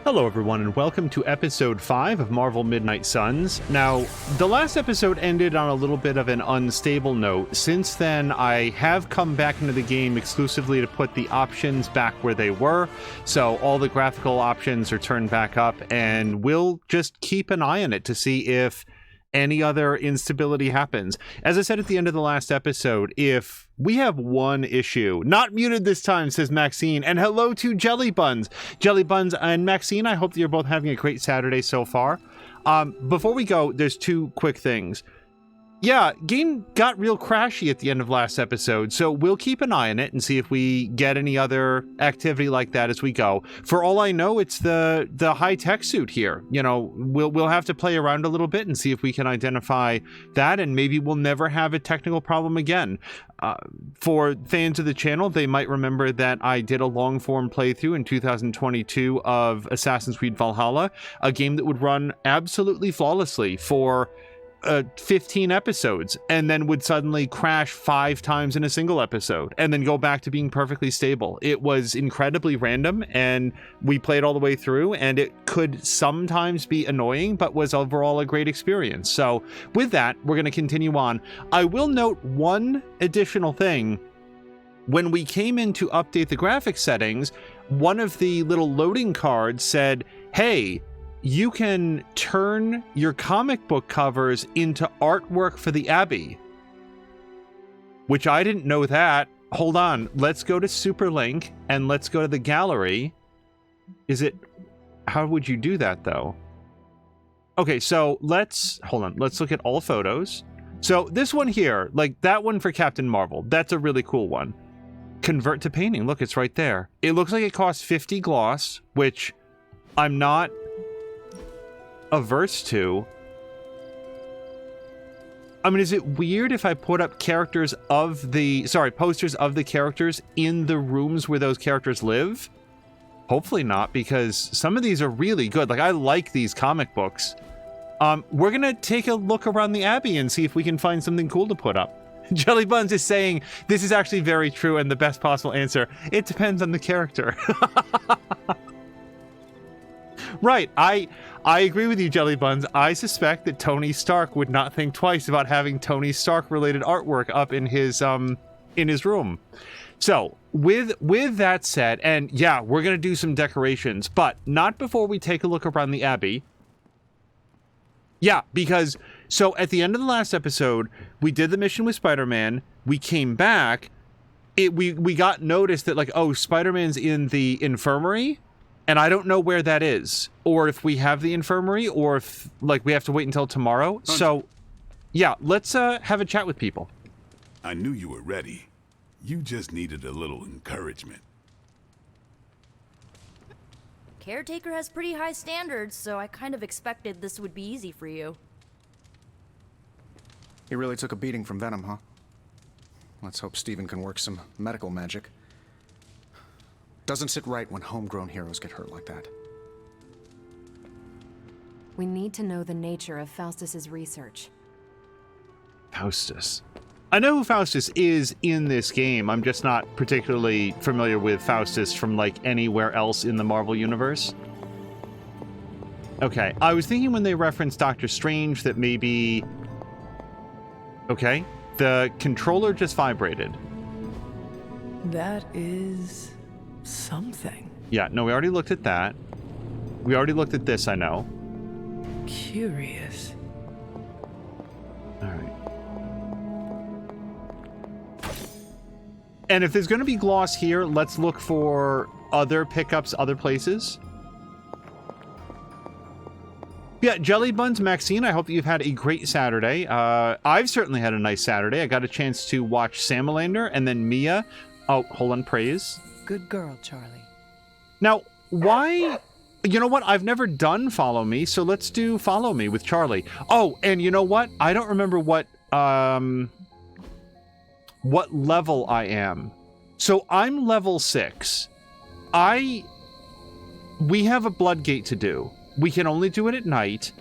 Hello everyone and welcome to episode 5 of Marvel Midnight Suns. Now, the last episode ended on a little bit of an unstable note. Since then, I have come back into the game exclusively to put the options back where they were. So all the graphical options are turned back up, and we'll just keep an eye on it to see if any other instability happens. As I said at the end of the last episode, if we have one issue, not muted this time, says Maxine, and hello to Jelly Buns. Jelly Buns and Maxine, I hope that you're both having a great Saturday so far. Before we go, there's two quick things. Yeah, game got real crashy at the end of last episode, so we'll keep an eye on it and see if we get any other activity like that as we go. For all I know, it's the high-tech suit here. You know, we'll have to play around a little bit and see if we can identify that, and maybe we'll never have a technical problem again. For fans of the channel, they might remember that I did a long-form playthrough in 2022 of Assassin's Creed Valhalla, a game that would run absolutely flawlessly for 15 episodes and then would suddenly crash 5 times in a single episode and then go back to being perfectly stable. It was incredibly random, and we played all the way through, and it could sometimes be annoying, but was overall a great experience. So with that, we're going to continue on. I will note one additional thing. When we came in to update the graphics settings, one of the little loading cards said, hey, you can turn your comic book covers into artwork for the Abbey. Which I didn't know that. Hold on. Let's go to Superlink and let's go to the gallery. How would you do that though? Okay, so hold on. Let's look at all photos. So this one here, like that one for Captain Marvel, that's a really cool one. Convert to painting. Look, it's right there. It looks like it costs 50 gloss, which I'm not averse to. I mean, is it weird if I put up posters of the characters in the rooms where those characters live? Hopefully not, because some of these are really good. Like, I like these comic books. We're gonna take a look around the Abbey and see if we can find something cool to put up. Jelly Buns is saying, this is actually very true and the best possible answer. It depends on the character. Right, I agree with you, Jelly Buns. I suspect that Tony Stark would not think twice about having Tony Stark related artwork up in his room. So with that said, and yeah, we're gonna do some decorations, but not before we take a look around the Abbey. Yeah, because so at the end of the last episode, we did the mission with Spider-Man. We came back. We got notice that, like, oh, Spider-Man's in the infirmary. And I don't know where that is, or if we have the infirmary, or if, like, we have to wait until tomorrow. So, yeah, let's have a chat with people. I knew you were ready. You just needed a little encouragement. Caretaker has pretty high standards, so I kind of expected this would be easy for you. He really took a beating from Venom, huh? Let's hope Steven can work some medical magic. Doesn't sit right when homegrown heroes get hurt like that. We need to know the nature of Faustus's research. Faustus. I know who Faustus is in this game. I'm just not particularly familiar with Faustus from, like, anywhere else in the Marvel Universe. Okay, I was thinking when they referenced Doctor Strange that maybe... Okay, the controller just vibrated. That is... something. Yeah, no, we already looked at that. We already looked at this, I know. Curious. All right. And if there's going to be gloss here, let's look for other pickups, other places. Yeah, Jelly Buns, Maxine, I hope that you've had a great Saturday. I've certainly had a nice Saturday. I got a chance to watch Salamander and then Mia. Oh, hold on, praise. Good girl, Charlie. Now, why... You know what? I've never done Follow Me, so let's do Follow Me with Charlie. Oh, and you know what? I don't remember what level I am. So I'm level 6. We have a blood gate to do. We can only do it at night.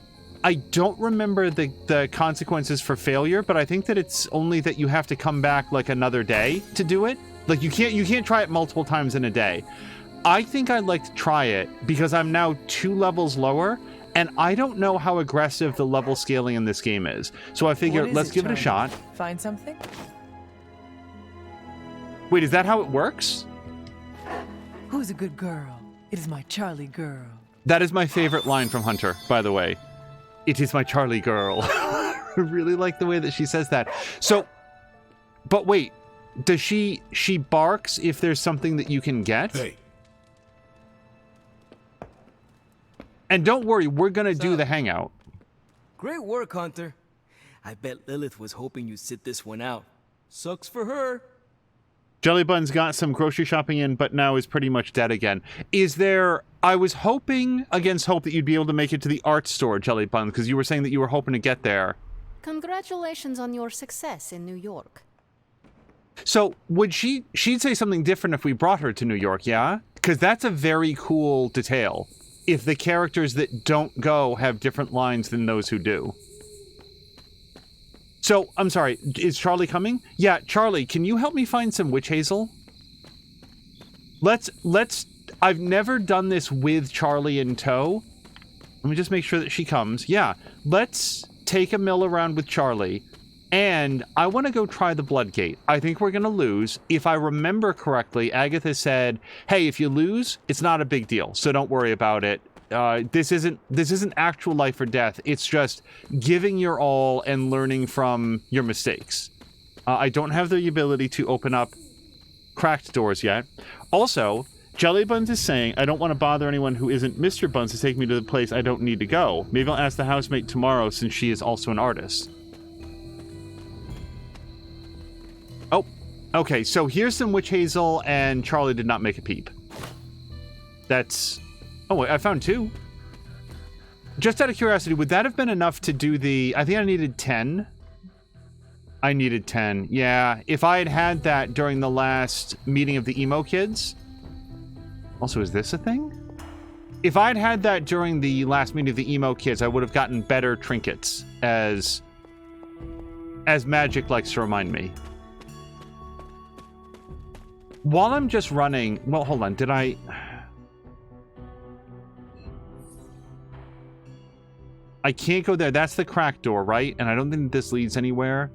I don't remember the consequences for failure, but I think that it's only that you have to come back like another day to do it. Like you can't try it multiple times in a day. I think I'd like to try it because I'm now 2 levels lower, and I don't know how aggressive the level scaling in this game is. So I figure, let's give it a shot. Find something? Wait, is that how it works? Who's a good girl? It is my Charlie girl. That is my favorite line from Hunter, by the way. It is my Charlie girl. I really like the way that she says that. So, but wait, does she barks if there's something that you can get? Hey, And don't worry, we're gonna do the hangout. Great work, Hunter. I bet Lilith was hoping you'd sit this one out. Sucks for her. Jellybun's got some grocery shopping in, but now is pretty much dead again. Is there... I was hoping against hope that you'd be able to make it to the art store, Jellybun, because you were saying that you were hoping to get there. Congratulations on your success in New York. So, would she'd say something different if we brought her to New York, yeah? Because that's a very cool detail. If the characters that don't go have different lines than those who do. So, I'm sorry, is Charlie coming? Yeah, Charlie, can you help me find some witch hazel? Let's, I've never done this with Charlie in tow. Let me just make sure that she comes. Yeah, let's take a mill around with Charlie. And I want to go try the Bloodgate. I think we're going to lose. If I remember correctly, Agatha said, hey, if you lose, it's not a big deal, so don't worry about it. This isn't actual life or death. It's just giving your all and learning from your mistakes. I don't have the ability to open up cracked doors yet. Also, Jelly Buns is saying, I don't want to bother anyone who isn't Mr. Buns to take me to the place I don't need to go. Maybe I'll ask the housemate tomorrow since she is also an artist. Oh, okay, so here's some witch hazel and Charlie did not make a peep. That's... Oh, wait, I found 2. Just out of curiosity, would that have been enough to do the... I think I needed 10. I needed 10. Yeah, if I had had that during the last meeting of the emo kids... Also, is this a thing? If I'd had that during the last meeting of the emo kids, I would have gotten better trinkets, as Magic likes to remind me. While I'm just running... Well, hold on, did I... I can't go there. That's the crack door, right? And I don't think this leads anywhere.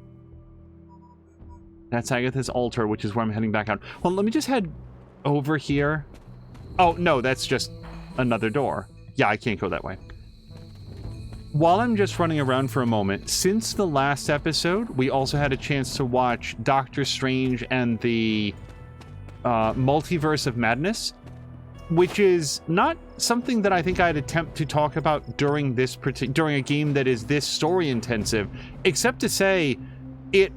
That's Agatha's altar, which is where I'm heading back out. Well, let me just head over here. Oh, no, that's just another door. Yeah, I can't go that way. While I'm just running around for a moment, since the last episode, we also had a chance to watch Doctor Strange and the Multiverse of Madness, which is not something that I think I'd attempt to talk about during this during a game that is this story intensive, except to say it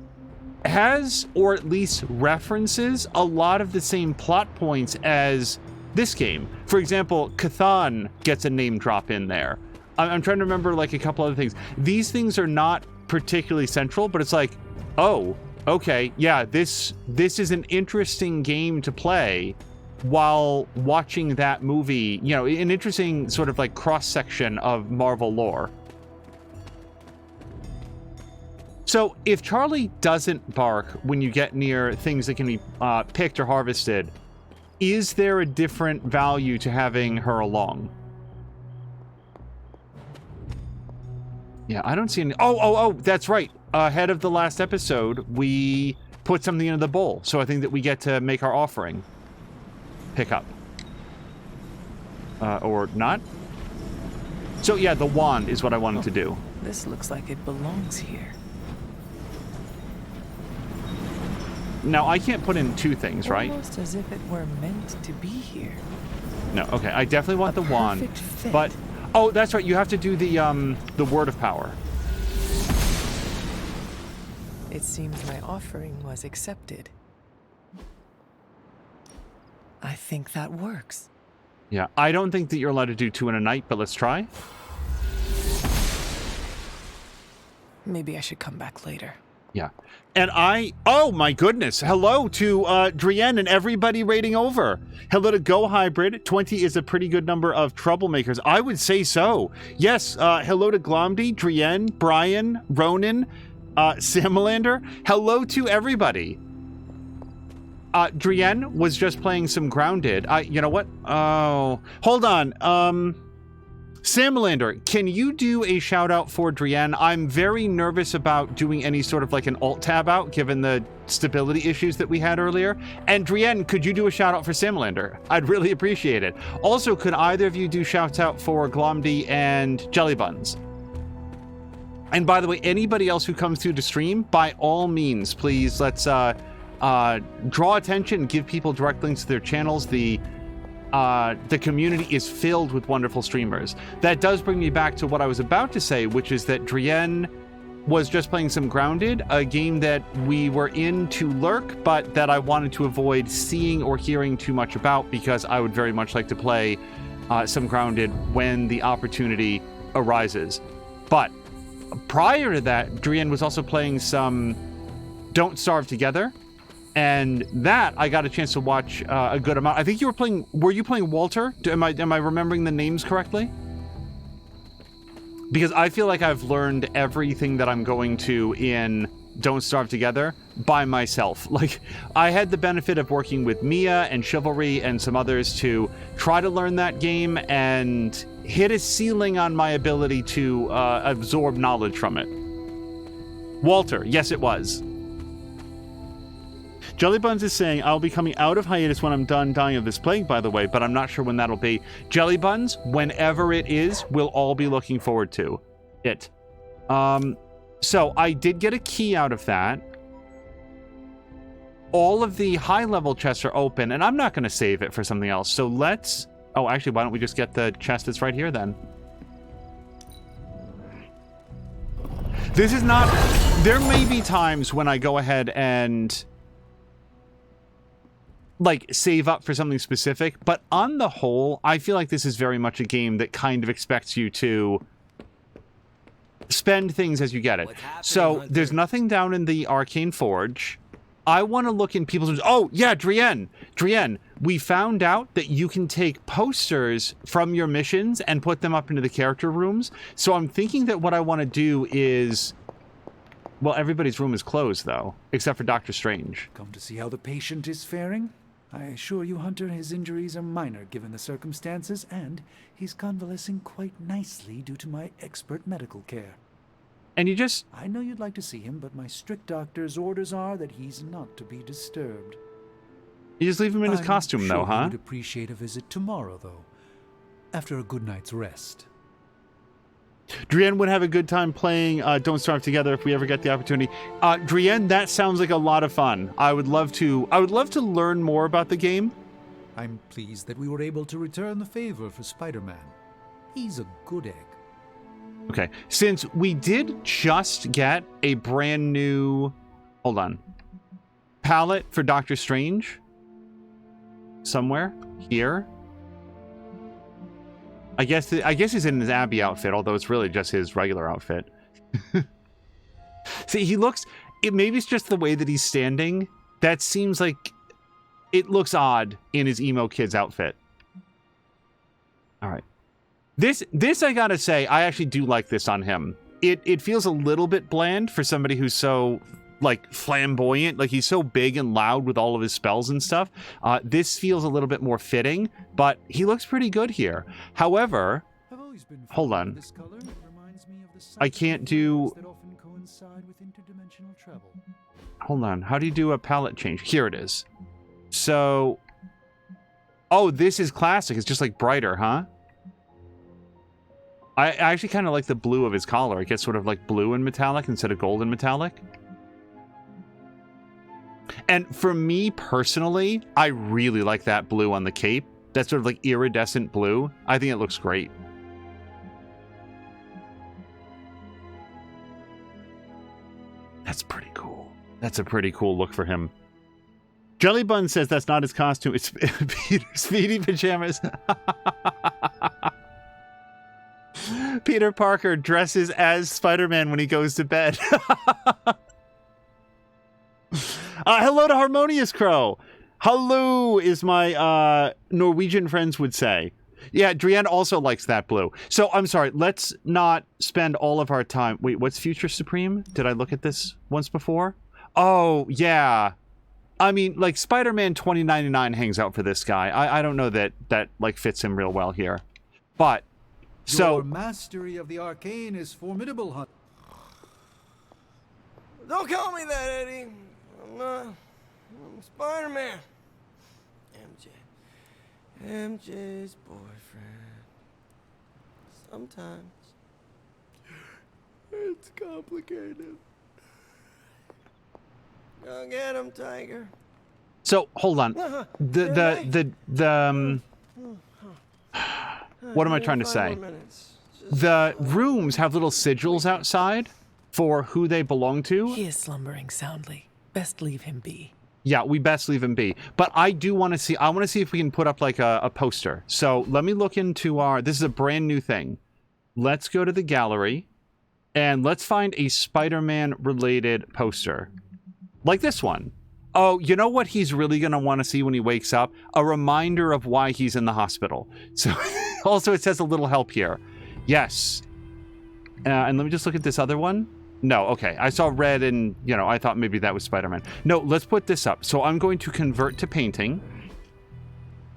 has, or at least references, a lot of the same plot points as this game. For example, Cthon gets a name drop in there. I'm trying to remember like a couple other things. These things are not particularly central, but it's like, oh, okay, yeah, this is an interesting game to play while watching that movie, you know, an interesting sort of like cross-section of Marvel lore. So if Charlie doesn't bark when you get near things that can be picked or harvested, is there a different value to having her along? Yeah, I don't see any... Oh, that's right. Ahead of the last episode, we put something into the bowl. So I think that we get to make our offering. Pick up. Or not. So yeah, the wand is what I wanted to do. This looks like it belongs here. Now, I can't put in 2 things, right? Almost as if it were meant to be here. No, okay. I definitely want the wand. Perfect fit. But... Oh, that's right. You have to do the word of power. It seems my offering was accepted. I think that works. Yeah, I don't think that you're allowed to do 2 in a night, but let's try. Maybe I should come back later. Yeah. And oh my goodness, hello to Drienne and everybody rating over. Hello to Go Hybrid. 20 is a pretty good number of troublemakers. I would say so. Yes, hello to Glomdy, Drienne, Brian, Ronan, Samalander. Hello to everybody. Drienne was just playing some Grounded. You know what? Oh, hold on. Samalander, can you do a shout out for Drienne? I'm very nervous about doing any sort of like an alt tab out given the stability issues that we had earlier. And Drienne, could you do a shout out for Samalander? I'd really appreciate it. Also, could either of you do shouts out for Glomdy and Jelly Buns? And by the way, anybody else who comes through the stream, by all means, please let's draw attention, give people direct links to their channels. The community is filled with wonderful streamers. That does bring me back to what I was about to say, which is that Drienne was just playing some Grounded, a game that we were in to lurk, but that I wanted to avoid seeing or hearing too much about because I would very much like to play some Grounded when the opportunity arises. But prior to that, Drienne was also playing some Don't Starve Together, and that I got a chance to watch a good amount. I think you were playing. Were you playing Walter? Am I remembering the names correctly? Because I feel like I've learned everything that I'm going to in Don't Starve Together by myself. Like, I had the benefit of working with Mia and Chivalry and some others to try to learn that game and hit a ceiling on my ability to absorb knowledge from it. Walter, yes it was. Jelly Buns is saying, I'll be coming out of hiatus when I'm done dying of this plague, by the way, but I'm not sure when that'll be. Jelly Buns, whenever it is, we'll all be looking forward to it. So I did get a key out of that. All of the high-level chests are open, and I'm not going to save it for something else. So let's... Oh, actually, why don't we just get the chest that's right here, then? This is not... There may be times when I go ahead and... like, save up for something specific, but on the whole, I feel like this is very much a game that kind of expects you to spend things as you get it. So, there's nothing down in the Arcane Forge. I want to look in people's... Oh, yeah, Drienne! Drienne, we found out that you can take posters from your missions and put them up into the character rooms. So I'm thinking that what I want to do is... Well, everybody's room is closed, though, except for Doctor Strange. Come to see how the patient is faring? I assure you, Hunter, his injuries are minor given the circumstances, and he's convalescing quite nicely due to my expert medical care. And you just... I know you'd like to see him, but my strict doctor's orders are that he's not to be disturbed. You just leave him in his costume, though, huh? I would appreciate a visit tomorrow, though, after a good night's rest. Drienne would have a good time playing Don't Starve Together if we ever get the opportunity. Drienne, that sounds like a lot of fun. I would love to learn more about the game. I'm pleased that we were able to return the favor for Spider-Man. He's a good egg. Okay, since we did just get a brand new... Hold on. Palette for Doctor Strange. Somewhere. Here. I guess he's in his Abbey outfit, although it's really just his regular outfit. See, he looks... Maybe it's just the way that he's standing. That seems like... It looks odd in his emo kid's outfit. All right. This I gotta say, I actually do like this on him. It feels a little bit bland for somebody who's so... like flamboyant, like he's so big and loud with all of his spells and stuff. This feels a little bit more fitting, but he looks pretty good here. However, hold on. I can't do... Hold on, how do you do a palette change? Here it is. So, oh, this is classic. It's just like brighter, huh? I actually kind of like the blue of his collar. It gets sort of like blue and metallic instead of gold and metallic. And for me personally, I really like that blue on the cape. That sort of like iridescent blue. I think it looks great. That's pretty cool. That's a pretty cool look for him. Jelly Bun says that's not his costume. It's Peter's Speedy Pajamas. Peter Parker dresses as Spider-Man when he goes to bed. Hello to Harmonious Crow. Hello is my Norwegian friends would say. Yeah, Drienne also likes that blue. So I'm sorry, let's not spend all of our time. Wait, what's Future Supreme? Did I look at this once before? Oh, yeah. I mean, like, Spider-Man 2099 hangs out for this guy. I don't know that like fits him real well here. But, so... Your mastery of the arcane is formidable, Hunter. Don't call me that, Eddie. I'm Spider-Man. MJ's boyfriend. Sometimes it's complicated. Go get him, Tiger. So, hold on. What am I trying to say? The rooms have little sigils outside for who they belong to. He is slumbering soundly. Best leave him be. Yeah, we best leave him be. But I do want to see, I want to see if we can put up like a poster. So let me look into this is a brand new thing. Let's go to the gallery and let's find a Spider-Man related poster. Like this one. Oh, you know what he's really going to want to see when he wakes up? A reminder of why he's in the hospital. So also it says a little help here. Yes. And let me just look at this other one. No, okay. I saw red and, you know, I thought maybe that was Spider-Man. No, let's put this up. So I'm going to convert to painting.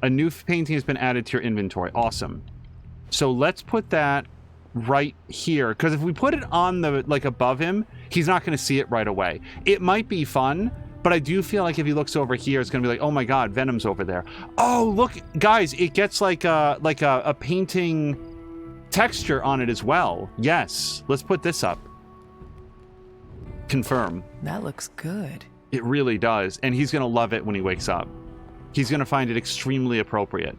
A new painting has been added to your inventory. Awesome. So let's put that right here. Because if we put it on the, like, above him, he's not going to see it right away. It might be fun, but I do feel like if he looks over here, it's going to be like, oh my God, Venom's over there. Oh, look, guys, it gets like a painting texture on it as well. Yes. Let's put this up. Confirm. That looks good. It really does. And he's going to love it when he wakes up. He's going to find it extremely appropriate.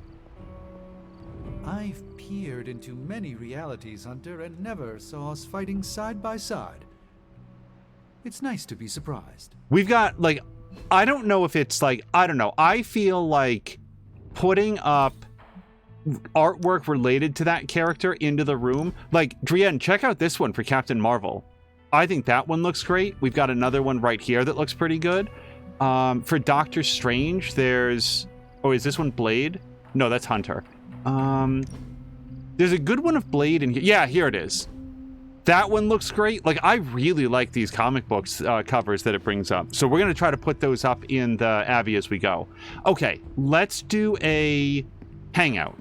I've peered into many realities, Hunter, and never saw us fighting side by side. It's nice to be surprised. We've got, like, I don't know if it's like, I don't know. I feel like putting up artwork related to that character into the room. Like, Drienne, check out this one for Captain Marvel. I think that one looks great. We've got another one right here that looks pretty good. For Doctor Strange, there's... Oh, is this one Blade? No, that's Hunter. There's a good one of Blade in here. Yeah, here it is. That one looks great. Like, I really like these comic books covers that it brings up. So we're going to try to put those up in the Abbey as we go. Okay, let's do a hangout.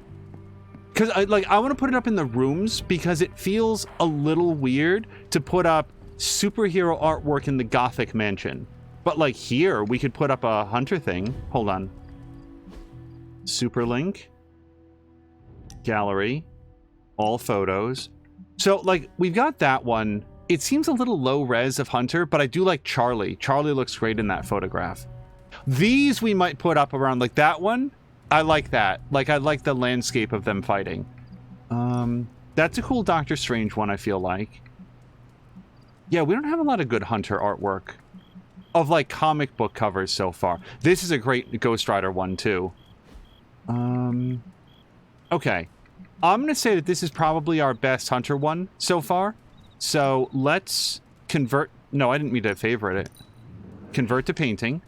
Because I want to put it up in the rooms because it feels a little weird to put up superhero artwork in the Gothic mansion. But like here, we could put up a Hunter thing. Hold on. Superlink. Gallery. All photos. So like we've got that one. It seems a little low res of Hunter, but I do like Charlie. Charlie looks great in that photograph. These we might put up around like that one. I like that. Like I like the landscape of them fighting. That's a cool Doctor Strange one, I feel like. Yeah, we don't have a lot of good Hunter artwork of like comic book covers so far. This is a great Ghost Rider one too. Okay. I'm going to say that this is probably our best Hunter one so far. So let's convert. No, I didn't mean to favorite it. Convert to painting.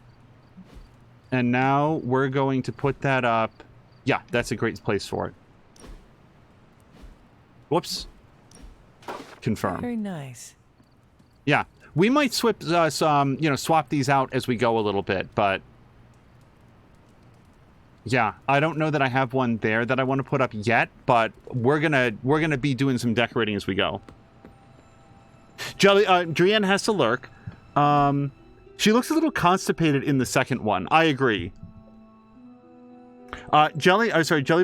And now we're going to put that up. Yeah, that's a great place for it. Whoops. Confirm. Very nice. Yeah, we might swap these out as we go a little bit, but yeah, I don't know that I have one there that I want to put up yet, but we're gonna be doing some decorating as we go. Drienne has to lurk. She looks a little constipated in the second one. I agree. Jelly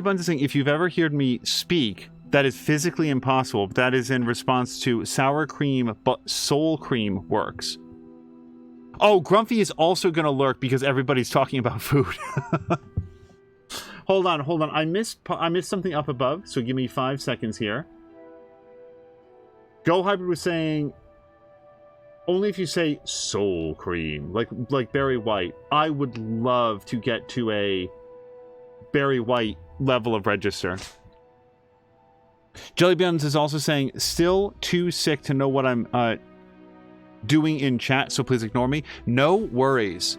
Buns is saying, if you've ever heard me speak, that is physically impossible. That is in response to sour cream, but soul cream works. Oh, Grumpy is also going to lurk because everybody's talking about food. Hold on. I missed something up above, so give me 5 seconds here. Go Hybrid was saying, only if you say soul cream, like Barry White. I would love to get to a Barry White level of register. Jelly Buns is also saying, still too sick to know what I'm doing in chat, so please ignore me. No worries.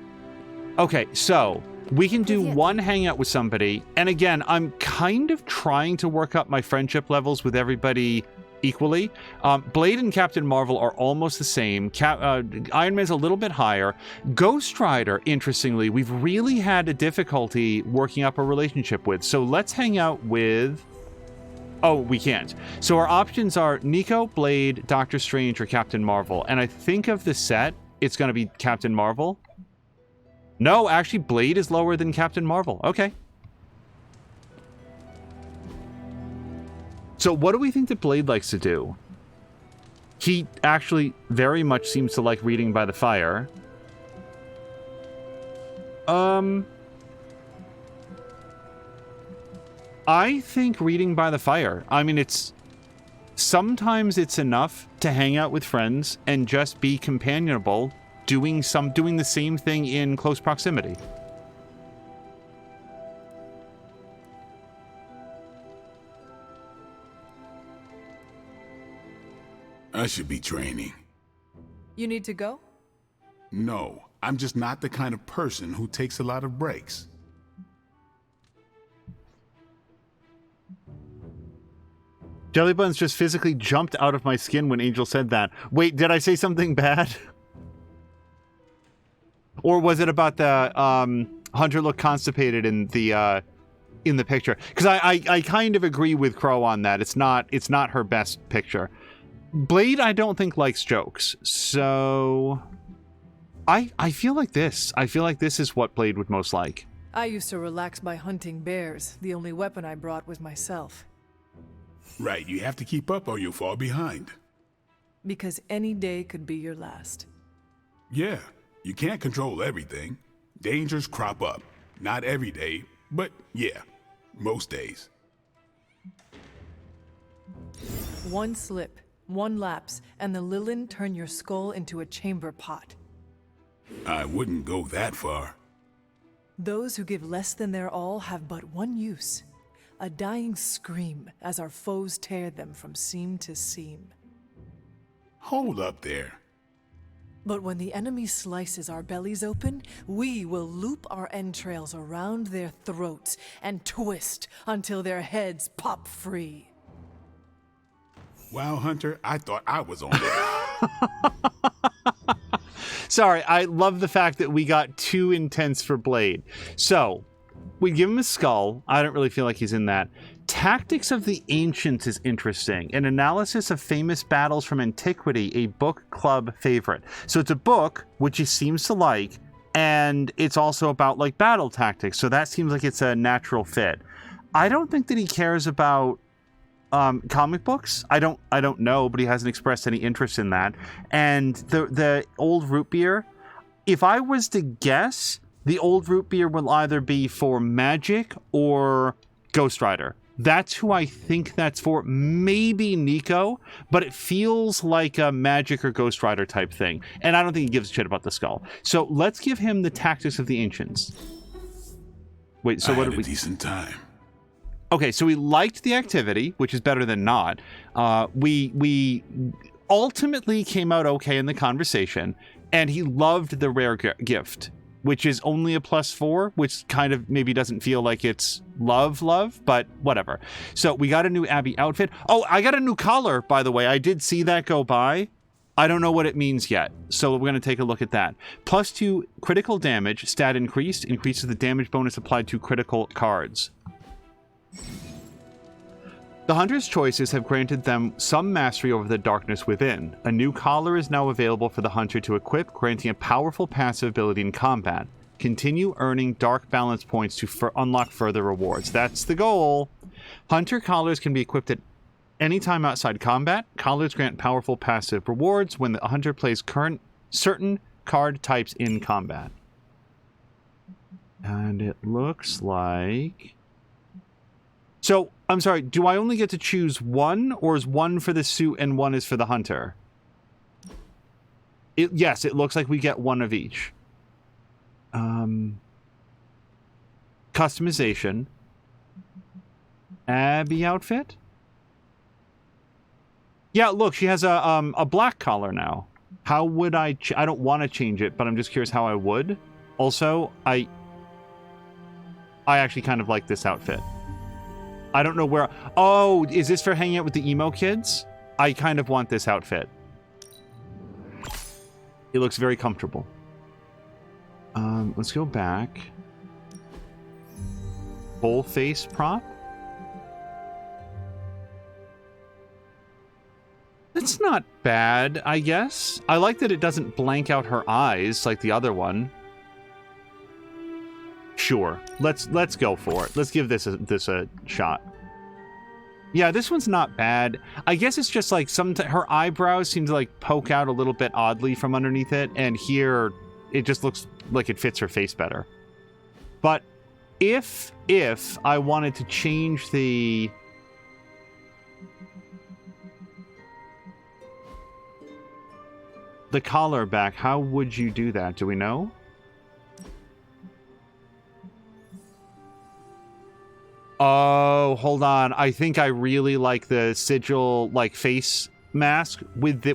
Okay, so we can do one hangout with somebody, and again, I'm kind of trying to work up my friendship levels with everybody equally. Blade and Captain Marvel are almost the same. Iron Man's a little bit higher. Ghost Rider, interestingly, we've really had a difficulty working up a relationship with. So let's hang out with... Oh, we can't. So our options are Nico, Blade, Doctor Strange, or Captain Marvel. And I think of the set, it's going to be Captain Marvel. No, actually, Blade is lower than Captain Marvel. Okay. So what do we think that Blade likes to do? He actually very much seems to like reading by the fire. I think reading by the fire. I mean, sometimes it's enough to hang out with friends and just be companionable, doing the same thing in close proximity. I should be training. You need to go? No, I'm just not the kind of person who takes a lot of breaks. Jellybuns just physically jumped out of my skin when Angel said that. Wait, did I say something bad? Or was it about the Hunter looked constipated in the picture? Because I kind of agree with Crow on that. It's not her best picture. Blade, I don't think likes jokes, so I feel like this. I feel like this is what Blade would most like. I used to relax by hunting bears. The only weapon I brought was myself. Right, you have to keep up or you'll fall behind. Because any day could be your last. Yeah, you can't control everything. Dangers crop up. Not every day, but yeah, most days. One slip, one lapse, and the Lilin turn your skull into a chamber pot. I wouldn't go that far. Those who give less than their all have but one use. A dying scream as our foes tear them from seam to seam. Hold up there. But when the enemy slices our bellies open, we will loop our entrails around their throats and twist until their heads pop free. Wow, Hunter, I thought I was on it. Sorry, I love the fact that we got too intense for Blade. So, we give him a skull. I don't really feel like he's in that. Tactics of the Ancients is interesting. An analysis of famous battles from antiquity, a book club favorite. So it's a book, which he seems to like, and it's also about like battle tactics. So that seems like it's a natural fit. I don't think that he cares about comic books. I don't know, but he hasn't expressed any interest in that. And the old root beer, if I was to guess, the old root beer will either be for Magic or Ghost Rider. That's who I think that's for. Maybe Nico, but it feels like a Magic or Ghost Rider type thing. And I don't think he gives a shit about the skull. So let's give him the Tactics of the Ancients. Wait, so I what had did we... a decent time. Okay, so we liked the activity, which is better than not. We ultimately came out okay in the conversation, and he loved the rare gift, which is only a +4, which kind of maybe doesn't feel like it's love, but whatever. So we got a new Abbey outfit. Oh, I got a new collar, by the way. I did see that go by. I don't know what it means yet, so we're going to take a look at that. +2 critical damage, stat increased, increases the damage bonus applied to critical cards. The Hunter's choices have granted them some mastery over the darkness within. A new collar is now available for the Hunter to equip, granting a powerful passive ability in combat. Continue earning dark balance points to unlock further rewards. That's the goal. Hunter collars can be equipped at any time outside combat. Collars grant powerful passive rewards when the Hunter plays certain card types in combat. And it looks like... So, I'm sorry, do I only get to choose one, or is one for the suit and one is for the Hunter? Yes, it looks like we get one of each. Customization. Abbey outfit? Yeah, look, she has a black collar now. How would I don't want to change it, but I'm just curious how I would. Also, I actually kind of like this outfit. I don't know where... Oh, is this for hanging out with the emo kids? I kind of want this outfit. It looks very comfortable. Let's go back. Full face prop. That's not bad, I guess. I like that it doesn't blank out her eyes like the other one. Sure, let's go for it. Let's give this a shot. Yeah, this one's not bad. I guess it's just like her eyebrows seem to like poke out a little bit oddly from underneath it, and here it just looks like it fits her face better. But if I wanted to change the collar back, how would you do that? Do we know? Oh, hold on. I think I really like the sigil like face mask with the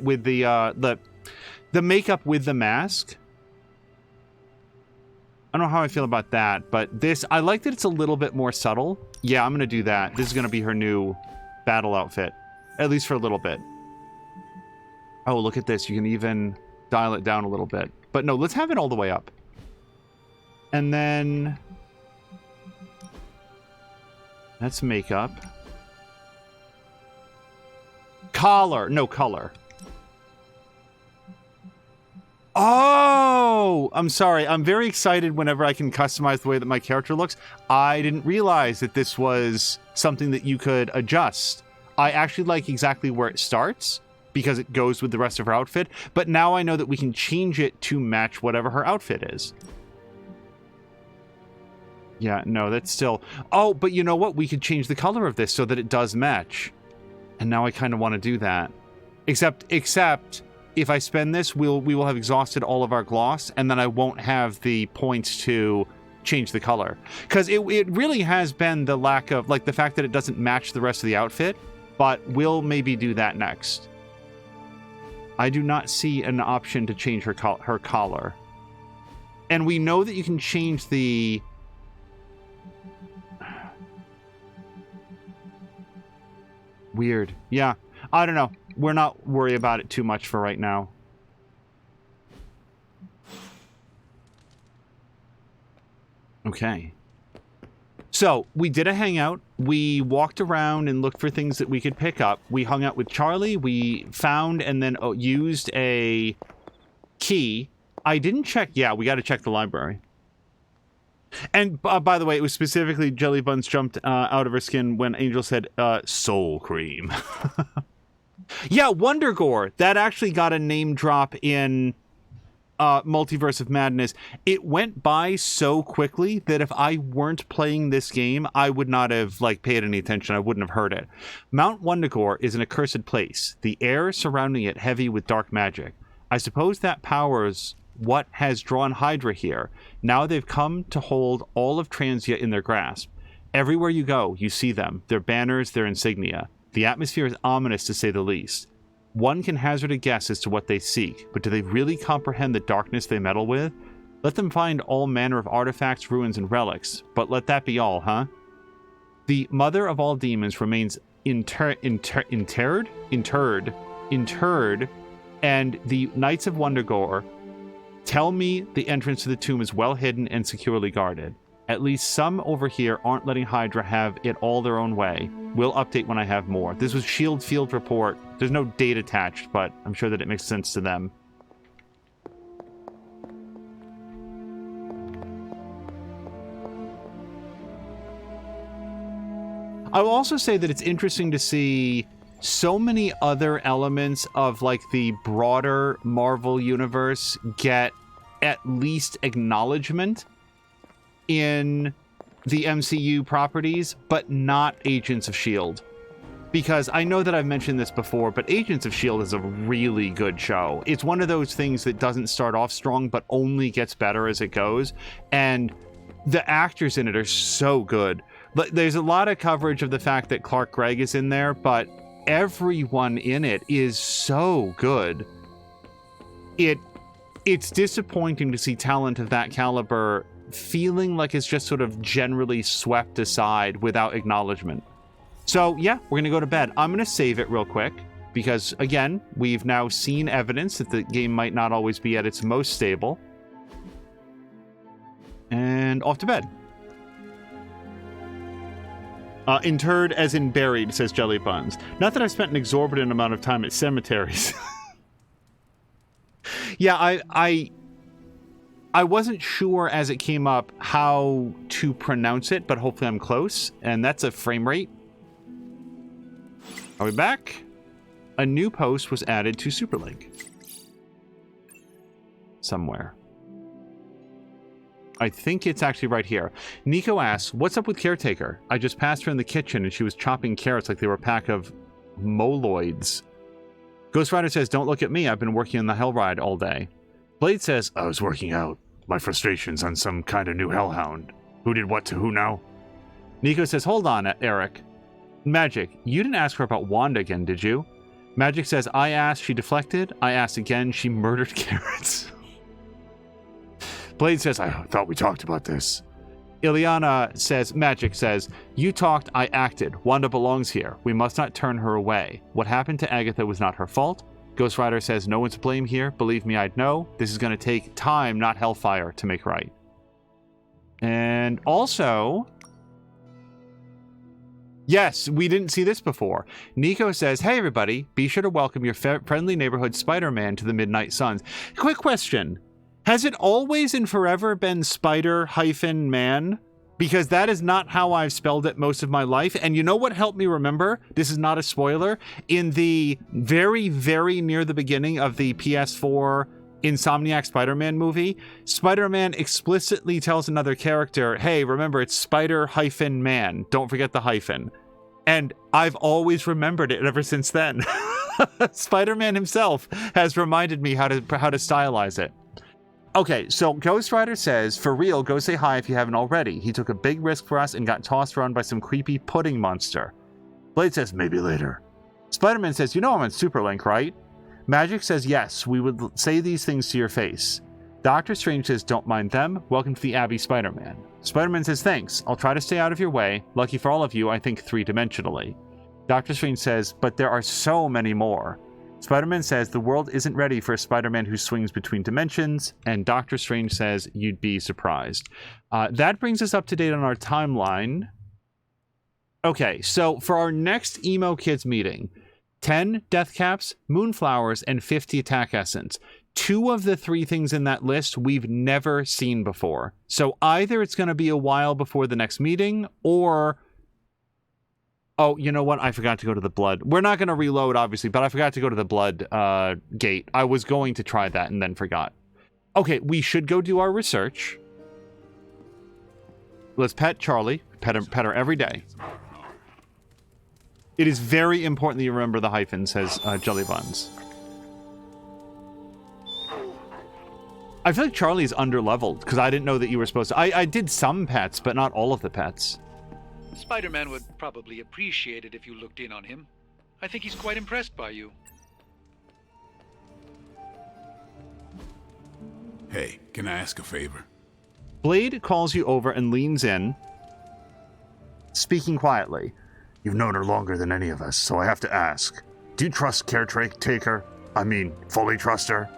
makeup with the mask. I don't know how I feel about that, but this, I like that it's a little bit more subtle. Yeah, I'm gonna do that. This is gonna be her new battle outfit, at least for a little bit. Oh, look at this. You can even dial it down a little bit. But no, let's have it all the way up. And then that's makeup. Collar. No, color. Oh, I'm sorry. I'm very excited whenever I can customize the way that my character looks. I didn't realize that this was something that you could adjust. I actually like exactly where it starts, because it goes with the rest of her outfit, but now I know that we can change it to match whatever her outfit is. Yeah, no, that's still... Oh, but you know what? We could change the color of this so that it does match. And now I kind of want to do that. Except, if I spend this, we will have exhausted all of our gloss, and then I won't have the points to change the color. Because it really has been the lack of... Like, the fact that it doesn't match the rest of the outfit, but we'll maybe do that next. I do not see an option to change her collar. And we know that you can change the... Weird. Yeah, I don't know. We're not worried about it too much for right now. Okay. So, we did a hangout. We walked around and looked for things that we could pick up. We hung out with Charlie. We found and then used a key. I didn't check... Yeah, we got to check the library. And by the way, it was specifically Jelly Buns jumped out of her skin when Angel said, soul cream. Yeah, Wonder Gore. That actually got a name drop in Multiverse of Madness. It went by so quickly that if I weren't playing this game, I would not have paid any attention. I wouldn't have heard it. Mount Wundagore is an accursed place, the air surrounding it heavy with dark magic. I suppose that powers what has drawn Hydra here. Now they've come to hold all of Transia in their grasp. Everywhere you go, you see them, their banners, their insignia. The atmosphere is ominous, to say the least. One can hazard a guess as to what they seek, but do they really comprehend the darkness they meddle with? Let them find all manner of artifacts, ruins, and relics, but let that be all, huh? The mother of all demons remains interred, and the Knights of Wundagore tell me the entrance to the tomb is well hidden and securely guarded. At least some over here aren't letting Hydra have it all their own way. We'll update when I have more. This was Shield Field Report. There's no date attached, but I'm sure that it makes sense to them. I will also say that it's interesting to see so many other elements of the broader Marvel universe get at least acknowledgement in the MCU properties, but not Agents of S.H.I.E.L.D. Because I know that I've mentioned this before, but Agents of S.H.I.E.L.D. is a really good show. It's one of those things that doesn't start off strong, but only gets better as it goes. And the actors in it are so good. There's a lot of coverage of the fact that Clark Gregg is in there, but everyone in it is so good. It's disappointing to see talent of that caliber feeling like it's just sort of generally swept aside without acknowledgement. So yeah, we're gonna go to bed. I'm gonna save it real quick, because, again, we've now seen evidence that the game might not always be at its most stable. And off to bed. Interred as in buried, says Jelly Buns. Not that I've spent an exorbitant amount of time at cemeteries. Yeah, I wasn't sure as it came up how to pronounce it, but hopefully I'm close. And that's a frame rate. Are we back? A new post was added to Superlink. Somewhere. I think it's actually right here. Nico asks, what's up with Caretaker? I just passed her in the kitchen and she was chopping carrots like they were a pack of moloids. Ghost Rider says, don't look at me. I've been working on the Hell Ride all day. Blade says, I was working out my frustrations on some kind of new hellhound. Who did what to who now? Nico says, hold on, Eric. Magic, you didn't ask her about Wanda again, did you? Magic says, I asked, she deflected. I asked again, she murdered carrots. Blade says, I thought we talked about this. Ileana says, Magic says, you talked, I acted. Wanda belongs here. We must not turn her away. What happened to Agatha was not her fault. Ghost Rider says, no one's to blame here. Believe me, I'd know. This is going to take time, not hellfire, to make right. And also... Yes, we didn't see this before. Nico says, hey everybody, be sure to welcome your friendly neighborhood Spider-Man to the Midnight Suns. Quick question. Has it always and forever been Spider-Man? Because that is not how I've spelled it most of my life. And you know what helped me remember? This is not a spoiler. In the very, very near the beginning of the PS4 Insomniac Spider-Man movie, Spider-Man explicitly tells another character, hey, remember, it's Spider-Man. Don't forget the hyphen. And I've always remembered it ever since then. Spider-Man himself has reminded me how to stylize it. Okay, so Ghost Rider says, for real, go say hi if you haven't already. He took a big risk for us and got tossed around by some creepy pudding monster. Blade says, maybe later. Spider-Man says, you know I'm on Superlink, right? Magic says, yes, we would say these things to your face. Doctor Strange says, don't mind them. Welcome to the Abbey Spider-Man. Spider-Man says, thanks. I'll try to stay out of your way. Lucky for all of you, I think three-dimensionally. Doctor Strange says, but there are so many more. Spider-Man says, the world isn't ready for a Spider-Man who swings between dimensions. And Doctor Strange says, you'd be surprised. That brings us up to date on our timeline. Okay, so for our next Emo Kids meeting, 10 Death Caps, Moonflowers, and 50 Attack Essence. 2 of the 3 things in that list we've never seen before. So either it's going to be a while before the next meeting, or... Oh, you know what? I forgot to go to the blood. We're not going to reload, obviously, but I forgot to go to the blood gate. I was going to try that and then forgot. Okay, we should go do our research. Let's pet Charlie. Pet her every day. It is very important that you remember the hyphen, says Jelly Buns. I feel like Charlie's under-leveled, because I didn't know that you were supposed to... I did some pets, but not all of the pets. Spider-Man would probably appreciate it if you looked in on him. I think he's quite impressed by you. Hey, can I ask a favor? Blade calls you over and leans in, speaking quietly. You've known her longer than any of us, so I have to ask. Do you trust Caretaker? I mean, fully trust her?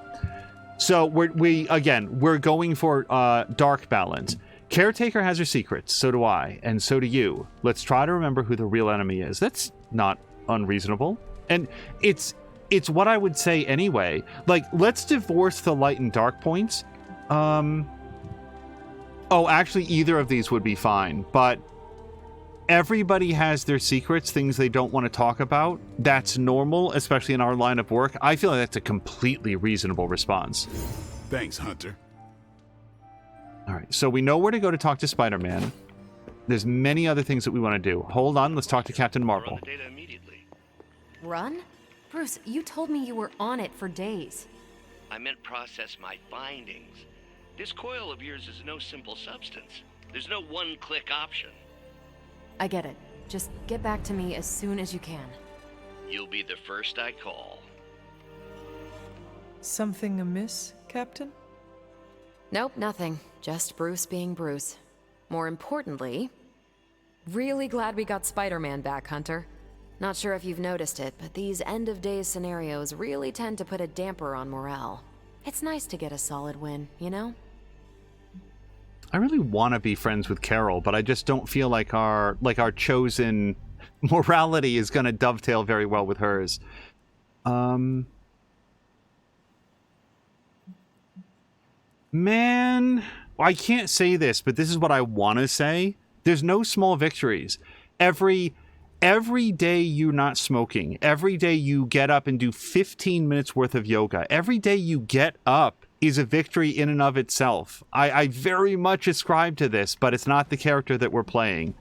So we're going for dark balance. Caretaker has her secrets, so do I, and so do you. Let's try to remember who the real enemy is. That's not unreasonable. And it's what I would say anyway. Like, let's divorce the light and dark points. Oh, actually, either of these would be fine, but everybody has their secrets, things they don't want to talk about. That's normal, especially in our line of work. I feel like that's a completely reasonable response. Thanks, Hunter. All right, so we know where to go to talk to Spider-Man. There's many other things that we want to do. Hold on, let's talk to Captain Marvel. Run? Bruce, you told me you were on it for days. I meant process my findings. This coil of yours is no simple substance. There's no one-click option. I get it. Just get back to me as soon as you can. You'll be the first I call. Something amiss, Captain? Nope, nothing. Just Bruce being Bruce. More importantly, really glad we got Spider-Man back, Hunter. Not sure if you've noticed it, but these end-of-days scenarios really tend to put a damper on morale. It's nice to get a solid win, you know? I really want to be friends with Carol, but I just don't feel like our chosen morality is going to dovetail very well with hers. Man, I can't say this, but this is what I want to say. There's no small victories. Every day you're not smoking, every day you get up and do 15 minutes worth of yoga, every day you get up is a victory in and of itself. I very much ascribe to this, but it's not the character that we're playing.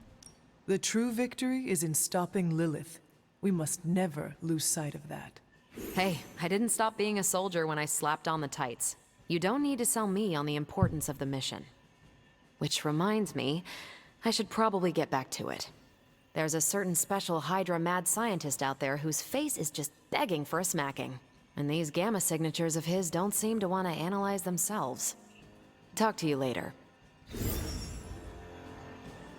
The true victory is in stopping Lilith. We must never lose sight of that. Hey, I didn't stop being a soldier when I slapped on the tights. You don't need to sell me on the importance of the mission. Which reminds me, I should probably get back to it. There's a certain special Hydra mad scientist out there whose face is just begging for a smacking. And these gamma signatures of his don't seem to want to analyze themselves. Talk to you later.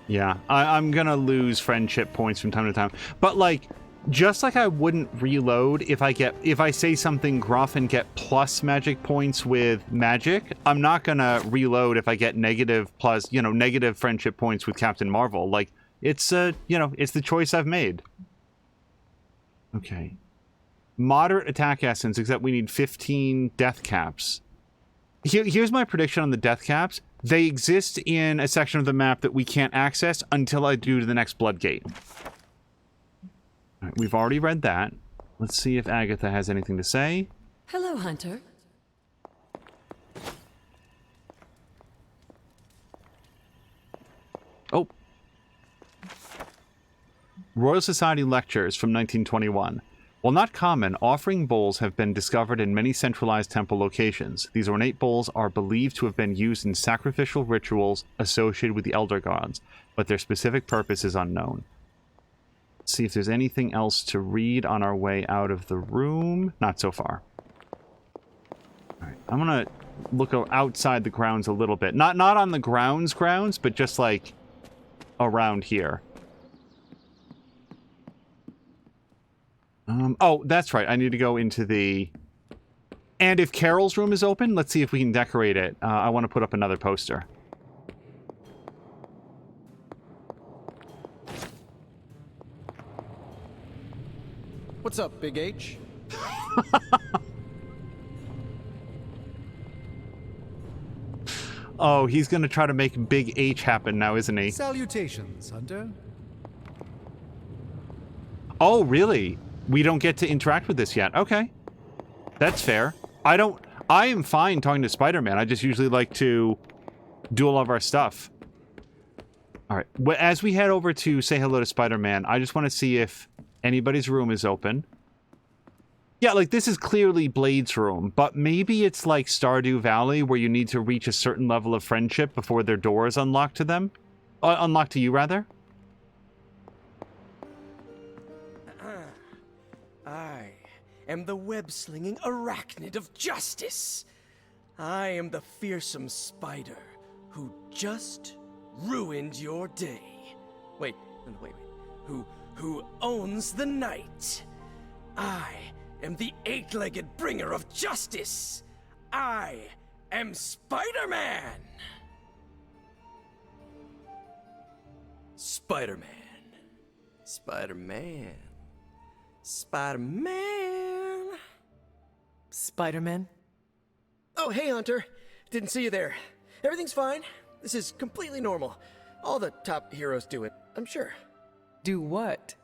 Yeah, I'm gonna lose friendship points from time to time. But like, just like I wouldn't reload if I say something gruff and get plus magic points with magic, I'm not gonna reload if I get negative friendship points with Captain Marvel. Like, it's it's the choice I've made. Okay. Moderate attack essence, except we need 15 death caps. Here's my prediction on the death caps. They exist in a section of the map that we can't access until I do to the next blood gate. All right, we've already read that. Let's see if Agatha has anything to say. Hello, Hunter. Oh. Royal Society lectures from 1921. While not common, offering bowls have been discovered in many centralized temple locations. These ornate bowls are believed to have been used in sacrificial rituals associated with the elder gods, but their specific purpose is unknown. Let's see if there's anything else to read on our way out of the room. Not so far. All right, I'm gonna look outside the grounds a little bit. Not on the grounds, but just like around here. Oh, that's right. I need to go into the... And if Carol's room is open, let's see if we can decorate it. I want to put up another poster. What's up, Big H? Oh, he's going to try to make Big H happen now, isn't he? Salutations, Hunter. Oh, really? We don't get to interact with this yet. Okay. That's fair. I am fine talking to Spider-Man. I just usually like to do all of our stuff. All right. Well, as we head over to say hello to Spider-Man, I just want to see if anybody's room is open. Yeah, like this is clearly Blade's room, but maybe it's like Stardew Valley where you need to reach a certain level of friendship before their door is unlocked to them. Unlocked to you, rather. I am the web-slinging arachnid of justice. I am the fearsome spider who just ruined your day. Wait. Who owns the night. I am the eight-legged bringer of justice. I am Spider-Man. Spider-Man. Spider-Man. Spider-Man. Spider-Man? Oh, hey, Hunter. Didn't see you there. Everything's fine. This is completely normal. All the top heroes do it, I'm sure. Do what?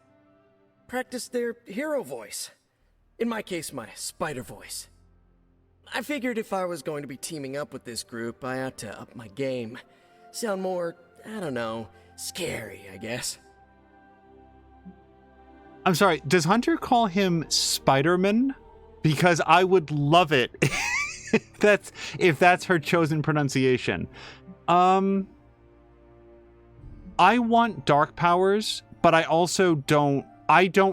Practice their hero voice. In my case, my spider voice. I figured if I was going to be teaming up with this group, I ought to up my game. Sound more, I don't know, scary, I guess. I'm sorry, does Hunter call him Spider-Man? Because I would love it if that's her chosen pronunciation. I want dark powers, but I also don't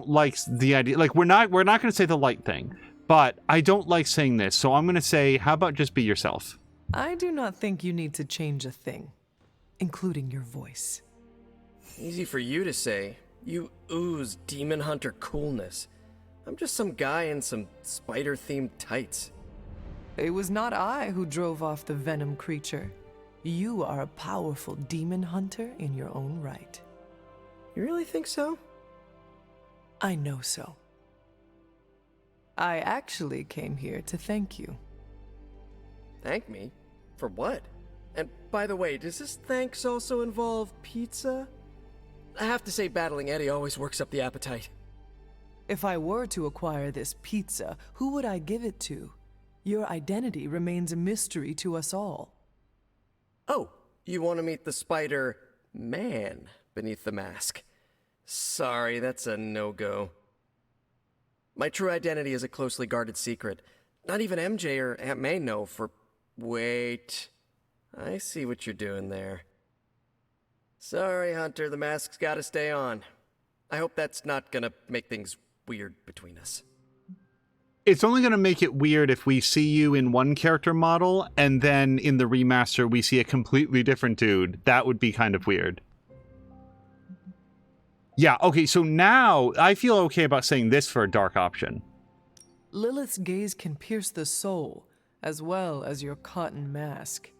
like the idea. Like we're not going to say the light thing, but I don't like saying this. So I'm going to say, how about just be yourself? I do not think you need to change a thing, including your voice. Easy for you to say. You ooze demon hunter coolness. I'm just some guy in some spider-themed tights. It was not I who drove off the venom creature. You are a powerful demon hunter in your own right. You really think so? I know so. I actually came here to thank you. Thank me? For what? And by the way, does this thanks also involve pizza? I have to say battling Eddie always works up the appetite. If I were to acquire this pizza, who would I give it to? Your identity remains a mystery to us all. Oh, you want to meet the Spider-Man beneath the mask? Sorry, that's a no-go. My true identity is a closely guarded secret. Not even MJ or Aunt May know for... Wait. I see what you're doing there. Sorry, Hunter, the mask's gotta stay on. I hope that's not gonna make things weird between us. It's only going to make it weird if we see you in one character model, and then in the remaster we see a completely different dude. That would be kind of weird. Yeah, okay, so now I feel okay about saying this for a dark option. Lilith's gaze can pierce the soul, as well as your cotton mask.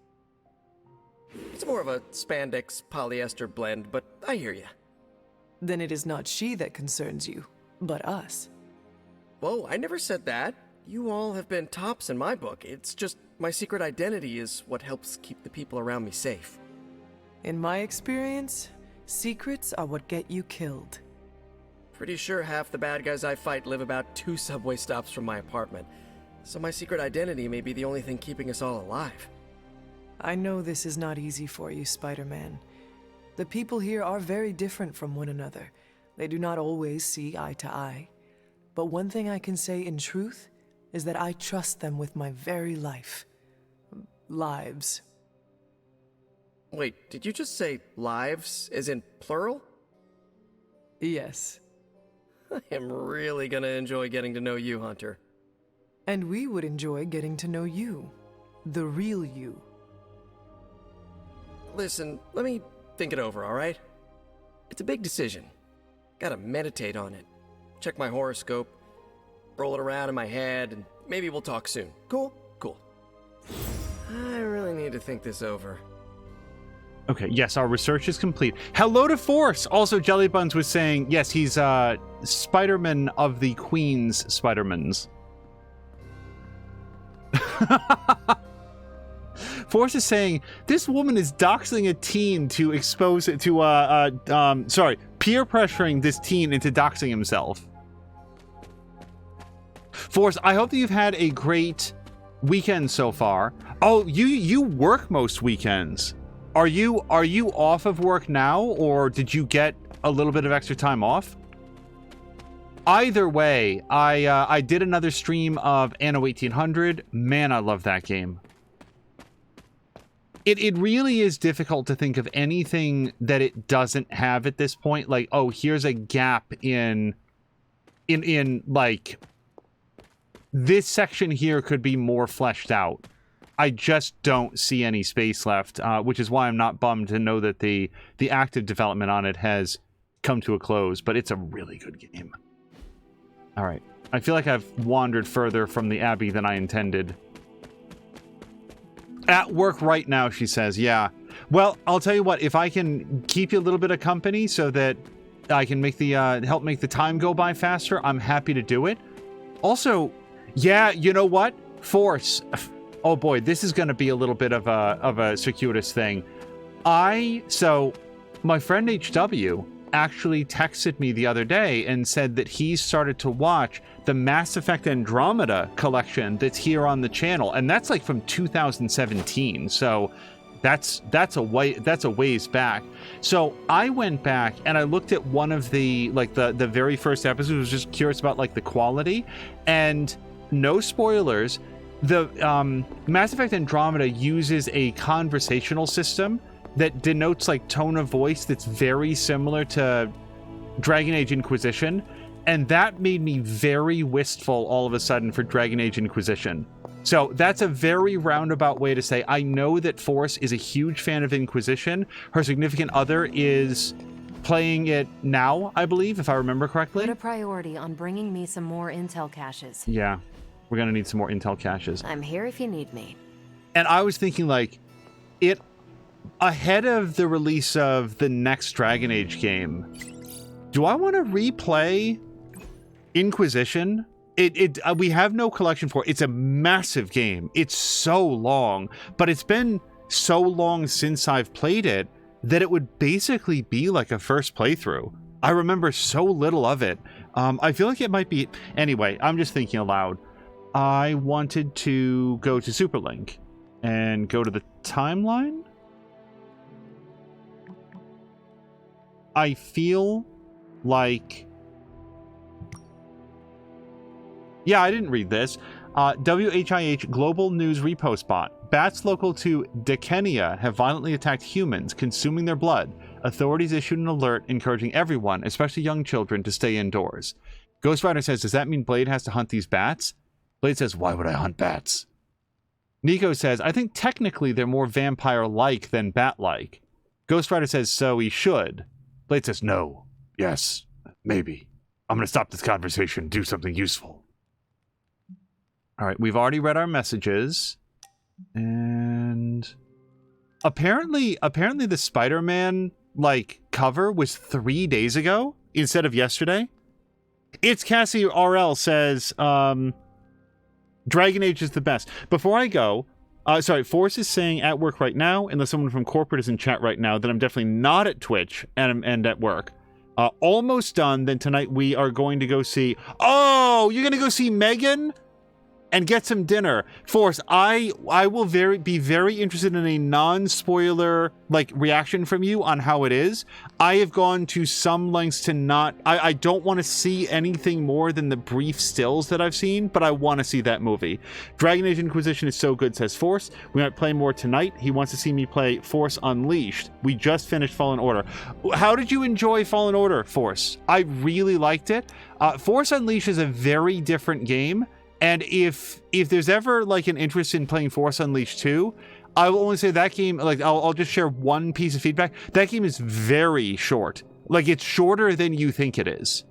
It's more of a spandex polyester blend, but I hear ya. Then it is not she that concerns you, but us. Whoa, I never said that. You all have been tops in my book. It's just my secret identity is what helps keep the people around me safe. In my experience, secrets are what get you killed. Pretty sure half the bad guys I fight live about 2 subway stops from my apartment. So my secret identity may be the only thing keeping us all alive. I know this is not easy for you, Spider-Man. The people here are very different from one another. They do not always see eye to eye. But one thing I can say in truth is that I trust them with my very life. Lives. Wait, did you just say lives, as in plural? Yes. I am really gonna enjoy getting to know you, Hunter. And we would enjoy getting to know you. The real you. Listen, let me think it over, alright? It's a big decision. Gotta meditate on it. Check my horoscope, roll it around in my head, and maybe we'll talk soon. Cool? Cool. I really need to think this over. Okay, yes, our research is complete. Hello to Force! Also, Jellybuns was saying, yes, he's Spider-Man of the Queen's Spider-Mans. Force is saying, this woman is doxing a teen to expose it to, peer pressuring this teen into doxing himself. Force, I hope that you've had a great weekend so far. Oh, you work most weekends. Are you off of work now, or did you get a little bit of extra time off? Either way, I did another stream of Anno 1800. Man, I love that game. It really is difficult to think of anything that it doesn't have at this point. Like, oh, here's a gap in like, this section here could be more fleshed out. I just don't see any space left, which is why I'm not bummed to know that the active development on it has come to a close, but it's a really good game. All right. I feel like I've wandered further from the Abbey than I intended. At work right now, she says, yeah. Well, I'll tell you what, if I can keep you a little bit of company so that I can make the help make the time go by faster, I'm happy to do it. Also, yeah, you know what? Force. Oh boy, this is going to be a little bit of a circuitous thing. So my friend HW actually texted me the other day and said that he started to watch the Mass Effect Andromeda collection that's here on the channel, and that's like from 2017. So that's a ways back. So I went back and I looked at one of the very first episodes. I was just curious about like the quality, and no spoilers. The Mass Effect Andromeda uses a conversational system that denotes like tone of voice that's very similar to Dragon Age Inquisition, and that made me very wistful all of a sudden for Dragon Age Inquisition. So that's a very roundabout way to say I know that Force is a huge fan of Inquisition. Her significant other is playing it now, I believe, if I remember correctly. Put a priority on bringing me some more intel caches. Yeah, we're gonna need some more intel caches. I'm here if you need me. And I was thinking, like, it ahead of the release of the next Dragon Age game, do I want to replay Inquisition? We have no collection for it. It's a massive game. It's so long, but it's been so long since I've played it that it would basically be like a first playthrough. I remember so little of it. I feel like it might be... Anyway, I'm just thinking aloud. I wanted to go to Superlink and go to the timeline. I feel like... Yeah, I didn't read this. WHIH Global News Repost Bot. Bats local to Dekenia have violently attacked humans, consuming their blood. Authorities issued an alert encouraging everyone, especially young children, to stay indoors. Ghost Rider says, does that mean Blade has to hunt these bats? Blade says, why would I hunt bats? Nico says, I think technically they're more vampire-like than bat-like. Ghost Rider says, so he should. Blade says, no. Yes. Maybe. I'm gonna stop this conversation, do something useful. All right, we've already read our messages. And apparently the Spider-Man like cover was 3 days ago instead of yesterday. It's Cassie RL says Dragon Age is the best. Before I go, Force is saying at work right now, unless someone from corporate is in chat right now, that I'm definitely not at Twitch and at work. Almost done. Then tonight we are going to go see... Oh, you're going to go see Megan? And get some dinner. Force, I will be very interested in a non-spoiler like reaction from you on how it is. I have gone to some lengths to not... I don't want to see anything more than the brief stills that I've seen, but I want to see that movie. Dragon Age Inquisition is so good, says Force. We might play more tonight. He wants to see me play Force Unleashed. We just finished Fallen Order. How did you enjoy Fallen Order, Force? I really liked it. Force Unleashed is a very different game. And if there's ever like an interest in playing Force Unleashed 2, I will only say that game, like I'll just share one piece of feedback. That game is very short. Like it's shorter than you think it is.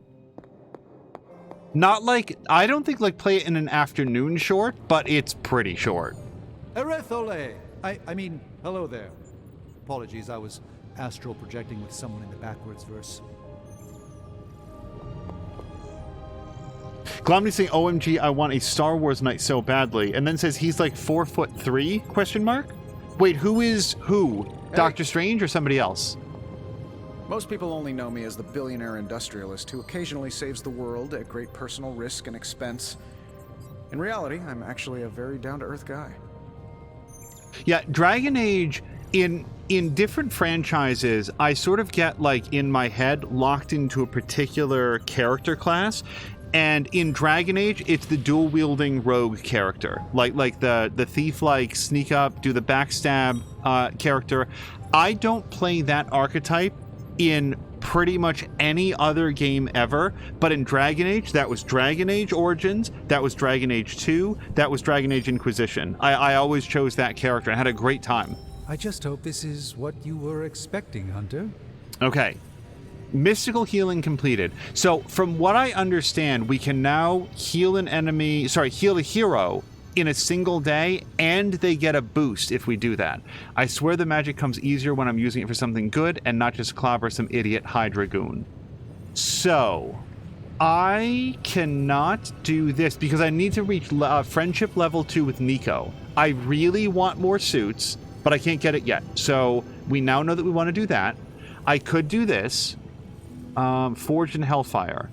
Not like, I don't think like play it in an afternoon short, but it's pretty short. Erethole! I mean, hello there. Apologies, I was astral projecting with someone in the backwards verse. Glomny saying, OMG, I want a Star Wars night so badly. And then says he's like 4'3", question mark? Wait, who is who? Hey. Doctor Strange or somebody else? Most people only know me as the billionaire industrialist who occasionally saves the world at great personal risk and expense. In reality, I'm actually a very down-to-earth guy. Yeah, Dragon Age, in different franchises, I sort of get like in my head locked into a particular character class. And in Dragon Age, it's the dual-wielding rogue character, like the thief-like sneak up, do the backstab character. I don't play that archetype in pretty much any other game ever, but in Dragon Age, that was Dragon Age Origins, that was Dragon Age 2, that was Dragon Age Inquisition. I always chose that character and had a great time. I just hope this is what you were expecting, Hunter. Okay. Mystical healing completed. So from what I understand, we can now heal heal a hero in a single day, and they get a boost if we do that. I swear the magic comes easier when I'm using it for something good and not just clobber some idiot Hydra goon. So I cannot do this because I need to reach friendship level 2 with Nico. I really want more suits, but I can't get it yet. So we now know that we want to do that. I could do this. Forged in Hellfire.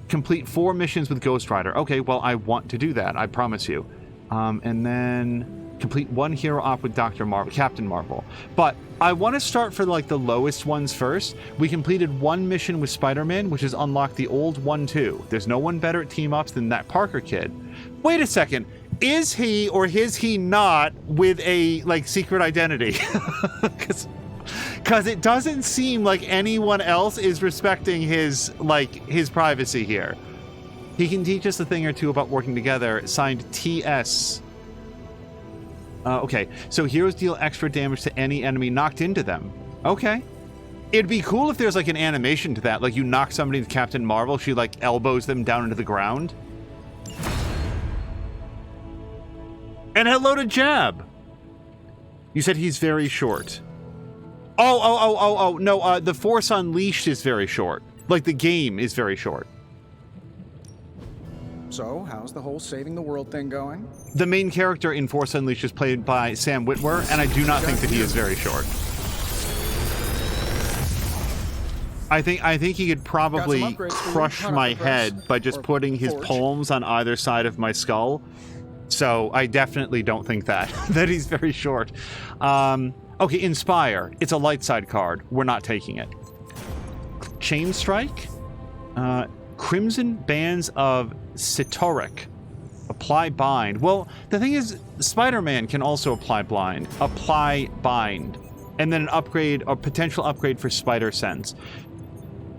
Complete 4 missions with Ghost Rider. Okay, well, I want to do that, I promise you. And then complete 1 hero op with Captain Marvel. But I want to start for like the lowest ones first. We completed 1 mission with Spider-Man, which has unlocked the old 1-2. There's no one better at team-ups than that Parker kid. Wait a second. Is he or is he not with a like secret identity? Because it doesn't seem like anyone else is respecting his privacy here. He can teach us a thing or two about working together. Signed TS. Okay, so heroes deal extra damage to any enemy knocked into them. Okay. It'd be cool if there's like an animation to that. Like you knock somebody with Captain Marvel, she like elbows them down into the ground. And hello to Jab. You said he's very short. Oh, no, the Force Unleashed is very short. Like, the game is very short. So, how's the whole saving the world thing going? The main character in Force Unleashed is played by Sam Witwer, and I do not think that he is very short. I think he could probably crush my head by just putting his palms on either side of my skull. So I definitely don't think that he's very short. Okay, Inspire. It's a light side card. We're not taking it. Chain Strike. Crimson Bands of Sitoric. Apply Bind. Well, the thing is, Spider-Man can also apply Bind. And then an upgrade, or potential upgrade for Spider Sense.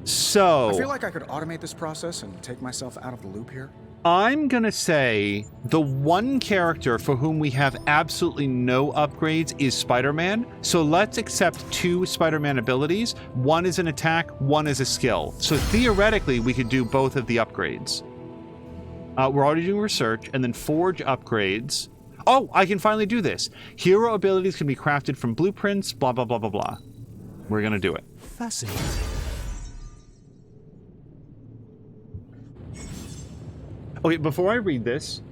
So... I feel like I could automate this process and take myself out of the loop here. I'm gonna say the one character for whom we have absolutely no upgrades is Spider-Man. So let's accept 2 Spider-Man abilities. One is an attack, one is a skill. So theoretically, we could do both of the upgrades. We're already doing research, and then forge upgrades. Oh, I can finally do this. Hero abilities can be crafted from blueprints, blah, blah, blah, blah, blah. We're gonna do it. Fascinating. Okay, before I read this,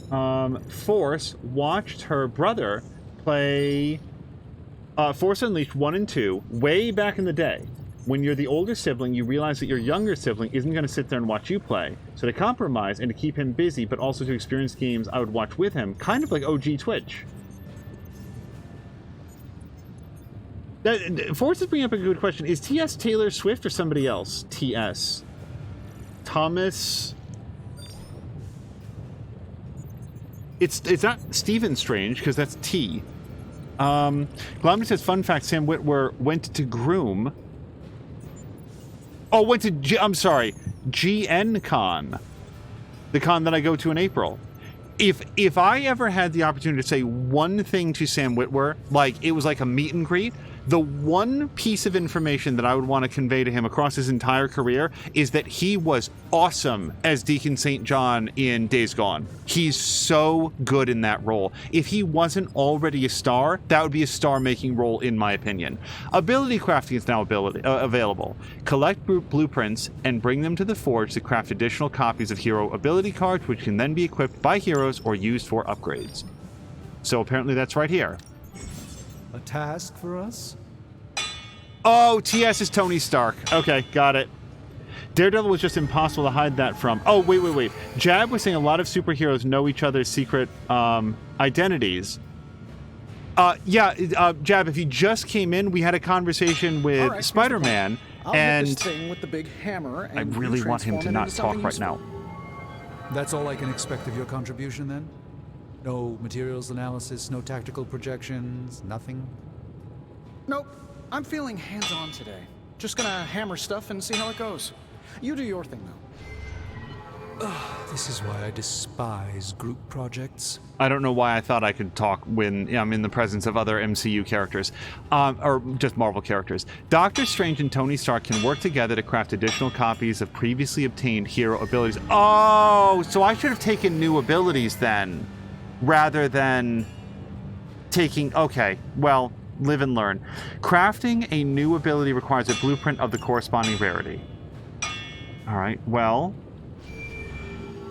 Force watched her brother play Force Unleashed 1 and 2 way back in the day. When you're the older sibling, you realize that your younger sibling isn't going to sit there and watch you play. So to compromise and to keep him busy, but also to experience games I would watch with him, kind of like OG Twitch. Force is bringing up a good question. Is TS Taylor Swift or somebody else? TS. Thomas... It's not Stephen Strange, because that's T. Glomny says, fun fact, Sam Witwer went to Groom. Oh, went to GN Con. The con that I go to in April. If I ever had the opportunity to say one thing to Sam Witwer, like it was like a meet and greet, the one piece of information that I would want to convey to him across his entire career is that he was awesome as Deacon St. John in Days Gone. He's so good in that role. If he wasn't already a star, that would be a star-making role in my opinion. Ability crafting is now available. Collect blueprints and bring them to the Forge to craft additional copies of hero ability cards, which can then be equipped by heroes or used for upgrades. So apparently that's right here. A task for us? Oh, TS is Tony Stark. Okay, got it. Daredevil was just impossible to hide that from. Oh, wait. Jab was saying a lot of superheroes know each other's secret identities. Jab, if you just came in, we had a conversation with Spider-Man, and this thing with the big hammer, and I really want him to not talk right now. That's all I can expect of your contribution, then? No materials analysis, no tactical projections, nothing? Nope. I'm feeling hands-on today. Just gonna hammer stuff and see how it goes. You do your thing, though. This is why I despise group projects. I don't know why I thought I could talk when I'm in the presence of other MCU characters, or just Marvel characters. Doctor Strange and Tony Stark can work together to craft additional copies of previously obtained hero abilities. Oh, so I should have taken new abilities then, rather than taking... Okay, well, live and learn. Crafting a new ability requires a blueprint of the corresponding rarity. All right, well...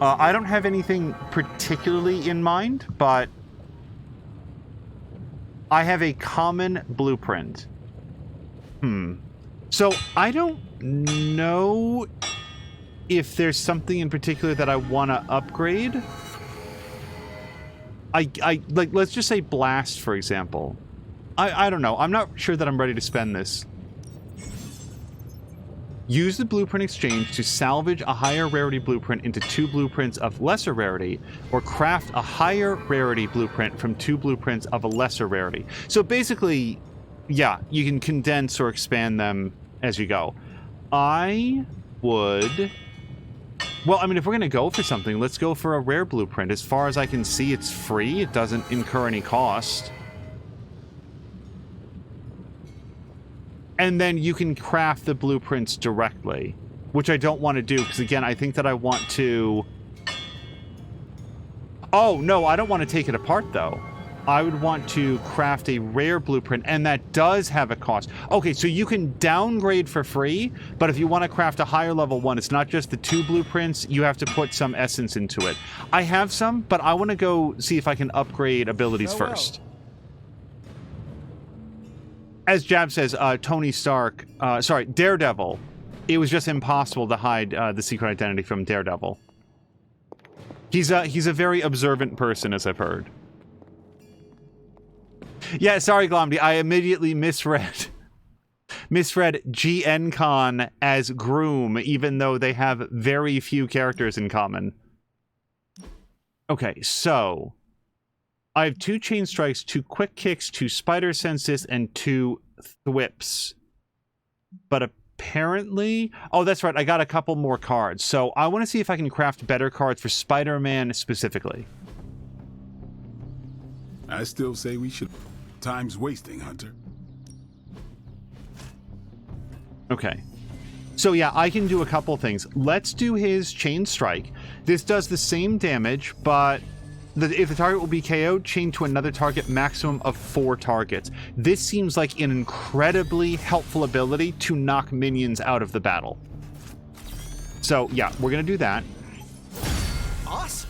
I don't have anything particularly in mind, but I have a common blueprint. So I don't know if there's something in particular that I want to upgrade. I like, let's just say Blast, for example. I don't know. I'm not sure that I'm ready to spend this. Use the blueprint exchange to salvage a higher rarity blueprint into 2 blueprints of lesser rarity, or craft a higher rarity blueprint from 2 blueprints of a lesser rarity. So basically, yeah, you can condense or expand them as you go. I would... Well, I mean, if we're going to go for something, let's go for a rare blueprint. As far as I can see, it's free. It doesn't incur any cost. and then you can craft the blueprints directly, which I don't want to do, because again, I think that I want to... Oh, no, I don't want to take it apart, though. I would want to craft a rare blueprint, and that does have a cost. Okay, so you can downgrade for free, but if you want to craft a higher level one, it's not just the 2 blueprints, you have to put some essence into it. I have some, but I want to go see if I can upgrade abilities first. As Jab says, Tony Stark, sorry, Daredevil, it was just impossible to hide the secret identity from Daredevil. He's a very observant person, as I've heard. Yeah, sorry, Glomdy. I immediately misread GN Con as Groom, even though they have very few characters in common. Okay, so I have 2 chain strikes, 2 quick kicks, 2 spider senses, and 2 thwips. But apparently... Oh, that's right. I got a couple more cards. So I want to see if I can craft better cards for Spider-Man specifically. I still say we should... Time's wasting, Hunter. Okay. So yeah, I can do a couple things. Let's do his chain strike. This does the same damage, but if the target will be KO'd, chain to another target, maximum of 4 targets. This seems like an incredibly helpful ability to knock minions out of the battle. So yeah, we're gonna do that. Awesome.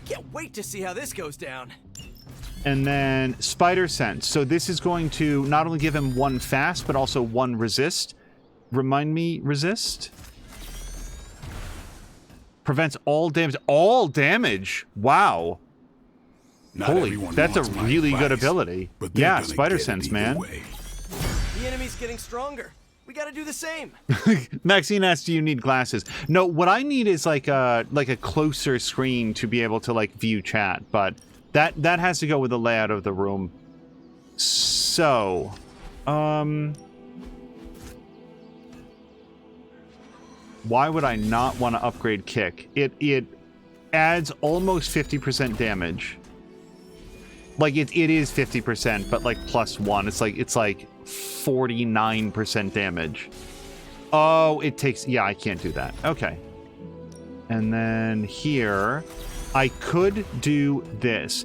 Can't wait to see how this goes down. And then Spider Sense. So this is going to not only give him 1 fast, but also 1 resist. Remind me, resist? Prevents all damage. All damage? Wow. Holy, that's a really good ability. Yeah, Spider Sense, man. The enemy's getting stronger. We gotta do the same. Maxine asks, do you need glasses? No, what I need is like a closer screen to be able to like view chat, but that has to go with the layout of the room. So, why would I not want to upgrade kick? It adds almost 50% damage. Like it is 50%, but like +1. It's like 49% damage. Oh, it takes... Yeah, I can't do that. Okay. And then here, I could do this.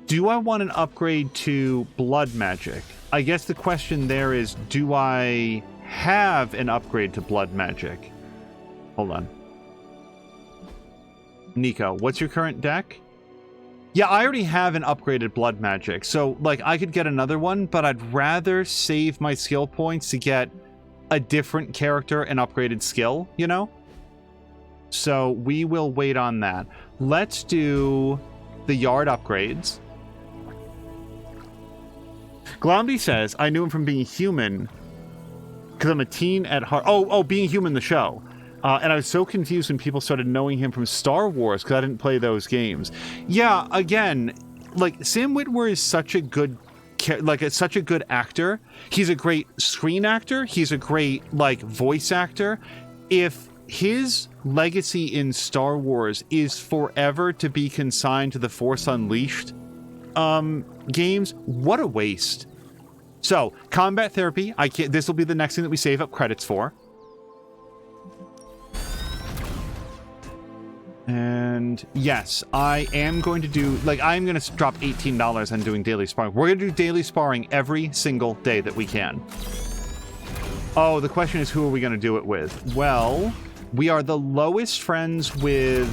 Do I want an upgrade to blood magic? I guess the question there is, do I have an upgrade to blood magic? Hold on. Nico, what's your current deck? Yeah, I already have an upgraded blood magic, so like I could get another one, but I'd rather save my skill points to get a different character and upgraded skill, you know? So we will wait on that. Let's do the yard upgrades. Glomdy says, I knew him from Being Human because I'm a teen at heart. Oh, Being Human, the show. And I was so confused when people started knowing him from Star Wars because I didn't play those games. Yeah, again, like Sam Witwer is such a good, such a good actor. He's a great screen actor. He's a great voice actor. If his legacy in Star Wars is forever to be consigned to the Force Unleashed games, what a waste. So combat therapy, this will be the next thing that we save up credits for. And yes, I am going to do, I'm going to drop $18 on doing daily sparring. We're going to do daily sparring every single day that we can. Oh, the question is, who are we going to do it with? Well, we are the lowest friends with,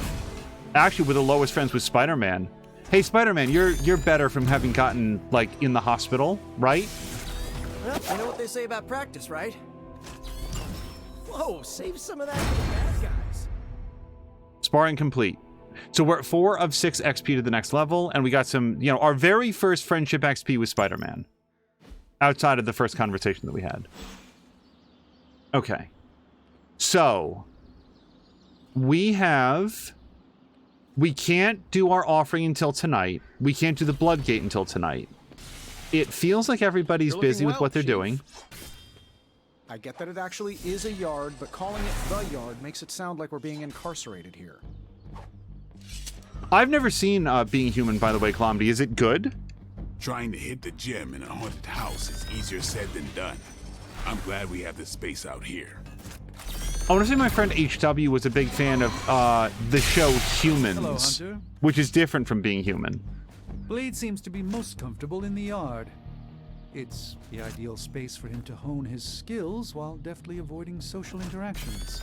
actually, we're the lowest friends with Spider-Man. Hey, Spider-Man, you're better from having gotten, in the hospital, right? Well, you know what they say about practice, right? Whoa, save some of that for the bad guys. Sparring complete. So we're at 4 of 6 XP to the next level, and we got some, our very first friendship XP with Spider-Man. Outside of the first conversation that we had. Okay. So, we can't do our offering until tonight. We can't do the Blood Gate until tonight. It feels like everybody's busy with what they're doing. I get that it actually is a yard, but calling it the yard makes it sound like we're being incarcerated here. I've never seen Being Human, by the way, Glomdy. Is it good? Trying to hit the gym in a haunted house is easier said than done. I'm glad we have this space out here. I want to say my friend HW was a big fan of the show Humans, Hello, Hunter. which is different from being human. Blade seems to be most comfortable in the yard. It's the ideal space for him to hone his skills while deftly avoiding social interactions.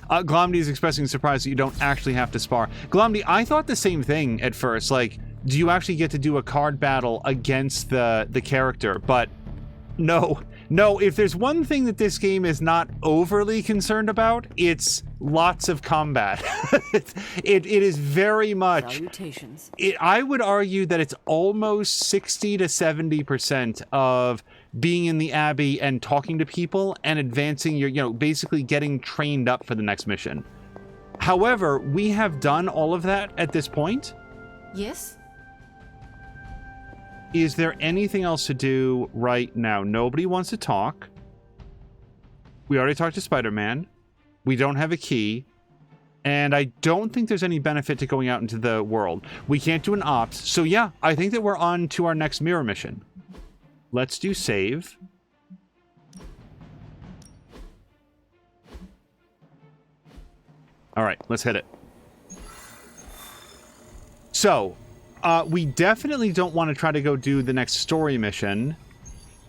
Glomdy is expressing surprise that you don't actually have to spar. Glomdy, I thought the same thing at first. Like, do you actually get to do a card battle against the character? But no. No, if there's one thing that this game is not overly concerned about, it's lots of combat. it is very much... Salutations. I would argue that it's almost 60 to 70% of being in the Abbey and talking to people and advancing your, basically getting trained up for the next mission. However, we have done all of that at this point. Yes? Is there anything else to do right now? Nobody wants to talk. We already talked to Spider-Man. We don't have a key. And I don't think there's any benefit to going out into the world. We can't do an ops. So yeah, I think that we're on to our next mirror mission. Let's do save. All right, let's hit it. So, we definitely don't want to try to go do the next story mission.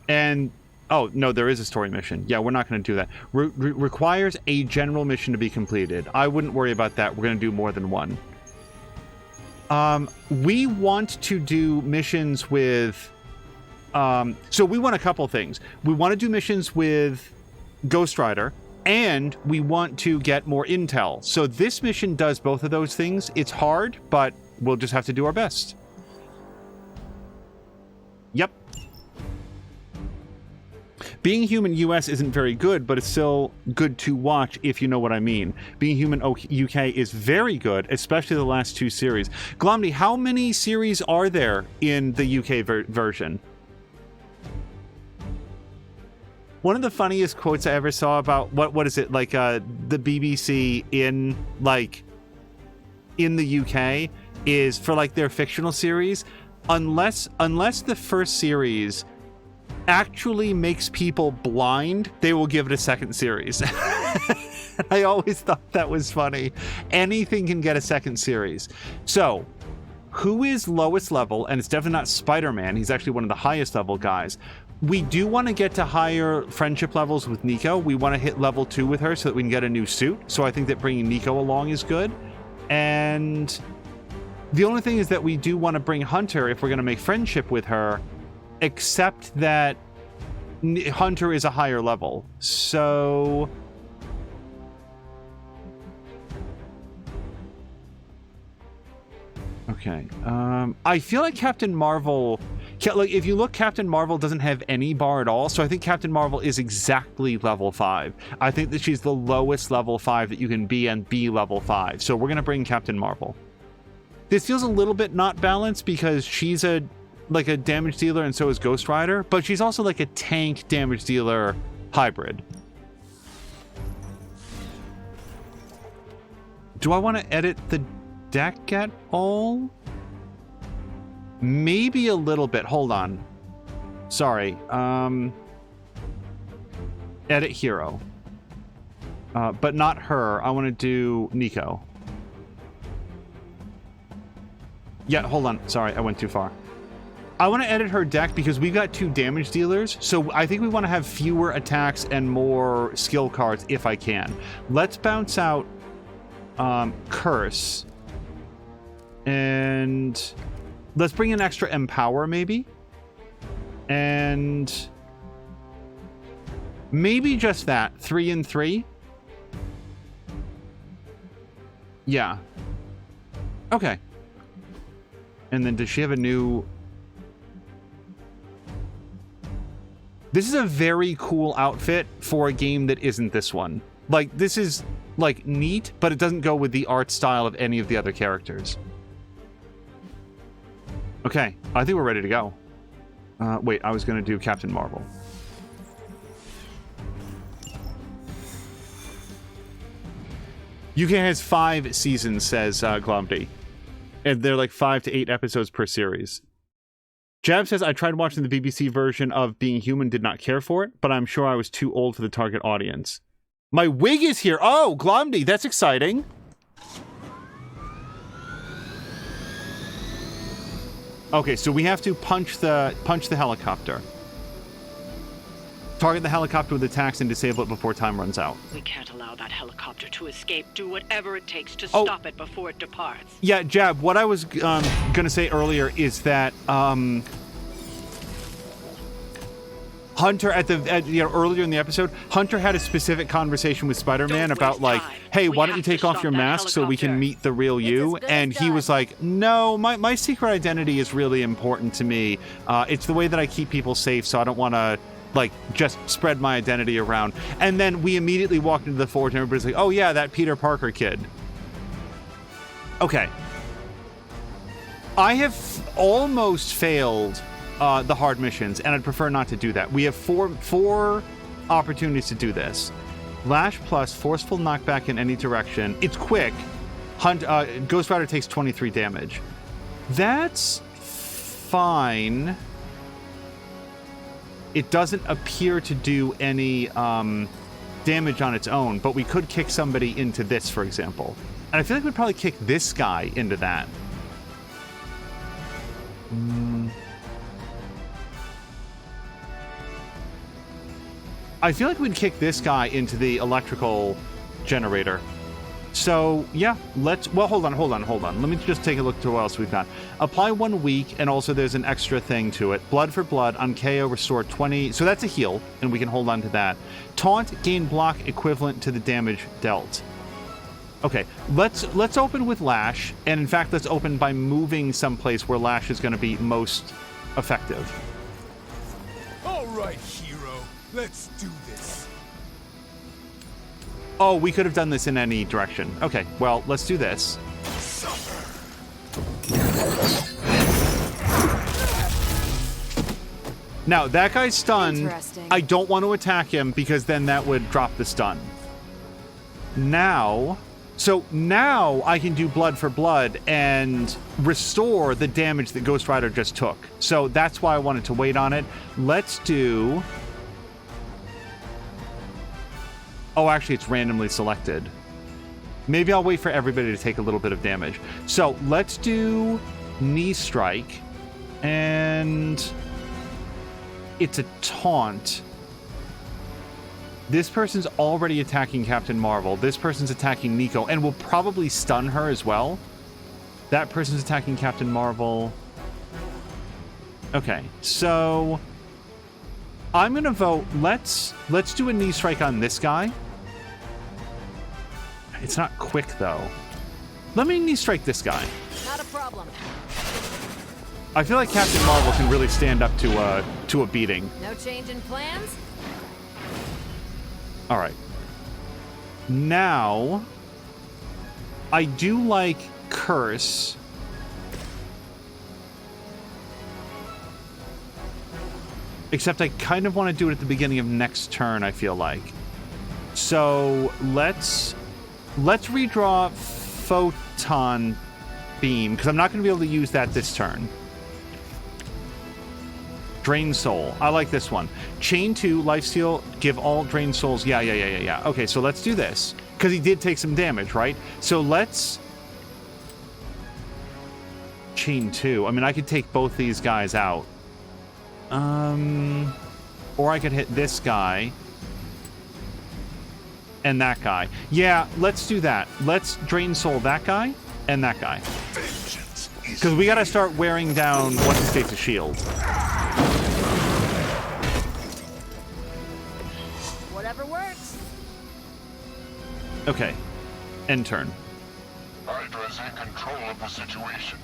And, oh, no, there is a story mission. Yeah, we're not going to do that. Requires a general mission to be completed. I wouldn't worry about that. We're going to do more than one. We want to do missions with... so we want a couple things. We want to do missions with Ghost Rider, and we want to get more intel. So this mission does both of those things. It's hard, but we'll just have to do our best. Yep. Being Human US isn't very good, but it's still good to watch if you know what I mean. Being Human UK is very good, especially the last two series. Glomdy, how many series are there in the UK version? One of the funniest quotes I ever saw about what is it, like the BBC in the UK is for like their fictional series, unless the first series actually makes people blind, they will give it a second series. I always thought that was funny. Anything can get a second series. So, who is lowest level? And it's definitely not Spider-Man. He's actually one of the highest level guys. We do want to get to higher friendship levels with Nico. We want to hit level 2 with her so that we can get a new suit. So I think that bringing Nico along is good. And the only thing is that we do want to bring Hunter if we're going to make friendship with her, except that Hunter is a higher level. So... okay. I feel like Captain Marvel... like, if you look, Captain Marvel doesn't have any bar at all, so I think Captain Marvel is exactly level 5. I think that she's the lowest level 5 that you can be and be level 5. So we're going to bring Captain Marvel. This feels a little bit not balanced because she's a damage dealer and so is Ghost Rider, but she's also like a tank damage dealer hybrid. Do I want to edit the deck at all? Maybe a little bit. Hold on. Sorry. Edit hero. But not her. I want to do Nico. Yeah, hold on. Sorry, I went too far. I want to edit her deck because we've got 2 damage dealers, so I think we want to have fewer attacks and more skill cards if I can. Let's bounce out Curse. And let's bring in extra Empower, maybe. And maybe just that. 3 and 3. Yeah. Okay. And then does she have a new... This is a very cool outfit for a game that isn't this one. Like, this is, like, neat, but it doesn't go with the art style of any of the other characters. Okay, I think we're ready to go. Wait, I was going to do Captain Marvel. UK has 5 seasons, says Glomdy. And they're like 5 to 8 episodes per series. Jab says, I tried watching the BBC version of Being Human, did not care for it, but I'm sure I was too old for the target audience. My wig is here. Oh, Glomdy, that's exciting. Okay, so we have to punch the helicopter. Target the helicopter with attacks and disable it before time runs out. We can't allow that helicopter to escape. Do whatever it takes to stop it before it departs. Yeah, Jab, what I was gonna say earlier is that Hunter earlier in the episode, Hunter had a specific conversation with Spider-Man about like, hey, why don't you take off your mask so we can meet the real you? And he was like, no, my secret identity is really important to me. It's the way that I keep people safe, so I don't want to like just spread my identity around. And then we immediately walked into the forge and everybody's like, oh yeah, that Peter Parker kid. Okay. I have almost failed the hard missions, and I'd prefer not to do that. We have four opportunities to do this. Lash plus, forceful knockback in any direction. It's quick. Ghost Rider takes 23 damage. That's fine. It doesn't appear to do any damage on its own, but we could kick somebody into this, for example. And I feel like we'd probably kick this guy into that. I feel like we'd kick this guy into the electrical generator. So, yeah, well, hold on. Let me just take a look to what else we've got. Apply 1 week, and also there's an extra thing to it. Blood for blood, on KO, restore 20. So that's a heal, and we can hold on to that. Taunt, gain block equivalent to the damage dealt. Okay, let's open with Lash, and in fact, let's open by moving someplace where Lash is going to be most effective. All right, hero, let's do this. Oh, we could have done this in any direction. Okay, well, let's do this. Now, that guy's stunned. I don't want to attack him because then that would drop the stun. Now I can do blood for blood and restore the damage that Ghost Rider just took. So that's why I wanted to wait on it. Let's do... Oh, actually, it's randomly selected. Maybe I'll wait for everybody to take a little bit of damage. So let's do knee strike. And it's a taunt. This person's already attacking Captain Marvel. This person's attacking Nico and will probably stun her as well. That person's attacking Captain Marvel. Okay, so I'm gonna vote. Let's do a knee strike on this guy. It's not quick though. Let me knee strike this guy. Not a problem. I feel like Captain Marvel can really stand up to a beating. No change in plans? All right. Now, I do like Curse. Except I kind of want to do it at the beginning of next turn, I feel like. So let's redraw Photon Beam, because I'm not going to be able to use that this turn. Drain Soul. I like this one. Chain 2, Lifesteal, give all Drain Souls. Yeah. Okay, so let's do this. Because he did take some damage, right? So let's... Chain 2. I mean, I could take both these guys out. Or I could hit this guy. And that guy. Yeah, let's do that. Let's Drain Soul that guy and that guy. Because we gotta start wearing down what's-his-face's shield. Whatever works. Okay. End turn. Hydra's in control of the situation.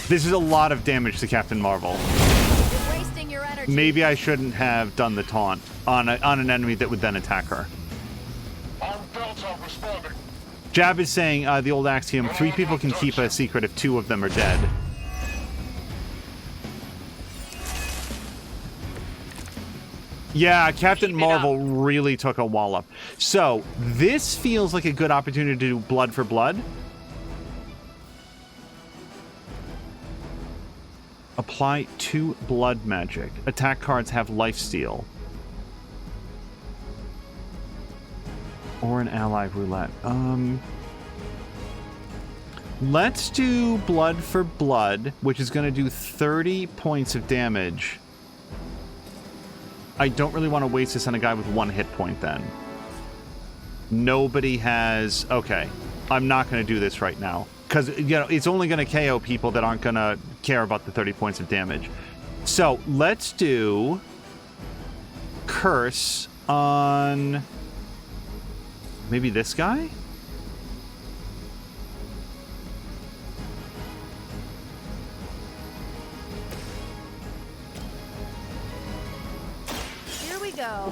This is a lot of damage to Captain Marvel. You're wasting your energy. Maybe I shouldn't have done the taunt on an enemy that would then attack her. Jab is saying the old axiom, 3 people can keep a secret if 2 of them are dead. Yeah, Captain Marvel really took a wallop. So, this feels like a good opportunity to do blood for blood. Apply 2 blood magic. Attack cards have lifesteal. Or an ally roulette. Let's do blood for blood, which is going to do 30 points of damage. I don't really want to waste this on a guy with 1 hit point then. Nobody has... Okay. I'm not going to do this right now. Because, you know, it's only going to KO people that aren't going to care about the 30 points of damage. So, let's do... Curse on... Maybe this guy? Here we go.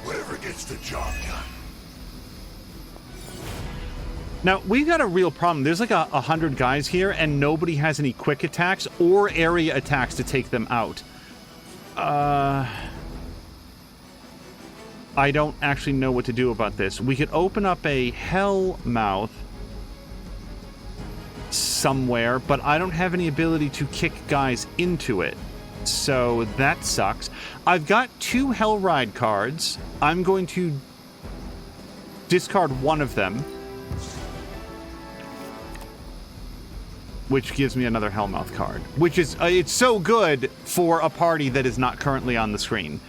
Whatever gets the job done. Now, we've got a real problem. There's like 100 guys here, and nobody has any quick attacks or area attacks to take them out. I don't actually know what to do about this. We could open up a hell mouth somewhere, but I don't have any ability to kick guys into it. So that sucks. I've got 2 Hell Ride cards. I'm going to discard one of them, which gives me another Hellmouth card, which is, it's so good for a party that is not currently on the screen.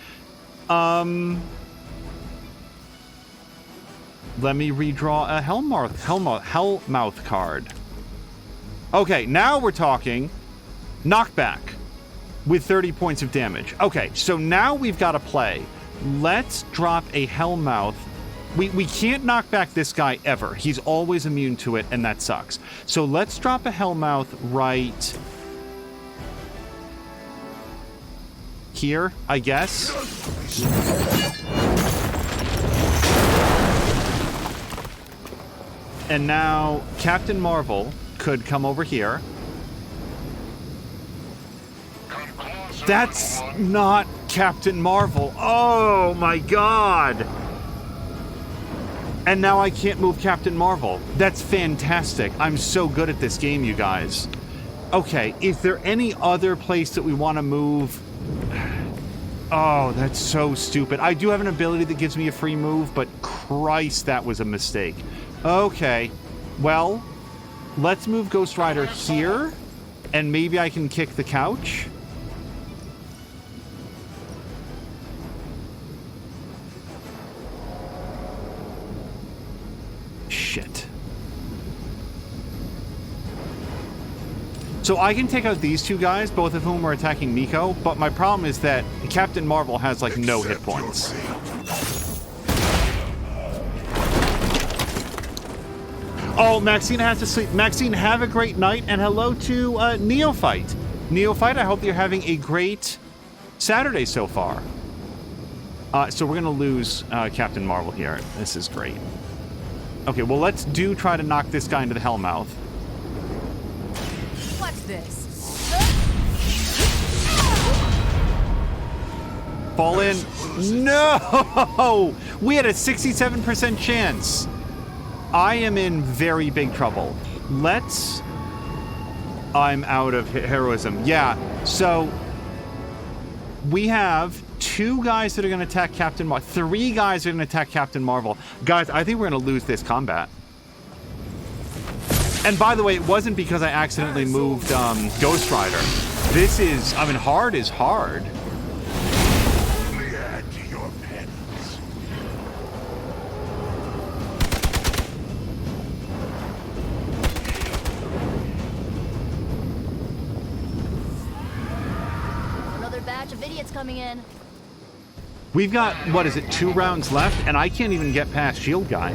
Let me redraw a Hellmouth card. Okay, now we're talking knockback with 30 points of damage. Okay, so now we've got to play. Let's drop a Hellmouth. We can't knock back this guy ever. He's always immune to it, and that sucks. So let's drop a Hellmouth right here, I guess. And now Captain Marvel could come over here. That's not Captain Marvel. Oh my god. And now I can't move Captain Marvel. That's fantastic. I'm so good at this game, you guys. Okay, is there any other place that we want to move? Oh, that's so stupid. I do have an ability that gives me a free move, but Christ, that was a mistake. Okay, well, let's move Ghost Rider here, and maybe I can kick the couch. Shit. So I can take out these 2 guys, both of whom are attacking Nico, but my problem is that Captain Marvel has, like, no hit points. Oh, Maxine has to sleep. Maxine, have a great night, and hello to Neophyte. Neophyte, I hope you're having a great Saturday so far. So we're going to lose Captain Marvel here. This is great. Okay, well, let's try to knock this guy into the Hellmouth. What's this? Fall in. No! We had a 67% chance. I am in very big trouble. I'm out of heroism. Yeah, so we have 2 guys that are going to attack Captain Marvel. 3 guys are going to attack Captain Marvel. Guys, I think we're going to lose this combat. And by the way, it wasn't because I accidentally moved Ghost Rider. This is, I mean, hard is hard. Another batch of idiots coming in. We've got, what is it, 2 rounds left, and I can't even get past Shield Guy.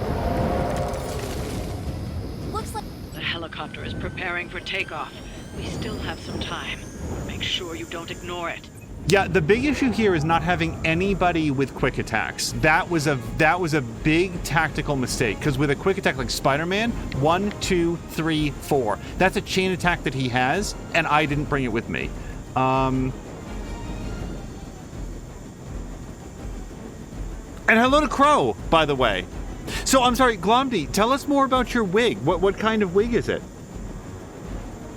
Looks like The helicopter is preparing for takeoff. We still have some time. Make sure you don't ignore it. Yeah, the big issue here is not having anybody with quick attacks. That was a big tactical mistake, because with a quick attack like Spider-Man, 1, 2, 3, 4. That's a chain attack that he has, and I didn't bring it with me. And hello to Crow, by the way. So, I'm sorry, Glomdy, tell us more about your wig. What kind of wig is it?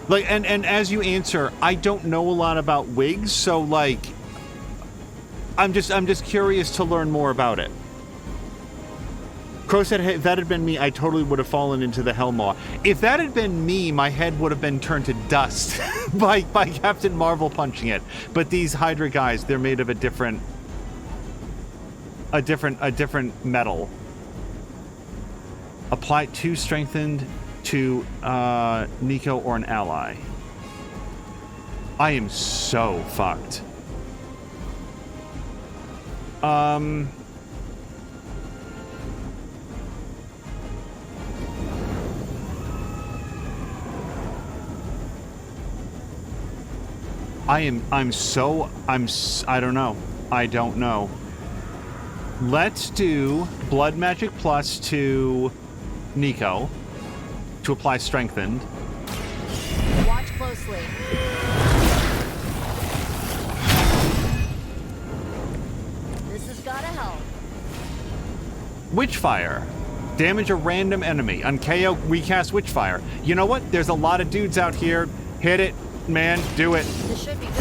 Like, and as you answer, I don't know a lot about wigs, so like, I'm just curious to learn more about it. Crow said, hey, if that had been me, I totally would have fallen into the Hellmaw. If that had been me, my head would have been turned to dust by Captain Marvel punching it. But these Hydra guys, they're made of a different metal. Apply 2 strengthened to Nico or an ally. I am so fucked. I don't know. I don't know. Let's do Blood Magic Plus to Nico to apply Strengthened. Watch closely. This has gotta help. Witchfire. Damage a random enemy. On KO, recast Witchfire. You know what? There's a lot of dudes out here. Hit it, man. Do it. This should be good.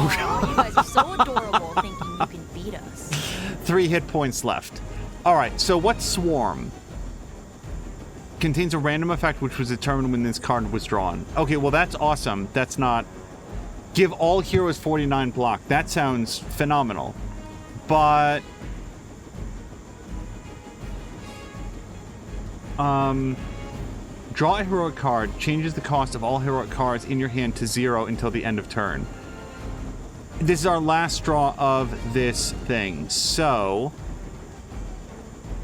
Oh, you guys are so adorable thinking you can beat us. 3 hit points left. Alright, so what's Swarm? Contains a random effect which was determined when this card was drawn. Okay, well that's awesome. That's not... Give all heroes 49 block. That sounds phenomenal. But... Draw a heroic card. Changes the cost of all heroic cards in your hand to 0 until the end of turn. This is our last draw of this thing. So...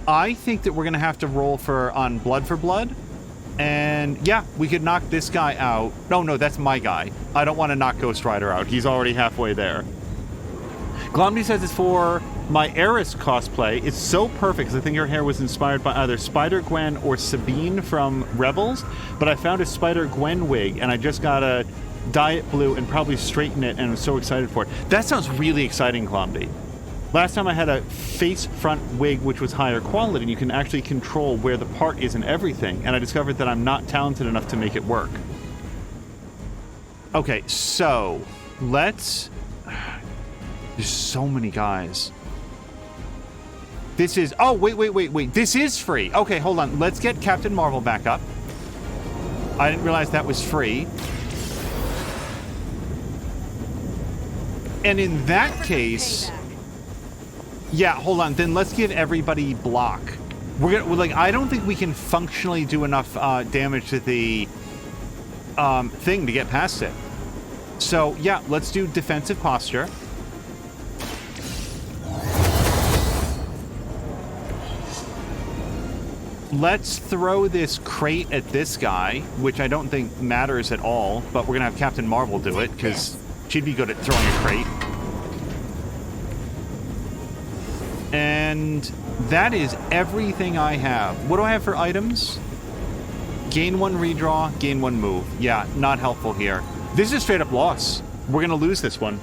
I think that we're going to have to roll on Blood for Blood. And yeah, we could knock this guy out. No, that's my guy. I don't want to knock Ghost Rider out. He's already halfway there. Glomdy says it's for my Eris cosplay. It's so perfect because I think her hair was inspired by either Spider-Gwen or Sabine from Rebels. But I found a Spider-Gwen wig and I just got to dye it blue and probably straighten it, and I'm so excited for it. That sounds really exciting, Glomdy. Last time I had a face front wig which was higher quality, and you can actually control where the part is and everything, and I discovered that I'm not talented enough to make it work. Okay, so let's... There's so many guys. This is... Oh, wait. This is free. Okay, hold on. Let's get Captain Marvel back up. I didn't realize that was free. And in that case... Yeah, hold on. Then let's give everybody block. We're I don't think we can functionally do enough damage to the thing to get past it. So yeah, let's do defensive posture. Let's throw this crate at this guy, which I don't think matters at all. But we're gonna have Captain Marvel do it because she'd be good at throwing a crate. And that is everything I have. What do I have for items? Gain 1 redraw, gain 1 move. Yeah, not helpful here. This is a straight up loss. We're going to lose this one.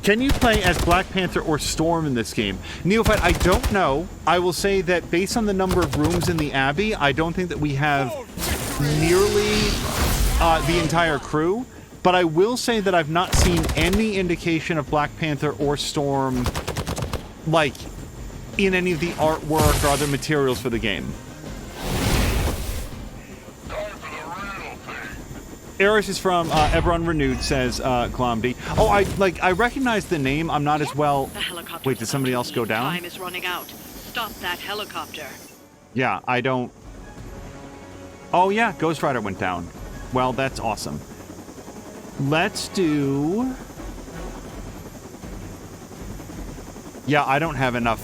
Can you play as Black Panther or Storm in this game? Neophyte, I don't know. I will say that based on the number of rooms in the Abbey, I don't think that we have nearly the entire crew. But I will say that I've not seen any indication of Black Panther or Storm like in any of the artwork or other materials for the game. Eris is from Eberron Renewed, says Glomdy. Oh, I recognize the name. I'm not as well. Wait, did somebody else go down? Time is running out. Stop that helicopter. Yeah, I don't. Oh yeah, Ghost Rider went down. Well, that's awesome. Let's do. Yeah, I don't have enough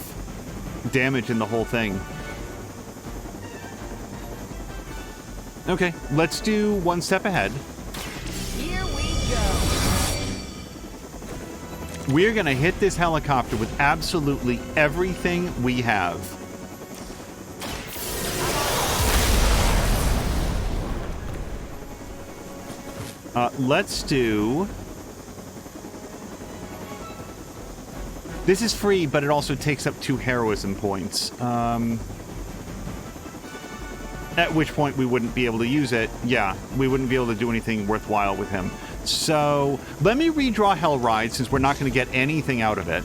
damage in the whole thing. Okay, let's do one step ahead. Here we go. We're gonna hit this helicopter with absolutely everything we have. Let's do... This is free, but it also takes up 2 heroism points. At which point we wouldn't be able to use it. Yeah, we wouldn't be able to do anything worthwhile with him. So, let me redraw Hell Ride, since we're not going to get anything out of it.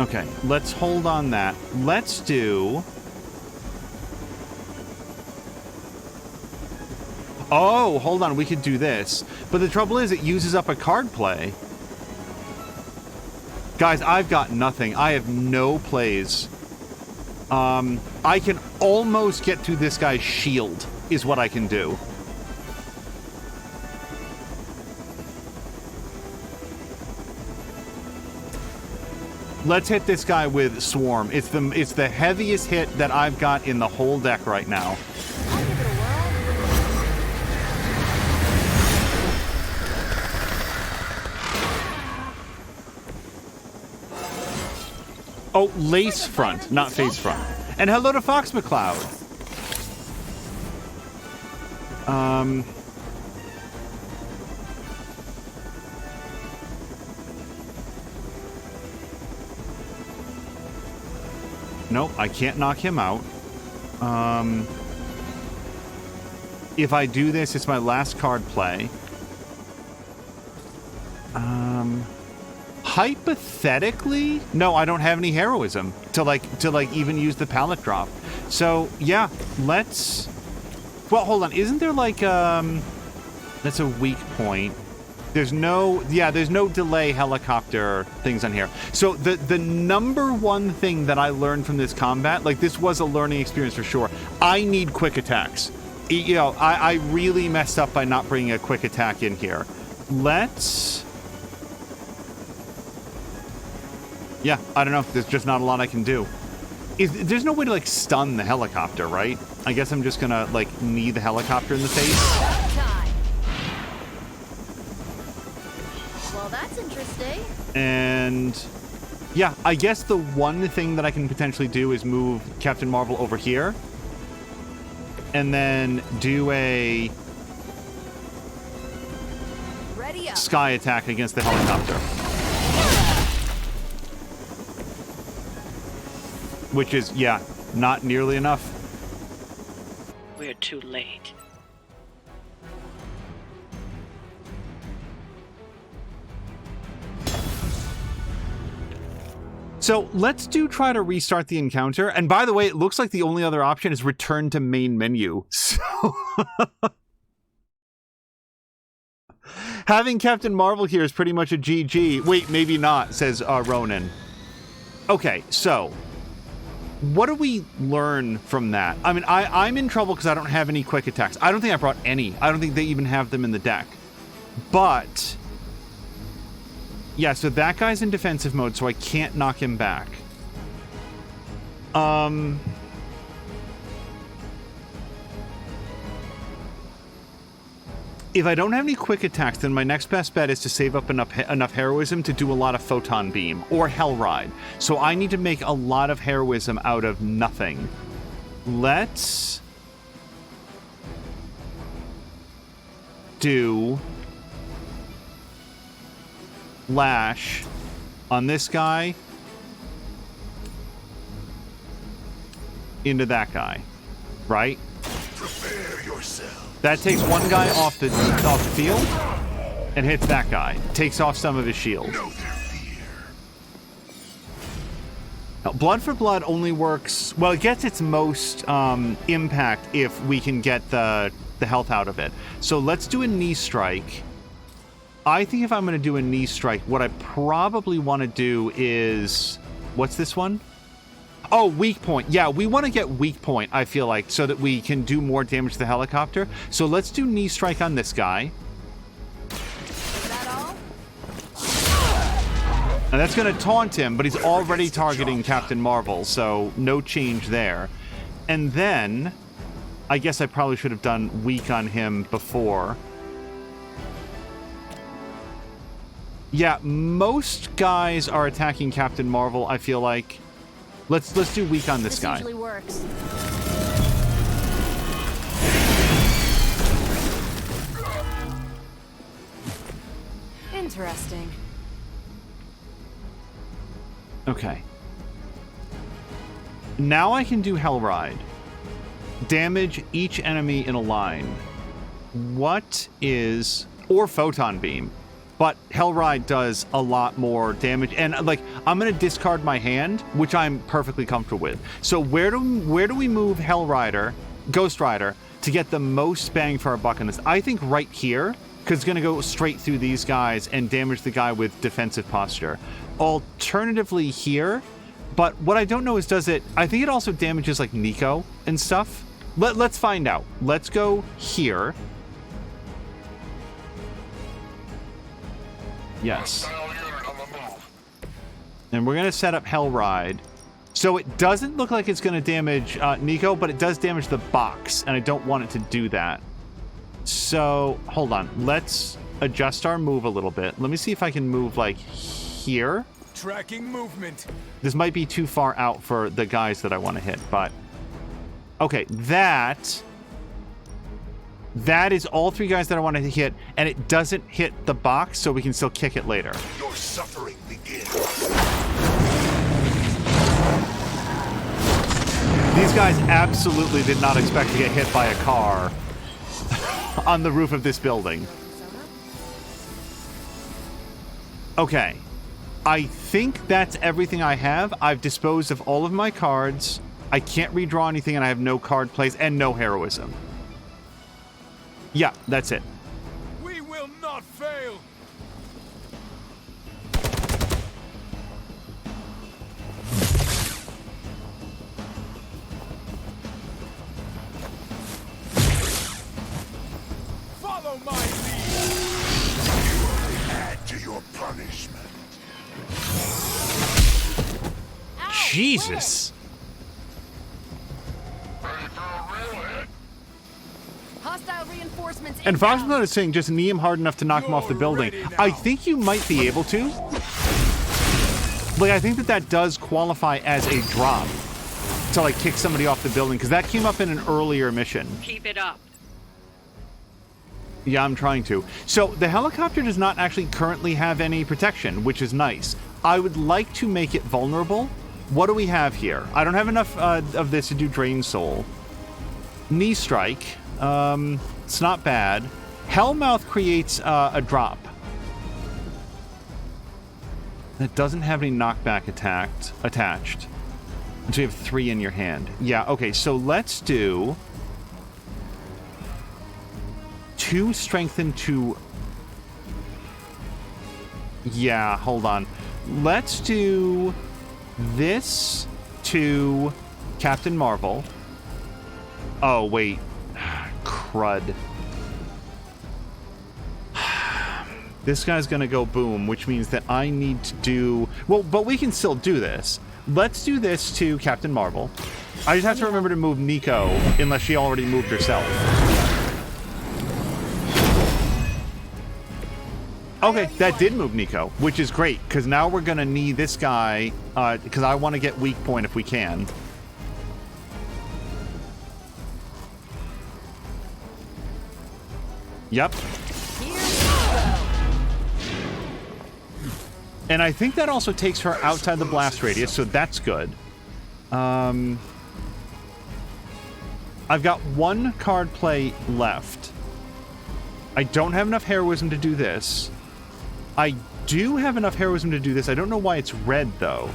Okay, let's hold on that. Let's do... Oh, hold on, we could do this. But the trouble is, it uses up a card play. Guys, I've got nothing. I have no plays. I can almost get to this guy's shield, is what I can do. Let's hit this guy with Swarm. It's the heaviest hit that I've got in the whole deck right now. Oh, Lace Front, not Face Front. And hello to Fox McCloud. Nope, I can't knock him out. If I do this, it's my last card play. Hypothetically, no, I don't have any heroism to even use the pallet drop. So yeah, let's. Well, hold on. Isn't there like that's a weak point? There's no delay helicopter things on here. So the number one thing that I learned from this combat, like this was a learning experience for sure. I need quick attacks. You know, I really messed up by not bringing a quick attack in here. Let's. Yeah, I don't know. There's just not a lot I can do. There's no way to, like, stun the helicopter, right? I guess I'm just gonna, like, knee the helicopter in the face. Well, that's interesting. And... yeah, I guess the one thing that I can potentially do is move Captain Marvel over here. And then do a... Ready up. Sky attack against the helicopter. Which is, yeah, not nearly enough. We're too late. So let's try to restart the encounter. And by the way, it looks like the only other option is return to main menu. So having Captain Marvel here is pretty much a GG. Wait, maybe not, says Ronan. Okay, so what do we learn from that? I mean, I'm in trouble because I don't have any quick attacks. I don't think I brought any. I don't think they even have them in the deck. But yeah, so that guy's in defensive mode, so I can't knock him back. If I don't have any quick attacks, then my next best bet is to save up enough heroism to do a lot of Photon Beam or Hell Ride. So I need to make a lot of heroism out of nothing. Let's do Lash on this guy into that guy, right? Prepare yourself. That takes one guy off the field and hits that guy. Takes off some of his shield. Know their fear. Now, Blood for Blood only works... well, it gets its most impact if we can get the health out of it. So let's do a knee strike. I think if I'm going to do a knee strike, what I probably want to do is... what's this one? Oh, weak point. Yeah, we want to get weak point, I feel like, so that we can do more damage to the helicopter. So let's do knee strike on this guy. Is that all? And that's going to taunt him, but he's already targeting Captain Marvel, so no change there. And then, I guess I probably should have done weak on him before. Yeah, most guys are attacking Captain Marvel, I feel like. Let's do weak on this guy. Usually works. Interesting. Okay. Now I can do Hellride. Damage each enemy in a line. What is... Or Photon Beam. But Hellride does a lot more damage. And, like, I'm going to discard my hand, which I'm perfectly comfortable with. So where do we move Hellrider, Ghost Rider, to get the most bang for our buck on this? I think right here, because it's going to go straight through these guys and damage the guy with defensive posture. Alternatively here, but what I don't know is does it... I think it also damages, like, Nico and stuff. Let's find out. Let's go here. Yes. And we're going to set up Hellride. So it doesn't look like it's going to damage Nico, but it does damage the box, and I don't want it to do that. So, hold on. Let's adjust our move a little bit. Let me see if I can move, like, here. Tracking movement. This might be too far out for the guys that I want to hit, but... Okay, that is all three guys that I want to hit, and it doesn't hit the box, so we can still kick it later. Your suffering begins. These guys absolutely did not expect to get hit by a car on the roof of this building. Okay. I think that's everything I have. I've disposed of all of my cards. I can't redraw anything, and I have no card plays and no heroism. Yeah, that's it. We will not fail. Follow my lead. Add to your punishment. Jesus. Hostile reinforcements. And Foxmode is saying just knee him hard enough to knock him off the building. I think you might be able to. Like, I think that does qualify as a drop to, like, kick somebody off the building, because that came up in an earlier mission. Keep it up. Yeah, I'm trying to. So the helicopter does not actually currently have any protection, which is nice. I would like to make it vulnerable. What do we have here? I don't have enough of this to do Drain Soul. Knee Strike. It's not bad. Hellmouth creates a drop. That doesn't have any knockback attached. And so you have 3 in your hand. Yeah, okay, so let's do 2 strengthen to... Yeah, hold on. Let's do this to Captain Marvel. Oh, wait. Crud. This guy's gonna go boom, which means that I need to do... Well, but we can still do this. Let's do this to Captain Marvel. I just have to remember to move Nico, unless she already moved herself. Okay, that did move Nico, which is great, because now we're gonna need this guy, because I want to get weak point if we can. Yep. And I think that also takes her outside the blast radius, so that's good. I've got 1 card play left. I don't have enough heroism to do this. I do have enough heroism to do this. I don't know why it's red, though.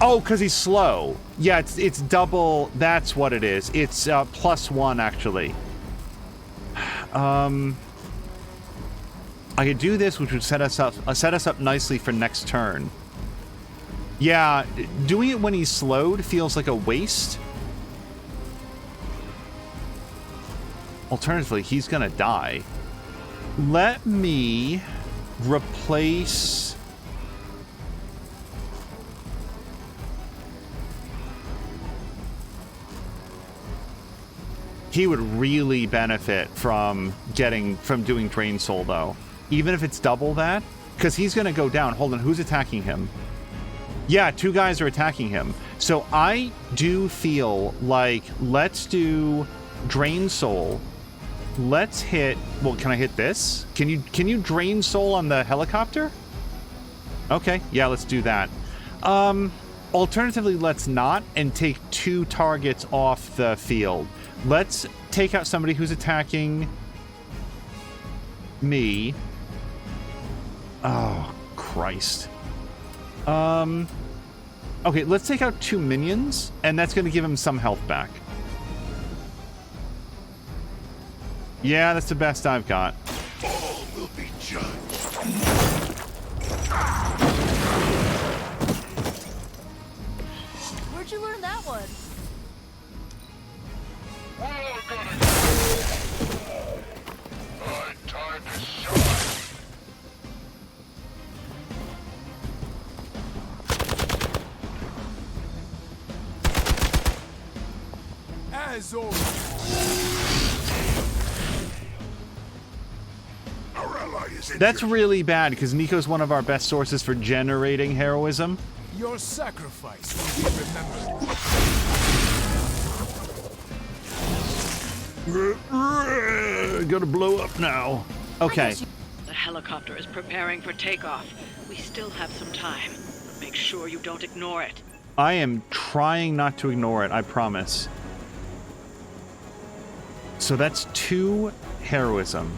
Oh, because he's slow. Yeah, it's double. That's what it is. It's +1, actually. I could do this, which would set us up nicely for next turn. Yeah, doing it when he's slowed feels like a waste. Alternatively, he's gonna die. Let me replace He would really benefit from doing Drain Soul, though. Even if it's double that, because he's going to go down. Hold on, who's attacking him? Yeah, 2 guys are attacking him. So I do feel like let's do Drain Soul. Let's hit... Well, can I hit this? Can you Drain Soul on the helicopter? Okay, yeah, let's do that. Alternatively, let's not and take 2 targets off the field. Let's take out somebody who's attacking me. Oh, Christ. Okay, let's take out 2 minions, and that's going to give him some health back. Yeah, that's the best I've got. All will be judged. Where'd you learn that one? My time to shine. As always. That's really bad, because Nico's one of our best sources for generating heroism. Your sacrifice will be remembered. Gonna blow up now. Okay. The helicopter is preparing for takeoff. We still have some time. Make sure you don't ignore it. I am trying not to ignore it, I promise. So that's 2 heroism.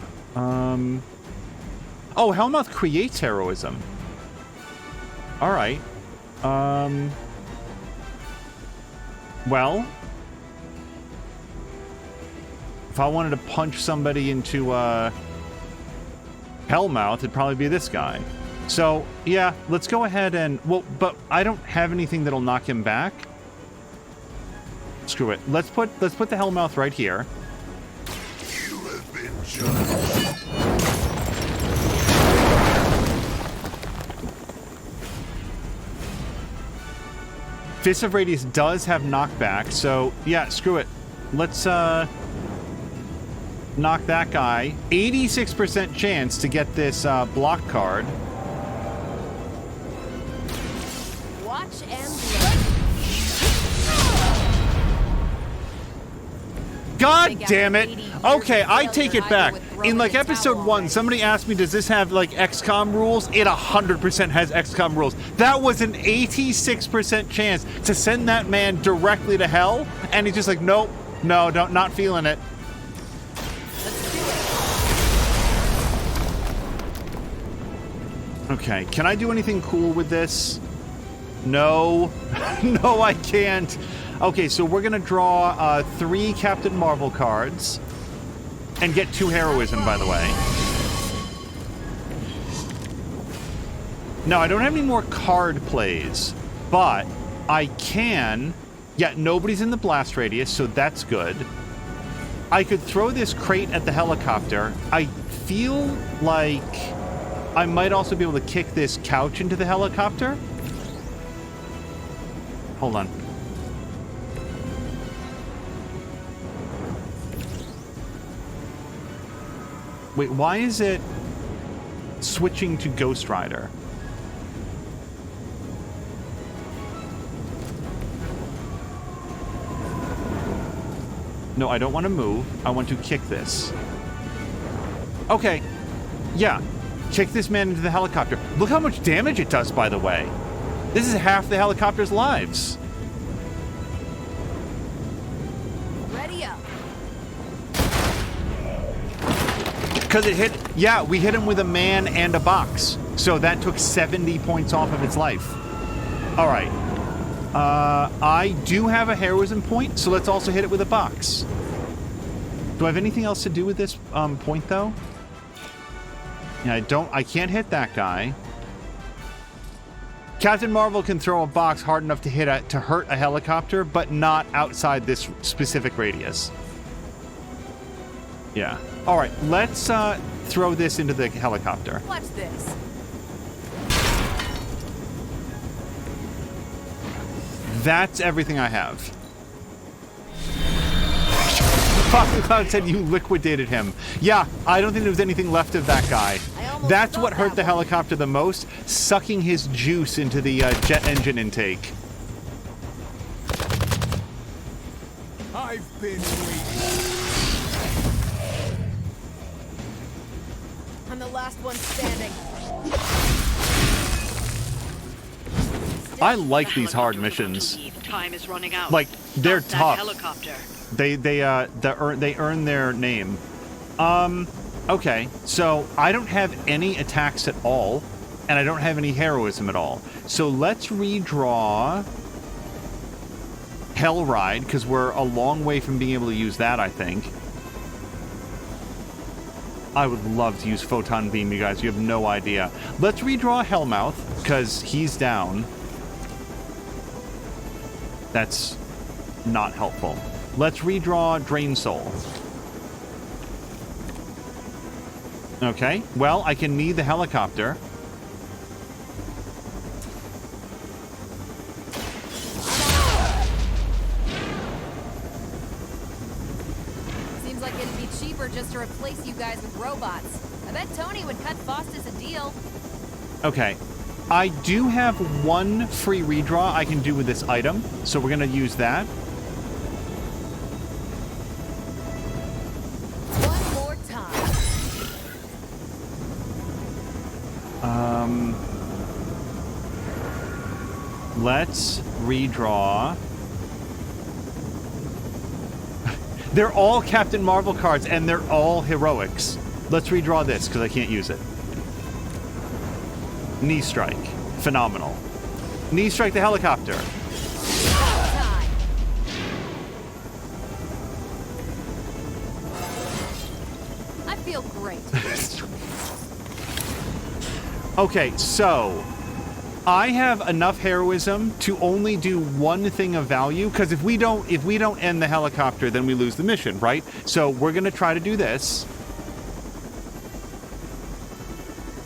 Oh, Hellmouth creates heroism. All right. Well, if I wanted to punch somebody into Hellmouth, it'd probably be this guy. So, yeah, let's go ahead and... Well, but I don't have anything that'll knock him back. Screw it. Let's put the Hellmouth right here. You have been judged. Fist of Radius does have knockback, so yeah, screw it. Let's knock that guy. 86% chance to get this block card. Watch and learn. God damn it! Okay, I take it back. In like episode 1, somebody asked me, does this have like XCOM rules? It 100% has XCOM rules. That was an 86% chance to send that man directly to hell, and he's just like, nope, no, not feeling it. Okay, can I do anything cool with this? No. No, I can't. Okay, so we're gonna draw 3 Captain Marvel cards. And get 2 heroism, by the way. No, I don't have any more card plays, but I can... Yeah, nobody's in the blast radius, so that's good. I could throw this crate at the helicopter. I feel like I might also be able to kick this couch into the helicopter. Hold on. Wait, why is it switching to Ghost Rider? No, I don't want to move. I want to kick this. Okay. Yeah. Kick this man into the helicopter. Look how much damage it does, by the way. This is half the helicopter's lives. Ready up. Because it hit... Yeah, we hit him with a man and a box. So that took 70 points off of its life. All right. I do have a heroism point, so let's also hit it with a box. Do I have anything else to do with this point, though? Yeah, I can't hit that guy. Captain Marvel can throw a box hard enough to hurt a helicopter, but not outside this specific radius. Yeah. All right, let's throw this into the helicopter. Watch this. That's everything I have. Foster Cloud said you liquidated him. Yeah, I don't think there was anything left of that guy. That's what hurt the helicopter the most, sucking his juice into the jet engine intake. I've been waiting. I'm the last one standing. I like these hard missions. Time is running out. Like, they're tough. Helicopter. They earn their name. Okay, so I don't have any attacks at all, and I don't have any heroism at all. So let's redraw Hell Ride, because we're a long way from being able to use that, I think. I would love to use Photon Beam, you guys. You have no idea. Let's redraw Hellmouth, because he's down. That's not helpful. Let's redraw Drain Soul. Okay, well, I can knee the helicopter. Seems like it'd be cheaper just to replace you guys with robots. I bet Tony would cut Faustus a deal. Okay, I do have one free redraw I can do with this item, so we're gonna use that. One more time. Let's redraw. They're all Captain Marvel cards, and they're all heroics. Let's redraw this, because I can't use it. Knee Strike. Phenomenal. Knee Strike the helicopter. I feel great. Okay, so I have enough heroism to only do one thing of value, because if we don't end the helicopter, then we lose the mission, right? So we're gonna try to do this.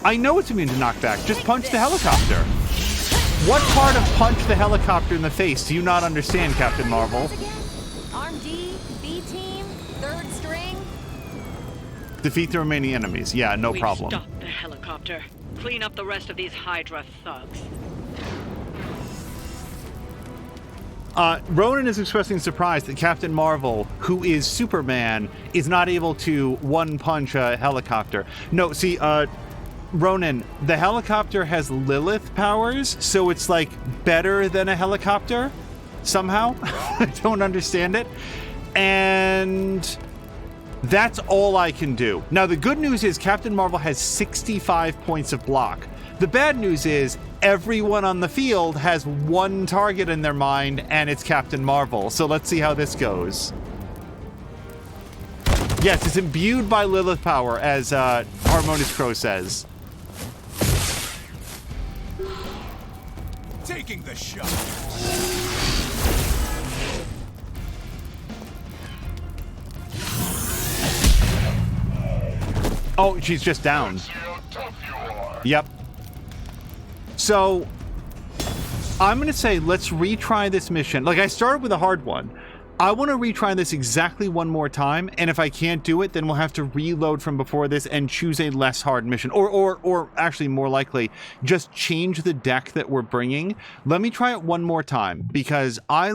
I know it's immune to knockback. Just punch the helicopter. What part of punch the helicopter in the face do you not understand, Captain Marvel? Arm D, B team, third string. Defeat the remaining enemies. Yeah, no problem. Stop the helicopter. Clean up the rest of these Hydra thugs. Ronan is expressing surprise that Captain Marvel, who is Superman, is not able to one-punch a helicopter. No, see, Ronan, the helicopter has Lilith powers, so it's like better than a helicopter somehow. I don't understand it. And that's all I can do. Now, the good news is Captain Marvel has 65 points of block. The bad news is everyone on the field has one target in their mind, and it's Captain Marvel. So let's see how this goes. Yes, it's imbued by Lilith power, as Harmonious Crow says. Taking the shot. Oh, she's just down. Yep. So, I'm going to say let's retry this mission. Like, I started with a hard one. I want to retry this exactly one more time, and if I can't do it, then we'll have to reload from before this and choose a less hard mission. Or actually, more likely, just change the deck that we're bringing. Let me try it one more time, because I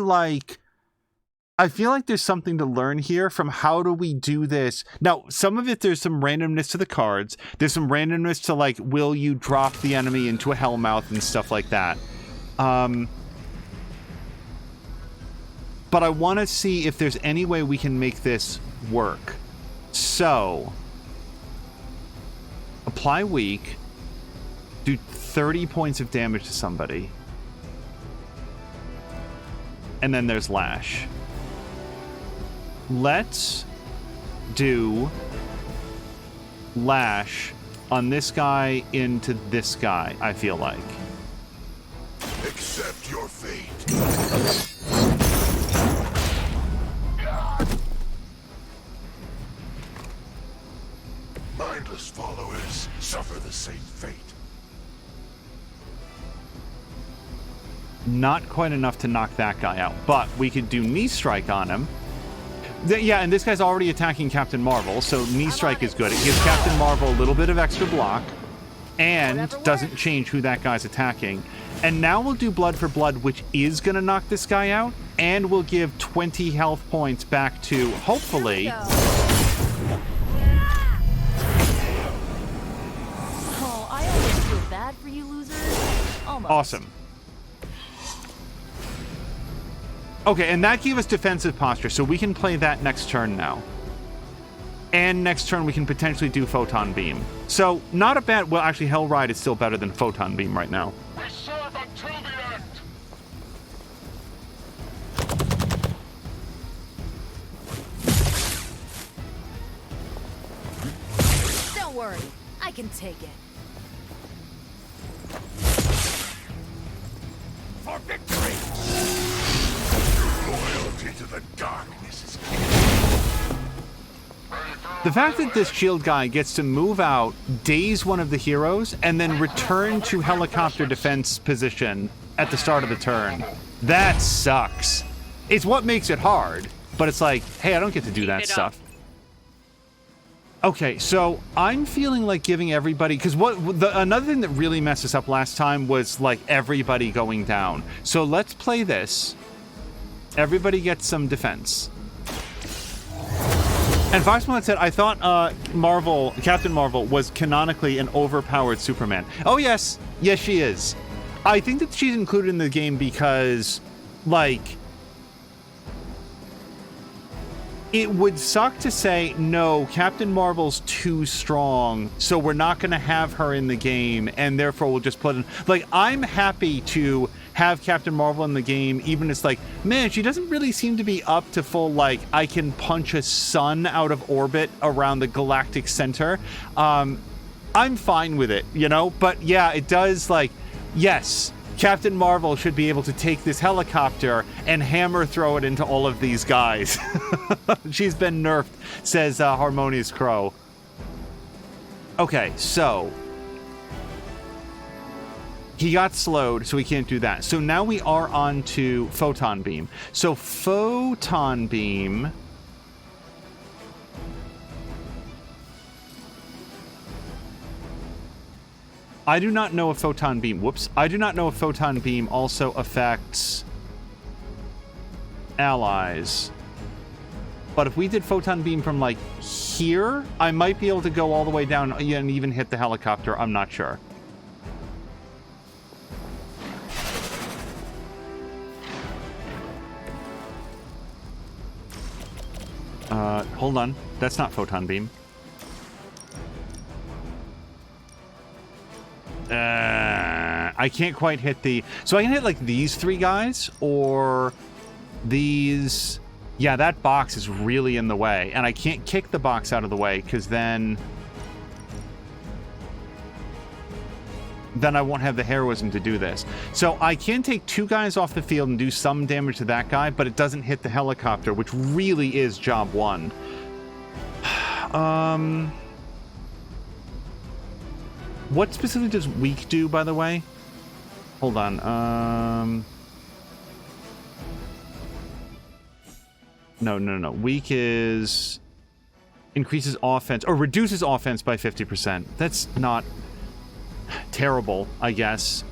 feel like there's something to learn here from how do we do this. Now, some of it, there's some randomness to the cards. There's some randomness to, like, will you drop the enemy into a Hellmouth and stuff like that. But I want to see if there's any way we can make this work. So, apply weak, do 30 points of damage to somebody, and then there's Lash. Let's do Lash on this guy into this guy, I feel like. Accept your fate. Mindless followers suffer the same fate. Not quite enough to knock that guy out, but we could do knee strike on him. Yeah, and this guy's already attacking Captain Marvel, so knee strike is good. It gives Captain Marvel a little bit of extra block and doesn't change who that guy's attacking. And now we'll do blood for blood, which is going to knock this guy out, and we'll give 20 health points back to, hopefully... Oh, I always feel bad for you losers. Almost. Awesome. Okay, and that gave us defensive posture, so we can play that next turn now. And next turn we can potentially do Photon Beam. So, not a bad... Well, actually, Hell Ride is still better than Photon Beam right now. We serve until the end. Don't worry, I can take it. For victory! Loyalty to the darkness is key. The fact that this shield guy gets to move out, daze one of the heroes, and then return to helicopter defense position at the start of the turn, that sucks. It's what makes it hard, but it's like, hey, I don't get to do that stuff. Okay, so I'm feeling like giving everybody, because another thing that really messed us up last time was like everybody going down. So let's play this. Everybody gets some defense. And Foxmon said, I thought Captain Marvel was canonically an overpowered Superman. Oh, yes. Yes, she is. I think that she's included in the game because, like, it would suck to say, no, Captain Marvel's too strong, so we're not going to have her in the game, and therefore we'll just put in... Like, I'm happy to have Captain Marvel in the game, even if it's like, man, she doesn't really seem to be up to full, like, I can punch a sun out of orbit around the galactic center. I'm fine with it, you know? But yeah, it does, like, yes, Captain Marvel should be able to take this helicopter and hammer throw it into all of these guys. She's been nerfed, says Harmonious Crow. Okay, so... he got slowed, so we can't do that. So now we are on to Photon Beam. So Photon Beam... I do not know if Photon Beam... Whoops. I do not know if Photon Beam also affects allies. But if we did Photon Beam from, like, here, I might be able to go all the way down and even hit the helicopter. I'm not sure. Hold on. That's not Photon Beam. I can't quite hit the... So I can hit, like, these three guys, or these... Yeah, that box is really in the way, and I can't kick the box out of the way, because then I won't have the heroism to do this. So I can take two guys off the field and do some damage to that guy, but it doesn't hit the helicopter, which really is job one. What specifically does weak do, by the way? Hold on. No. Weak is... increases offense, or reduces offense by 50%. That's not terrible, I guess.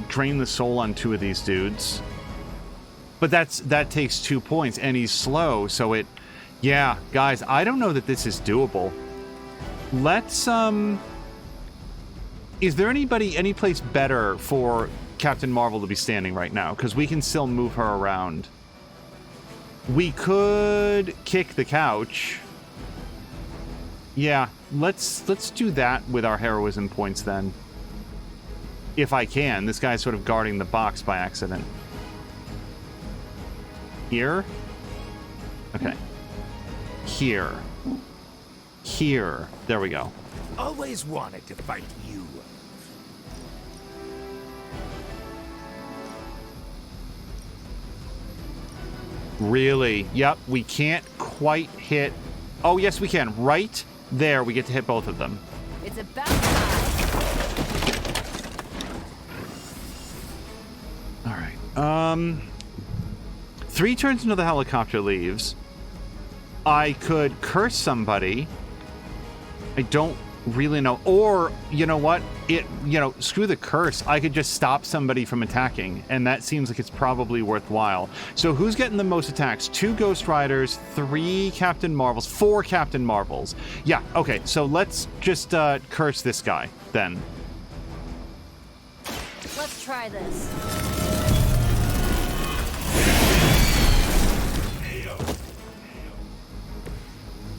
Drain the soul on two of these dudes. But that takes 2 points, and he's slow, so it... Yeah, guys, I don't know that this is doable. Let's, is there any place better for Captain Marvel to be standing right now? Because we can still move her around. We could kick the couch. Yeah, let's do that with our heroism points then. If I can. This guy's sort of guarding the box by accident. Here? Okay. Here. Here. There we go. Always wanted to fight you. Really? Yep, we can't quite hit... Oh, yes, we can. Right there, we get to hit both of them. It's about time. All right. 3 turns until the helicopter leaves. I could curse somebody. I don't really know. Or, you know what? Screw the curse. I could just stop somebody from attacking, and that seems like it's probably worthwhile. So who's getting the most attacks? 2 Ghost Riders, 3 Captain Marvels, 4 Captain Marvels. Yeah, okay, so let's just curse this guy, then. Let's try this.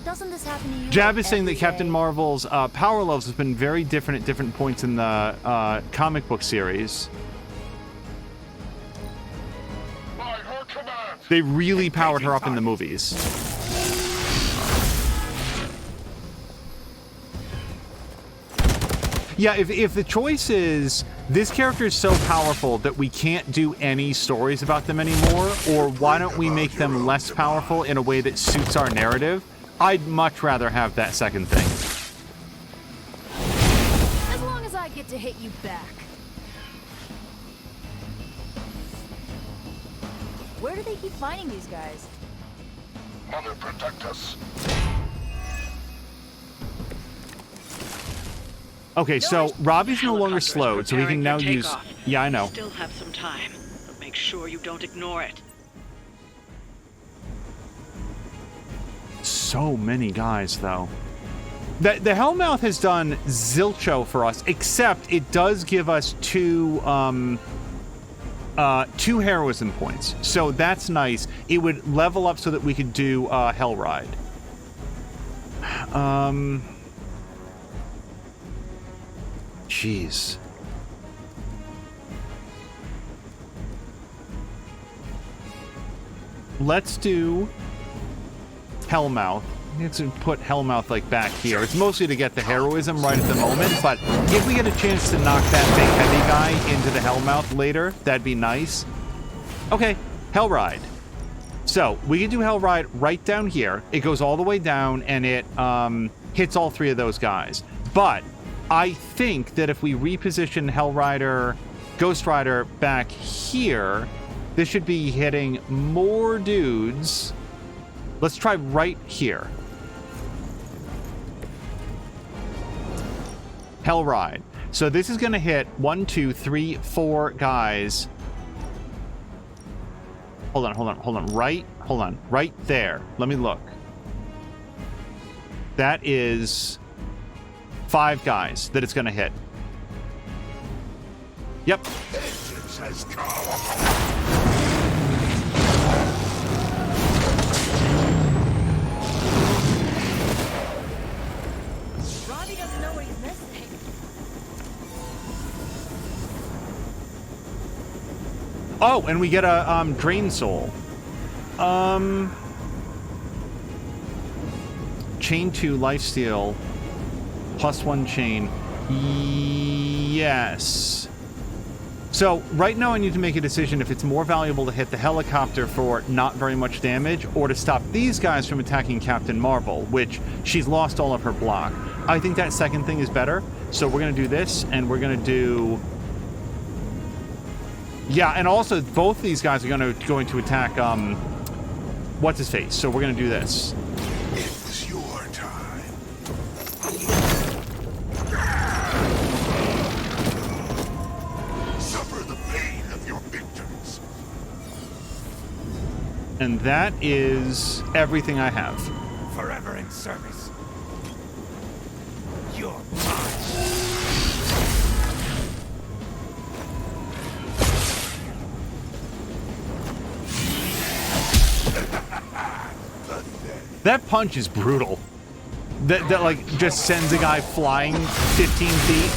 Doesn't this happen to you? Jab is saying that Captain Marvel's power levels has been very different at different points in the comic book series. They really powered her up in the movies. Yeah, if the choice is this character is so powerful that we can't do any stories about them anymore, or why don't we make them less powerful in a way that suits our narrative, I'd much rather have that second thing. As long as I get to hit you back. Where do they keep finding these guys? Mother, protect us. Okay, so Robbie's no longer slowed, so we can now use... Yeah, I know. Still have some time, but make sure you don't ignore it. So many guys, though. The Hellmouth has done zilcho for us, except it does give us 2 heroism points. So that's nice. It would level up so that we could do Hell Ride. Jeez. Let's do Hellmouth. Let's put Hellmouth like back here. It's mostly to get the heroism right at the moment, but if we get a chance to knock that big heavy guy into the Hellmouth later, that'd be nice. Okay, Hell Ride. So we can do Hell Ride right down here. It goes all the way down and it hits all 3 of those guys. But I think that if we reposition Hell Rider, Ghost Rider back here, this should be hitting more dudes. Let's try right here. Hell Ride. So this is going to hit 1, 2, 3, 4 guys. Hold on. Right there. Let me look. That is 5 guys that it's going to hit. Yep. Vengeance has come. Robbie doesn't know what he's missing. Oh, and we get a Drain Soul. Chain 2 lifesteal +1 chain. Yes. So right now I need to make a decision if it's more valuable to hit the helicopter for not very much damage or to stop these guys from attacking Captain Marvel, which she's lost all of her block. I think that second thing is better. So we're going to do this, and we're going to do... Yeah, and also both these guys are going to attack what's-his-face. So we're going to do this. It was your time. Suffer the pain of your victims. And that is everything I have. Forever in service. You're mine. That punch is brutal. That like just sends a guy flying 15 feet.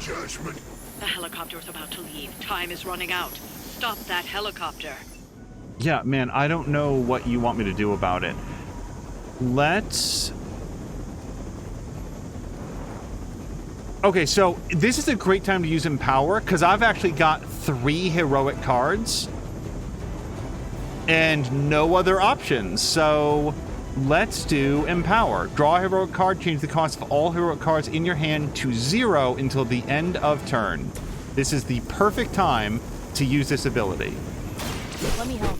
Judgment. The helicopter is about to leave. Time is running out. Stop that helicopter. Yeah, man, I don't know what you want me to do about it. Let's... Okay, so this is a great time to use Empower, because I've actually got 3 heroic cards and no other options. So let's do Empower. Draw a heroic card, change the cost of all heroic cards in your hand to 0 until the end of turn. This is the perfect time to use this ability. Let me help.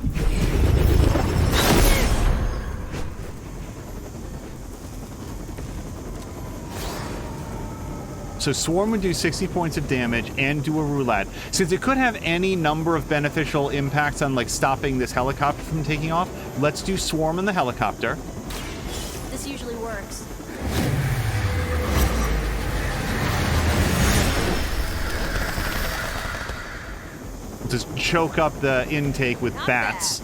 So Swarm would do 60 points of damage and do a roulette. Since it could have any number of beneficial impacts on like stopping this helicopter from taking off, let's do Swarm on the helicopter. This usually works. Just choke up the intake with bats.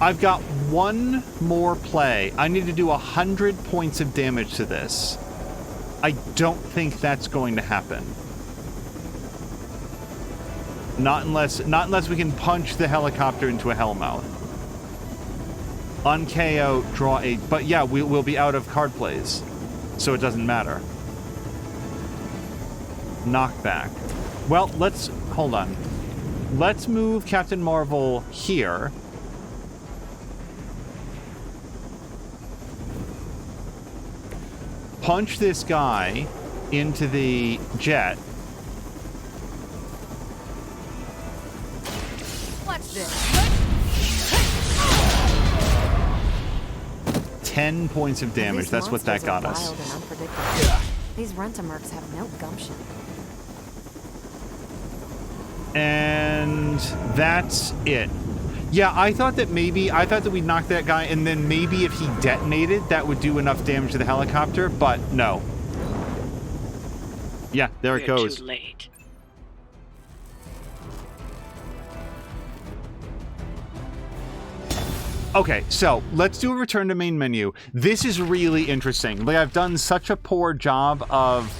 I've got one more play. I need to do 100 points of damage to this. I don't think that's going to happen. Not unless we can punch the helicopter into a hellmouth. On KO, draw a... But yeah, we'll be out of card plays. So it doesn't matter. Knockback. Well, let's... Hold on. Let's move Captain Marvel here. Punch this guy into the jet. Watch this. 10 points of damage. These That's what that monsters are got us. wild and unpredictable. These Rent-A-Mercs have no gumption. And that's it. Yeah, I thought that we'd knock that guy, and then maybe if he detonated, that would do enough damage to the helicopter, but no. Yeah, there it goes. Too late. Okay, so let's do a return to main menu. This is really interesting. Like, I've done such a poor job of,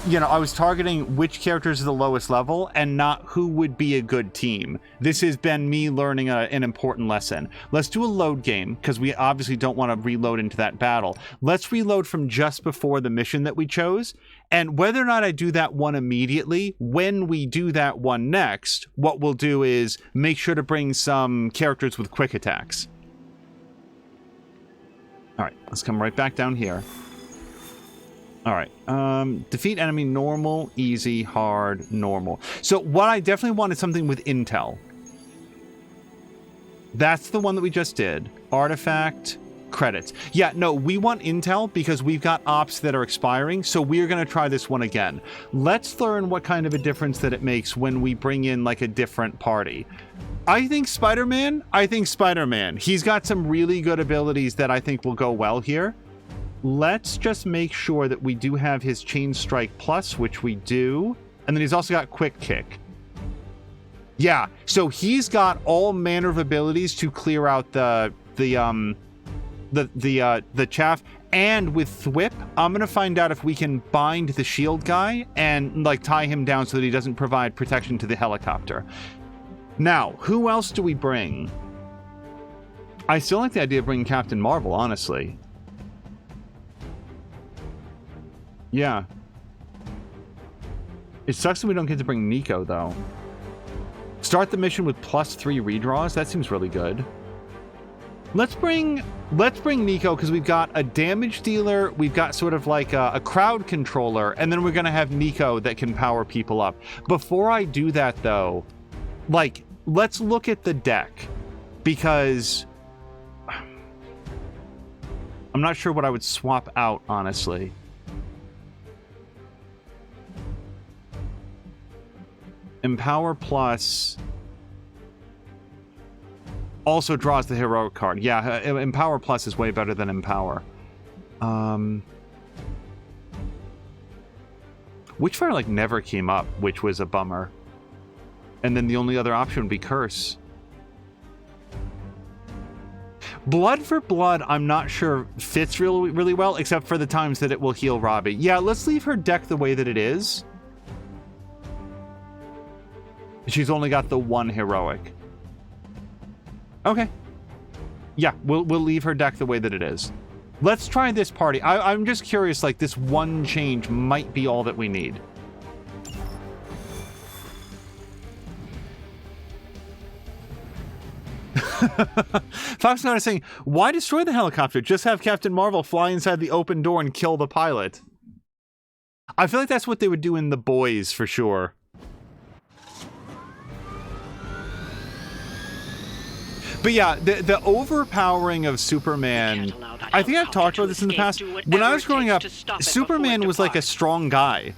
you know, I was targeting which characters are the lowest level and not who would be a good team. This has been me learning an important lesson. Let's do a load game, because we obviously don't want to reload into that battle. Let's reload from just before the mission that we chose. And whether or not I do that one immediately, when we do that one next, what we'll do is make sure to bring some characters with quick attacks. All right, let's come right back down here. All right, defeat enemy normal, easy, hard, normal. So what I definitely want is something with intel. That's the one that we just did. Artifact, credits. Yeah, no, we want intel because we've got ops that are expiring, so we're going to try this one again. Let's learn what kind of a difference that it makes when we bring in like a different party. I think Spider-Man. He's got some really good abilities that I think will go well here. Let's just make sure that we do have his Chain Strike Plus, which we do. And then he's also got Quick Kick. Yeah, so he's got all manner of abilities to clear out the chaff. And with Thwip, I'm going to find out if we can bind the shield guy and like tie him down so that he doesn't provide protection to the helicopter. Now, who else do we bring? I still like the idea of bringing Captain Marvel, honestly. Yeah. It sucks that we don't get to bring Nico, though. Start the mission with +3 redraws. That seems really good. Let's bring Nico, because we've got a damage dealer, we've got sort of like a crowd controller, and then we're going to have Nico that can power people up. Before I do that, though, like, let's look at the deck, because I'm not sure what I would swap out, honestly. Empower Plus also draws the heroic card. Yeah, Empower Plus is way better than Empower. Witchfire like never came up, which was a bummer. And then the only other option would be Curse. Blood for Blood, I'm not sure fits really well, except for the times that it will heal Robbie. Yeah, let's leave her deck the way that it is. She's only got the one heroic. Okay. Yeah, we'll leave her deck the way that it is. Let's try this party. I'm just curious, like, this one change might be all that we need. Fox Note is saying, why destroy the helicopter? Just have Captain Marvel fly inside the open door and kill the pilot. I feel like that's what they would do in The Boys for sure. But yeah, the overpowering of Superman, I think I've talked about this in the past. When I was growing up, Superman was like a strong guy.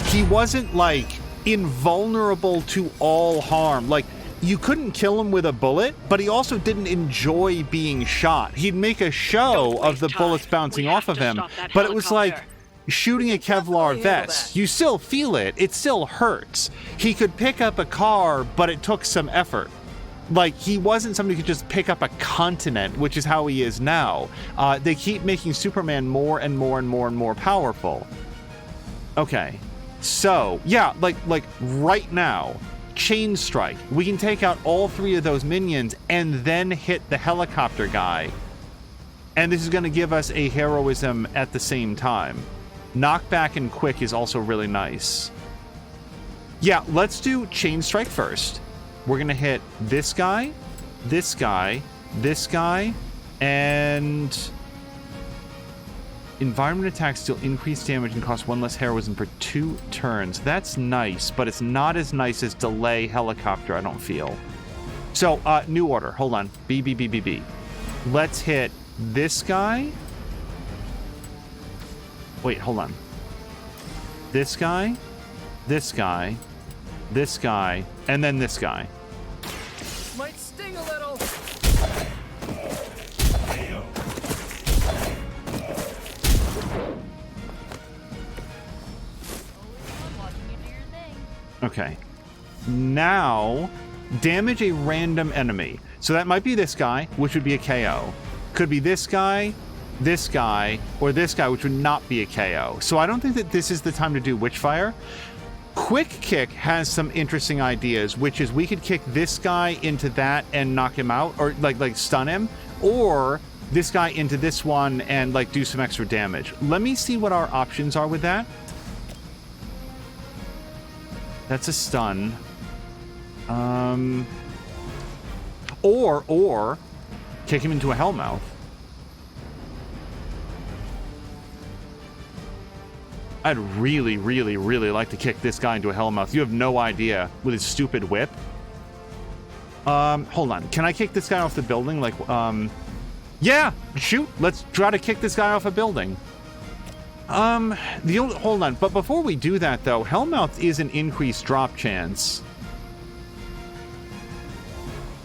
He wasn't like invulnerable to all harm. Like, you couldn't kill him with a bullet, but he also didn't enjoy being shot. He'd make a show of the bullets bouncing off of him, but it was like shooting a Kevlar vest. You still feel it. It still hurts. He could pick up a car, but it took some effort. Like, he wasn't somebody who could just pick up a continent, which is how he is now. They keep making Superman more and more and more and more powerful. Okay. So, yeah, like right now, Chain Strike. We can take out all 3 of those minions and then hit the helicopter guy. And this is going to give us a heroism at the same time. Knockback and Quick is also really nice. Yeah, let's do Chain Strike first. We're going to hit this guy, this guy, this guy, and environment attacks deal increased damage and cost 1 less heroism for 2 turns. That's nice, but it's not as nice as delay helicopter, I don't feel. So, new order. Hold on. B. Let's hit this guy. Wait, hold on. This guy, this guy, this guy, and then this guy. Might sting a little. Okay. Now, damage a random enemy. So that might be this guy, which would be a KO. Could be this guy, or this guy, which would not be a KO. So I don't think that this is the time to do Witchfire. Quick Kick has some interesting ideas, which is we could kick this guy into that and knock him out, or like stun him, or this guy into this one and like do some extra damage. Let me see what our options are with that. That's a stun. Or kick him into a Hellmouth. I'd really, really, really like to kick this guy into a Hellmouth. You have no idea with his stupid whip. Hold on. Can I kick this guy off the building? Like, yeah, shoot. Let's try to kick this guy off a building. Hold on. But before we do that, though, Hellmouth is an increased drop chance.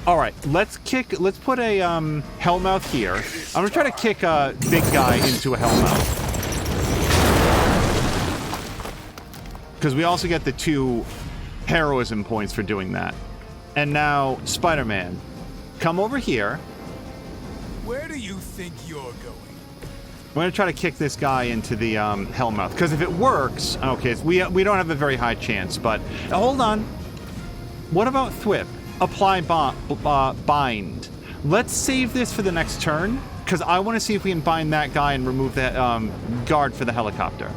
All right, let's put a Hellmouth here. I'm gonna try to kick a big guy into a Hellmouth. Because we also get the 2 heroism points for doing that. And now, Spider-Man, come over here. Where do you think you're going? We're going to try to kick this guy into the Hellmouth. Because if it works... Okay, we don't have a very high chance, but... hold on. What about Thwip? Apply Bind. Let's save this for the next turn. Because I want to see if we can bind that guy and remove that guard for the helicopter.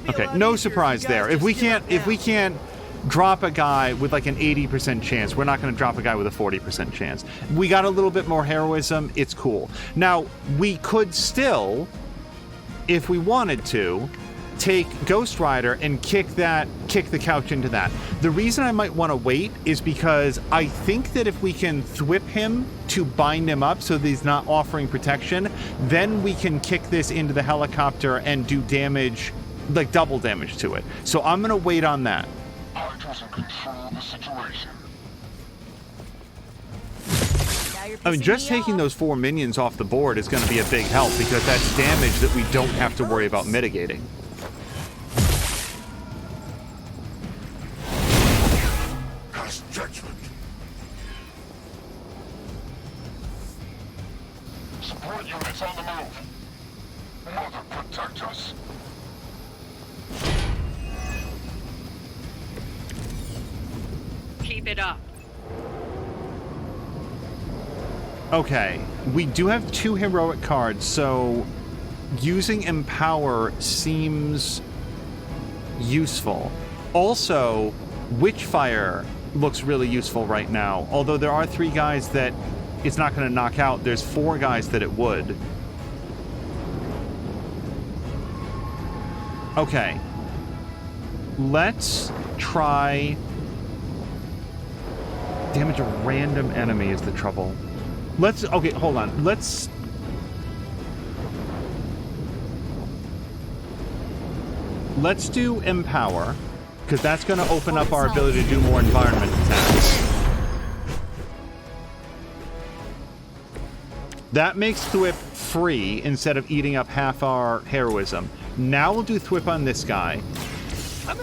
Okay, no surprise there. If we can't drop a guy with like an 80% chance, we're not going to drop a guy with a 40% chance. We got a little bit more heroism. It's cool. Now, we could still, if we wanted to, take Ghost Rider and kick the couch into that. The reason I might want to wait is because I think that if we can thwip him to bind him up so that he's not offering protection, then we can kick this into the helicopter and do damage, like double damage to it. So I'm going to wait on that. I doesn't control the situation. I mean, just taking those 4 minions off the board is going to be a big help because that's damage that we don't have to worry about mitigating. Cast judgment. Support units on the move. Mother protect us. Keep it up. Okay, we do have 2 heroic cards, so using Empower seems useful. Also, Witchfire looks really useful right now. Although there are 3 guys that it's not going to knock out, there's 4 guys that it would. Okay. Let's try... Damage a random enemy is the trouble. Let's... Okay, hold on. Let's do Empower, because that's going to open up our ability to do more environment attacks. That makes Thwip free instead of eating up half our heroism. Now we'll do Thwip on this guy.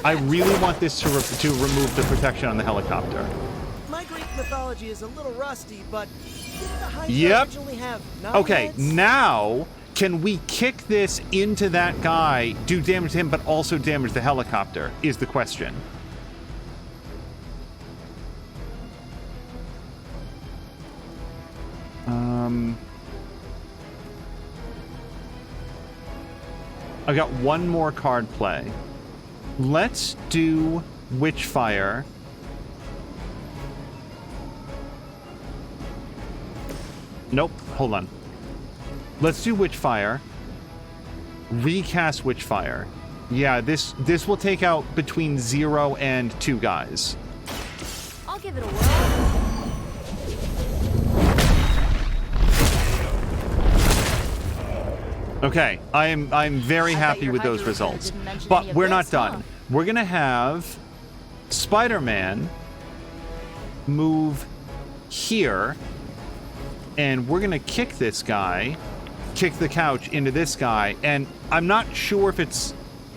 I really want this to remove the protection on the helicopter. My Greek mythology is a little rusty, but didn't the Hydra Yep. originally have 9 Okay, heads? now can we kick this into that guy, do damage to him, but also damage the helicopter, is the question. I got one more card play. Let's do Witchfire. Nope, hold on. Let's do Witchfire. Recast Witchfire. Yeah, this will take out between 0 and 2 guys. I'll give it a whirl. Okay, I'm very happy with those results. But we're not done. We're gonna have Spider-Man move here, and we're gonna kick this guy, kick the couch into this guy, and I'm not sure if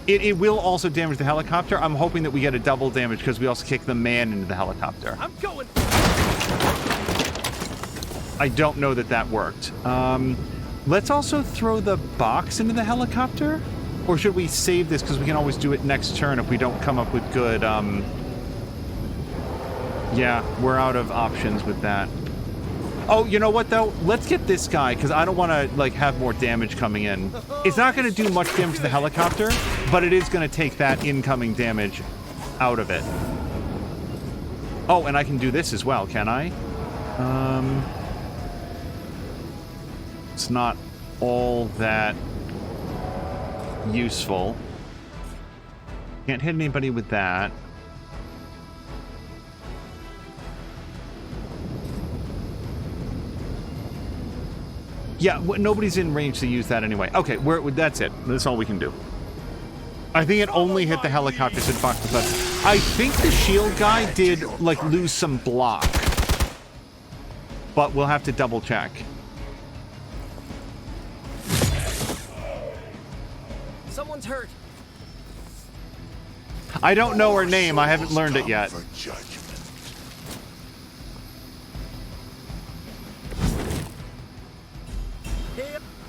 it will also damage the helicopter. I'm hoping that we get a double damage because we also kick the man into the helicopter. I'm going. I don't know that worked. Let's also throw the box into the helicopter? Or should we save this because we can always do it next turn if we don't come up with good, Yeah, we're out of options with that. Oh, you know what, though? Let's get this guy, because I don't want to, like, have more damage coming in. It's not going to do much damage to the helicopter, but it is going to take that incoming damage out of it. Oh, and I can do this as well, can I? It's not all that useful. Can't hit anybody with that. Yeah, nobody's in range to use that anyway. Okay, that's it. That's all we can do. I think it only hit the helicopters and fucked the button. I think the shield guy did, like, lose some block. But we'll have to double check. Someone's hurt. I don't know her name. I haven't learned it yet.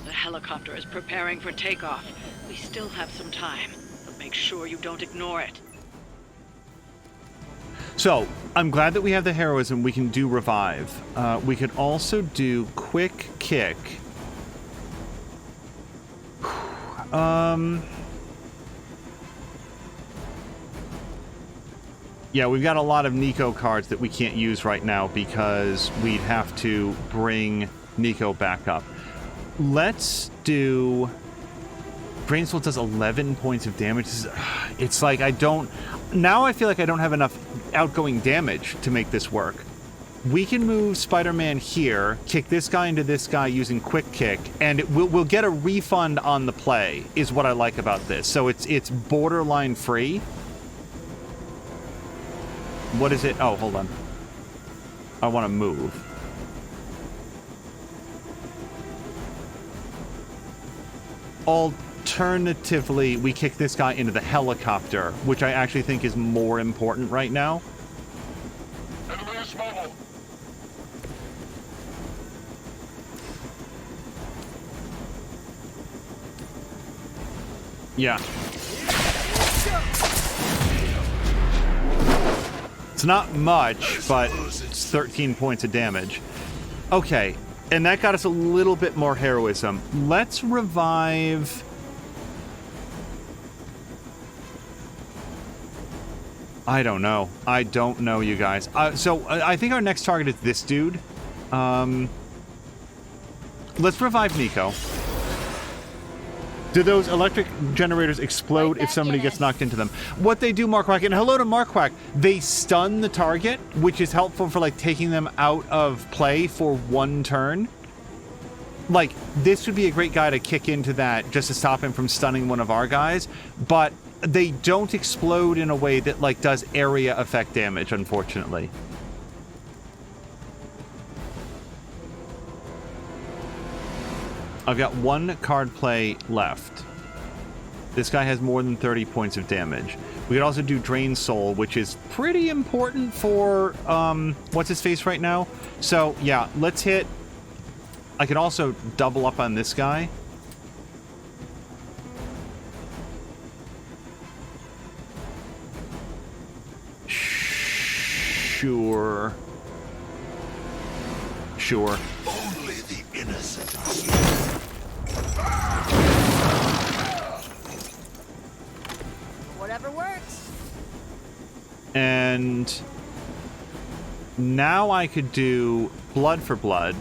The helicopter is preparing for takeoff. We still have some time, but make sure you don't ignore it. So, I'm glad that we have the heroism. We can do revive. We could also do quick kick. Yeah, we've got a lot of Nico cards that we can't use right now because we'd have to bring Nico back up. Let's do... Brainswell does 11 points of damage. It's like I don't... Now I feel like I don't have enough outgoing damage to make this work. We can move Spider-Man here, kick this guy into this guy using quick kick, and we'll get a refund on the play, is what I like about this. So it's borderline free. What is it? Oh, hold on. I want to move. Alternatively, we kick this guy into the helicopter, which I actually think is more important right now. Enemy is mobile. Yeah. It's not much, but it's 13 points of damage. Okay, and that got us a little bit more heroism. Let's revive... I don't know. I don't know, you guys. So I think our next target is this dude. Let's revive Nico. Do those electric generators explode if somebody gets knocked into them? What they do, Mark Quack, and hello to Mark Quack, they stun the target, which is helpful for, like, taking them out of play for one turn. Like, this would be a great guy to kick into that just to stop him from stunning one of our guys, but they don't explode in a way that, like, does area effect damage, unfortunately. I've got one card play left. This guy has more than 30 points of damage. We could also do Drain Soul, which is pretty important for, what's his face right now? So, yeah, let's hit... I could also double up on this guy. Sure. Sure. Only the innocent are Whatever works. And now I could do Blood for Blood,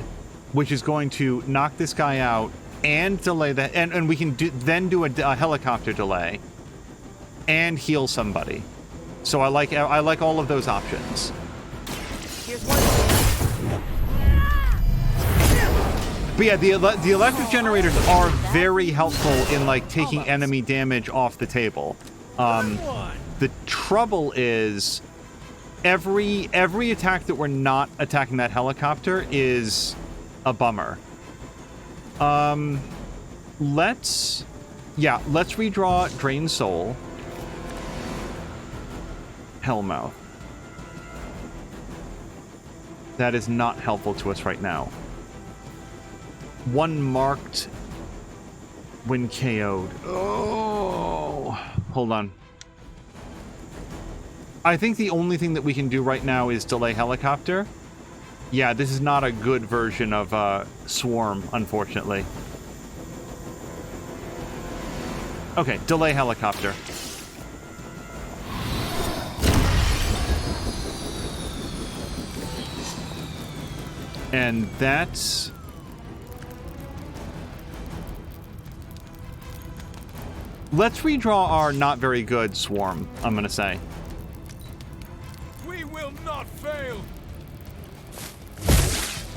which is going to knock this guy out and delay that, and we can then do a helicopter delay and heal somebody. So I like all of those options. Here's one. But yeah, the electric generators are very helpful in, like, taking enemy damage off the table. The trouble is every attack that we're not attacking that helicopter is a bummer. Let's redraw Drain Soul. Hellmouth. That is not helpful to us right now. One marked when KO'd. Oh, hold on. I think the only thing that we can do right now is delay helicopter. Yeah, this is not a good version of Swarm, unfortunately. Okay, delay helicopter. And that's... Let's redraw our not very good Swarm, I'm gonna say. We will not fail.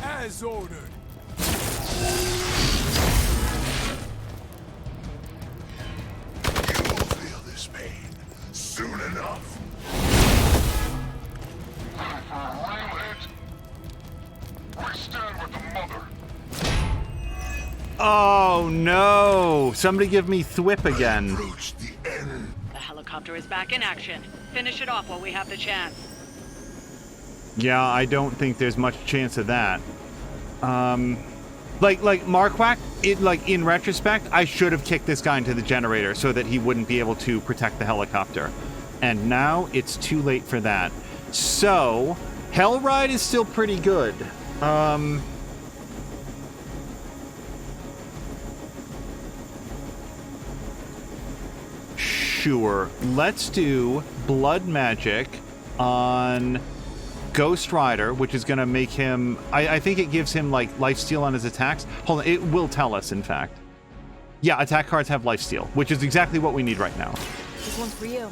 As ordered. You will feel this pain soon enough. Looking for a real hit? We stand with the mother. Oh no! Somebody give me Thwip again. The helicopter is back in action. Finish it off while we have the chance. Yeah, I don't think there's much chance of that. Like Marquak, in retrospect, I should have kicked this guy into the generator so that he wouldn't be able to protect the helicopter. And now it's too late for that. So, Hellride is still pretty good. Sure. Let's do Blood Magic on Ghost Rider, which is going to make him... I think it gives him, like, lifesteal on his attacks. Hold on, it will tell us, in fact. Yeah, attack cards have lifesteal, which is exactly what we need right now. This one's for you.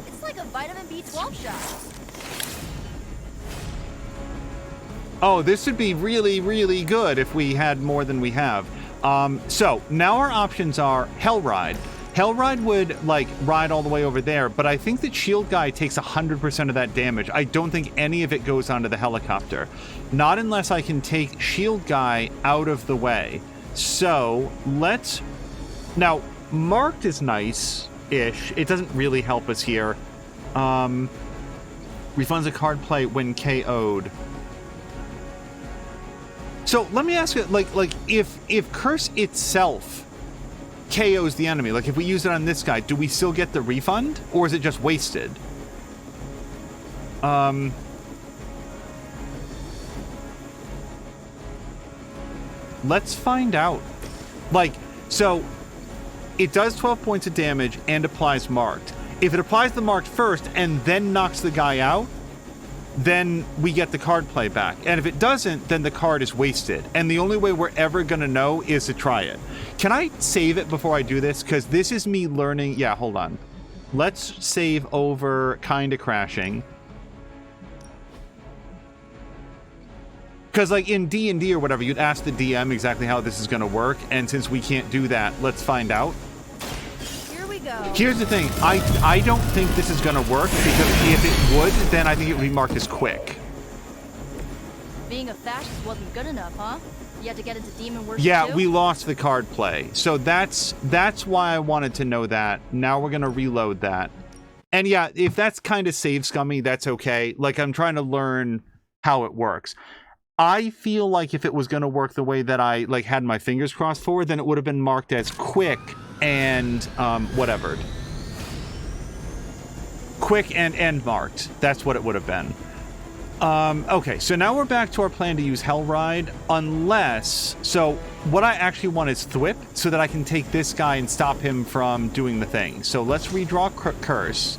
It's like a vitamin B12 shot. Oh, this would be really, really good if we had more than we have. So, now our options are Hellride. Hellride would, like, ride all the way over there, but I think that Shield Guy takes 100% of that damage. I don't think any of it goes onto the helicopter. Not unless I can take Shield Guy out of the way. So, let's... Now, Marked is nice-ish. It doesn't really help us here. Refunds a card play when KO'd. So let me ask you, like if Curse itself KOs the enemy, like if we use it on this guy, do we still get the refund, or is it just wasted? let's find out. Like, so it does 12 points of damage and applies marked. If it applies the marked first and then knocks the guy out, then we get the card play back. And if it doesn't, then the card is wasted. And the only way we're ever going to know is to try it. Can I save it before I do this? Because this is me learning. Yeah, hold on. Let's save over kinda crashing. Because like in D&D or whatever, you'd ask the DM exactly how this is going to work. And since we can't do that, let's find out. Here we go. Here's the thing. I don't think this is going to work, because if it would, then I think it would be marked as quick. Being a fascist wasn't good enough, huh? You had to get into demon worship Yeah, too? we lost the card play. So that's why I wanted to know that. Now we're going to reload that. And yeah, if that's kind of save scummy, that's okay. Like, I'm trying to learn how it works. I feel like if it was going to work the way that I like had my fingers crossed for, then it would have been marked as quick and whatever. Quick and end marked. That's what it would have been. Okay, so now we're back to our plan to use Hellride, unless... So, what I actually want is Thwip, so that I can take this guy and stop him from doing the thing. So let's redraw Curse.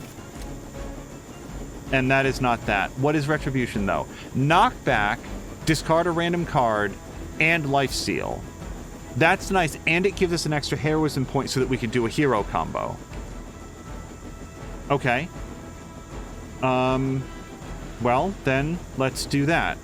And that is not that. What is Retribution, though? Knockback, discard a random card, and Lifesteal. That's nice, and it gives us an extra heroism point so that we can do a hero combo. Okay. Well, then, let's do that.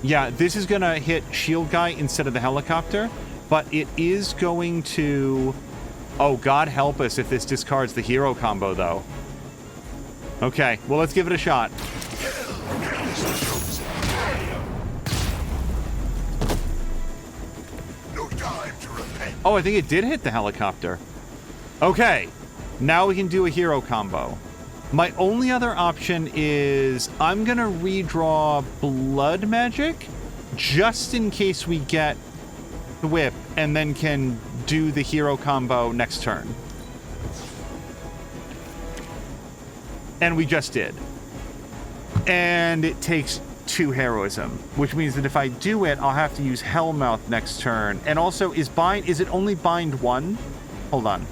Yeah, this is gonna hit Shield Guy instead of the helicopter, but it is going to... Oh, God help us if this discards the hero combo, though. Okay, well, let's give it a shot. Oh, I think it did hit the helicopter. Okay, now we can do a hero combo. My only other option is I'm going to redraw Blood Magic just in case we get the whip and then can do the hero combo next turn. And we just did. And it takes 2 heroism, which means that if I do it, I'll have to use Hellmouth next turn. And also, is it only bind 1? Hold on.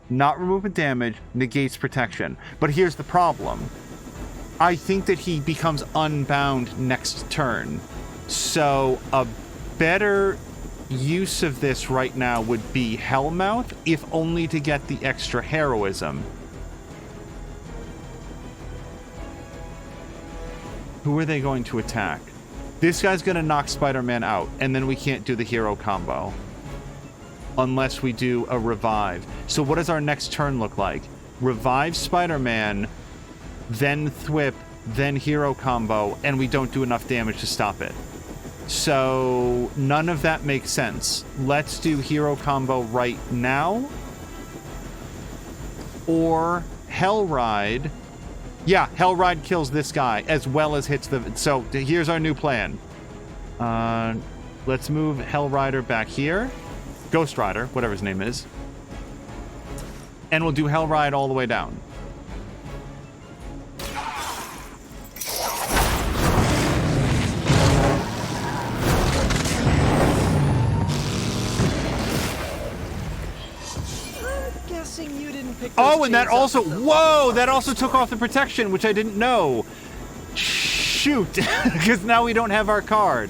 Not remove a damage, negates protection. But here's the problem. I think that he becomes unbound next turn. So a better use of this right now would be Hellmouth, if only to get the extra heroism. Who are they going to attack? This guy's going to knock Spider-Man out, and then we can't do the hero combo. Unless we do a revive. So what does our next turn look like? Revive Spider-Man, then Thwip, then hero combo, and we don't do enough damage to stop it. So none of that makes sense. Let's do hero combo right now. Or Hellride. Yeah, Hellride kills this guy as well as hits the... So here's our new plan. Let's move Hellrider back here. Ghost Rider, whatever his name is. And we'll do Hellride all the way down. You didn't pick oh, and that also... Whoa! That also took off the protection, which I didn't know. Shoot! Because now we don't have our card.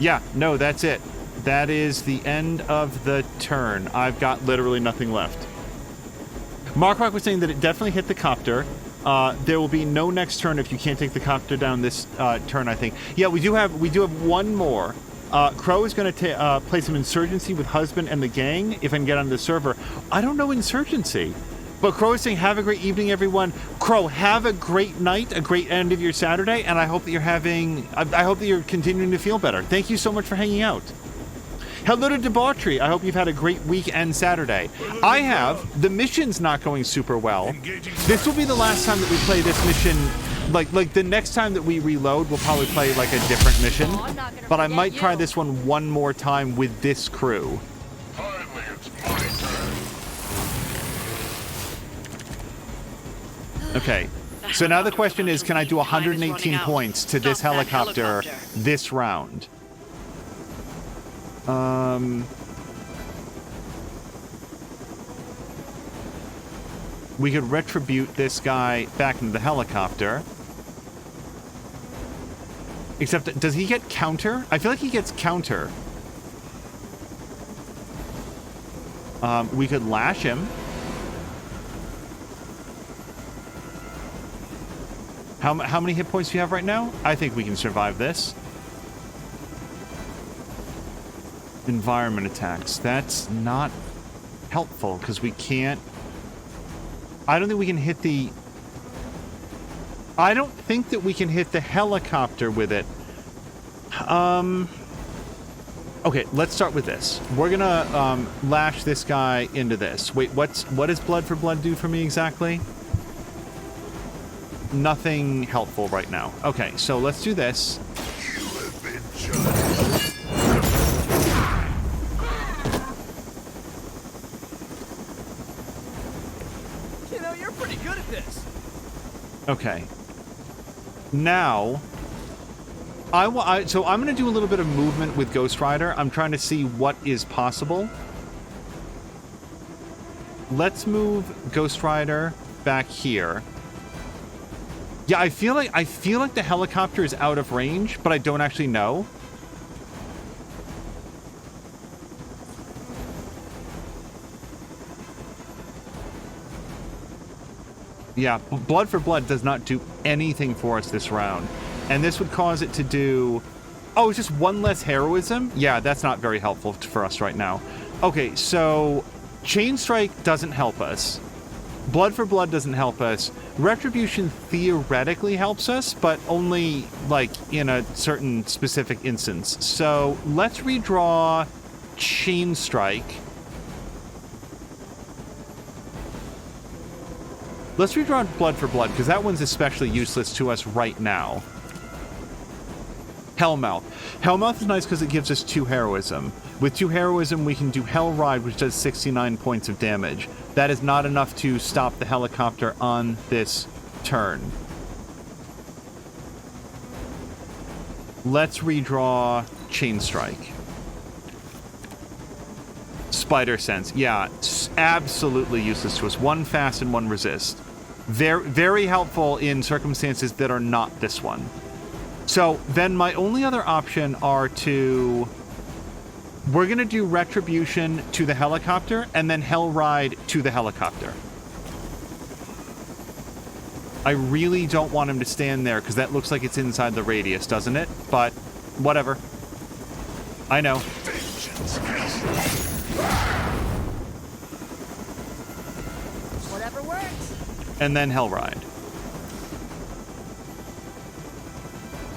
Yeah, no, that's it. That is the end of the turn. I've got literally nothing left. Mark Rock was saying that it definitely hit the copter. There will be no next turn if you can't take the copter down this turn, I think. Yeah, we do have one more. Crow is going to play some Insurgency with Husband and the gang, if I can get onto the server. I don't know Insurgency. But Crow is saying, have a great evening, everyone. Crow, have a great night, a great end of your Saturday, and I hope that I hope that you're continuing to feel better. Thank you so much for hanging out. Hello to Debauchery. I hope you've had a great week and Saturday. I have. The mission's not going super well. This will be the last time that we play this mission. Like the next time that we reload, we'll probably play like a different mission. But I might try this one more time with this crew. Finally, it's my turn. Okay. So now the question is, can I do 118 points to this helicopter this round? We could retribute this guy back into the helicopter. Except, does he get counter? I feel like he gets counter. We could lash him. How many hit points do you have right now? I think we can survive this. Environment attacks. That's not helpful because we can't... I don't think we can hit the... I don't think that we can hit the helicopter with it. Okay, let's start with this. We're gonna lash this guy into this. Wait, what does blood for blood do for me exactly? Nothing helpful right now. Okay, so let's do this. You have been judged. You know, you're pretty good at this. Okay. Now, so I'm going to do a little bit of movement with Ghost Rider. I'm trying to see what is possible. Let's move Ghost Rider back here. Yeah, I feel like the helicopter is out of range, but I don't actually know. Yeah, blood for blood does not do anything for us this round. And this would cause it to do... Oh, it's just one less heroism? Yeah, that's not very helpful for us right now. Okay, so Chain Strike doesn't help us. Blood for blood doesn't help us. Retribution theoretically helps us, but only, like, in a certain specific instance. So let's redraw Chain Strike. Let's redraw blood for blood, because that one's especially useless to us right now. Hellmouth. Hellmouth is nice because it gives us 2 heroism. With 2 heroism, we can do Hell Ride, which does 69 points of damage. That is not enough to stop the helicopter on this turn. Let's redraw Chain Strike. Spider Sense. Yeah, absolutely useless to us. 1 fast and 1 resist. Very, very helpful in circumstances that are not this one. So then my only other option are to... We're going to do Retribution to the helicopter and then Hell Ride to the helicopter. I really don't want him to stand there because that looks like it's inside the radius, doesn't it? But whatever. I know. Whatever works. And then Hell Ride.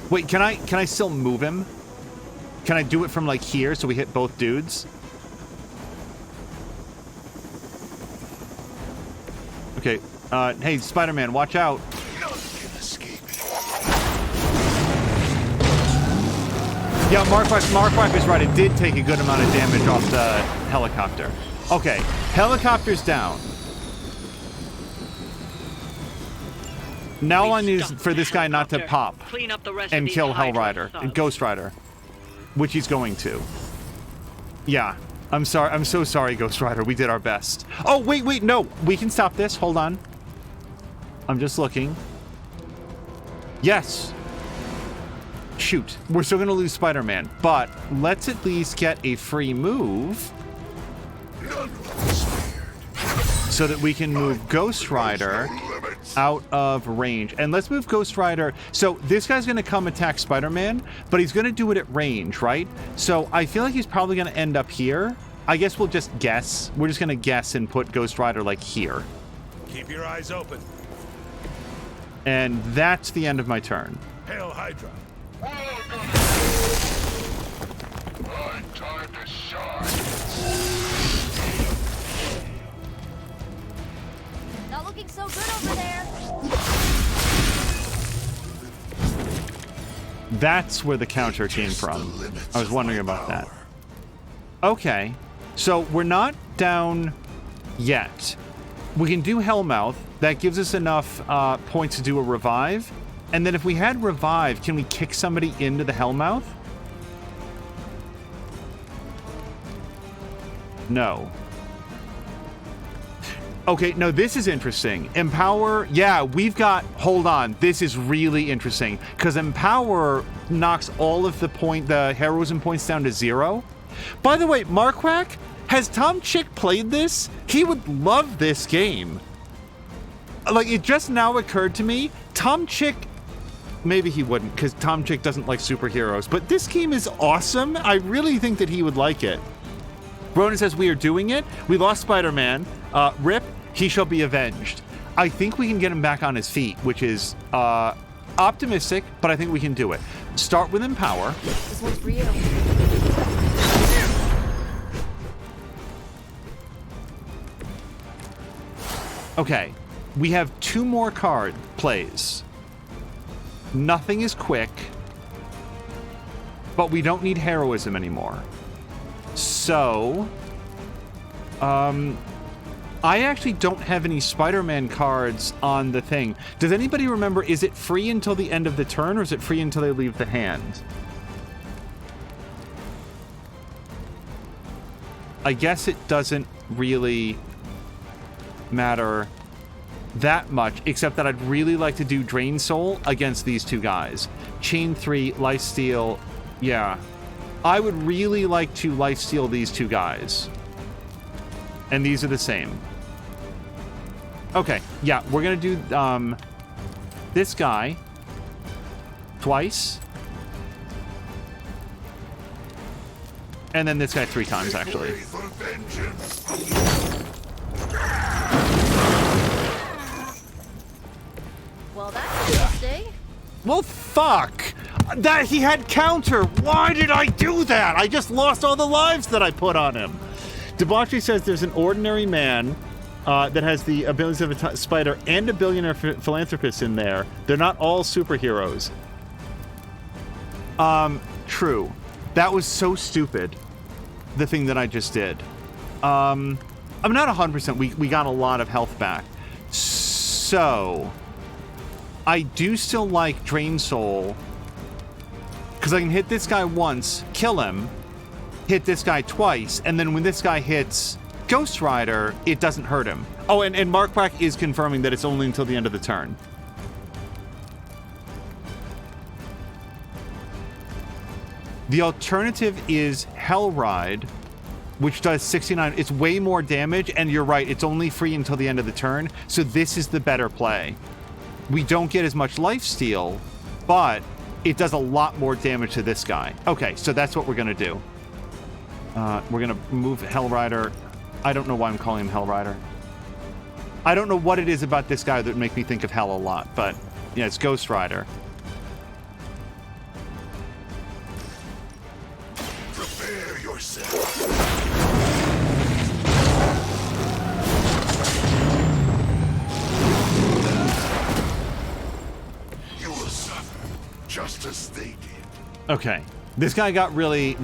Wait, can I still move him? Can I do it from like here so we hit both dudes? Okay. Hey, Spider-Man, watch out. None can escape. Yeah, Mark is right. It did take a good amount of damage off the helicopter. Okay, helicopter's down. Now all I need is for this guy not to pop and kill Hell Rider and Ghost Rider, which he's going to. Yeah, I'm sorry. I'm so sorry, Ghost Rider. We did our best. Oh, wait, no. We can stop this. Hold on. I'm just looking. Yes. Shoot. We're still going to lose Spider-Man, but let's at least get a free move so that we can move Ghost Rider out of range. And let's move Ghost Rider. So this guy's going to come attack Spider-Man, but he's going to do it at range, right? So I feel like he's probably going to end up here. I guess we'll just guess. We're just going to guess and put Ghost Rider like here. Keep your eyes open. And that's the end of my turn. Hail Hydra. Time to shine. Not looking so good over there. That's where the counter came from. I was wondering about that. Okay, so we're not down yet. We can do Hellmouth. That gives us enough points to do a revive. And then if we had revive, can we kick somebody into the Hellmouth? No. Okay, no, this is interesting. Empower, yeah, we've got, hold on, this is really interesting. Because Empower knocks all of the heroism points down to 0. By the way, Marquack, has Tom Chick played this? He would love this game. Like, it just now occurred to me, Tom Chick, maybe he wouldn't, because Tom Chick doesn't like superheroes, but this game is awesome. I really think that he would like it. Ronan says, we are doing it. We lost Spider-Man. Rip, he shall be avenged. I think we can get him back on his feet, which is optimistic, but I think we can do it. Start with Empower. This one's for you. Okay, we have 2 more card plays. Nothing is quick, but we don't need heroism anymore. So, I actually don't have any Spider-Man cards on the thing. Does anybody remember, is it free until the end of the turn, or is it free until they leave the hand? I guess it doesn't really matter that much, except that I'd really like to do Drain Soul against these 2 guys. Chain 3, Lifesteal, yeah. I would really like to Lifesteal these 2 guys. And these are the same. Okay, yeah, we're gonna do this guy twice. And then this guy 3 times, actually. Well, that's a mistake. Well, fuck! That he had counter! Why did I do that? I just lost all the lives that I put on him. Debauchery says there's an ordinary man that has the abilities of a spider and a billionaire philanthropist in there. They're not all superheroes. True. That was so stupid, the thing that I just did. I'm not 100%. We got a lot of health back. So, I do still like Drain Soul, because I can hit this guy once, kill him, hit this guy twice, and then when this guy hits Ghost Rider, it doesn't hurt him. Oh, and Marquack is confirming that it's only until the end of the turn. The alternative is Hellride, which does 69. It's way more damage, and you're right, it's only free until the end of the turn, so this is the better play. We don't get as much lifesteal, but it does a lot more damage to this guy. Okay, so that's what we're going to do. We're going to move Hellrider. I don't know why I'm calling him Hellrider. I don't know what it is about this guy that would make me think of Hell a lot, but yeah, it's Ghost Rider. Prepare yourself. You will suffer just as they did. Okay. This guy got really...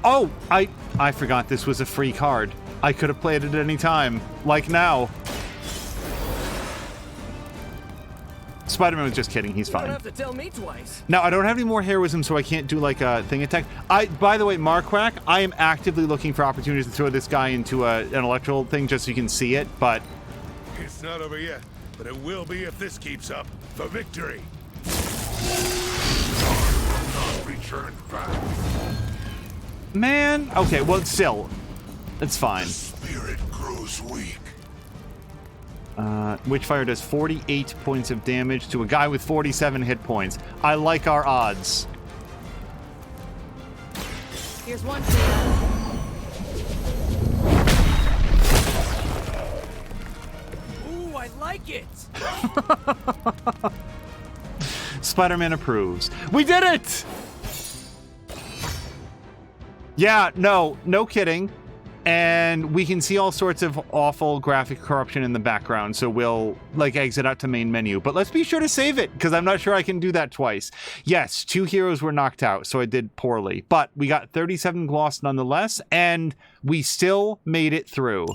Oh! I forgot this was a free card. I could have played it at any time. Like now. Spider-Man was just kidding. He's fine. You don't have to tell me twice. Now, I don't have any more heroism, so I can't do, like, a thing attack. By the way, Marquack, I am actively looking for opportunities to throw this guy into an electrical thing just so you can see it, but... It's not over yet, but it will be if this keeps up. For victory. Return back. Man, okay, well, still, it's fine. The spirit grows weak. Witchfire does 48 points of damage to a guy with 47 hit points. I like our odds. Here's one for you. Ooh, I like it. Spider-Man approves. We did it! Yeah, no kidding. And we can see all sorts of awful graphic corruption in the background, so we'll, like, exit out to main menu. But let's be sure to save it, because I'm not sure I can do that twice. Yes, 2 heroes were knocked out, so I did poorly. But we got 37 gloss nonetheless, and we still made it through.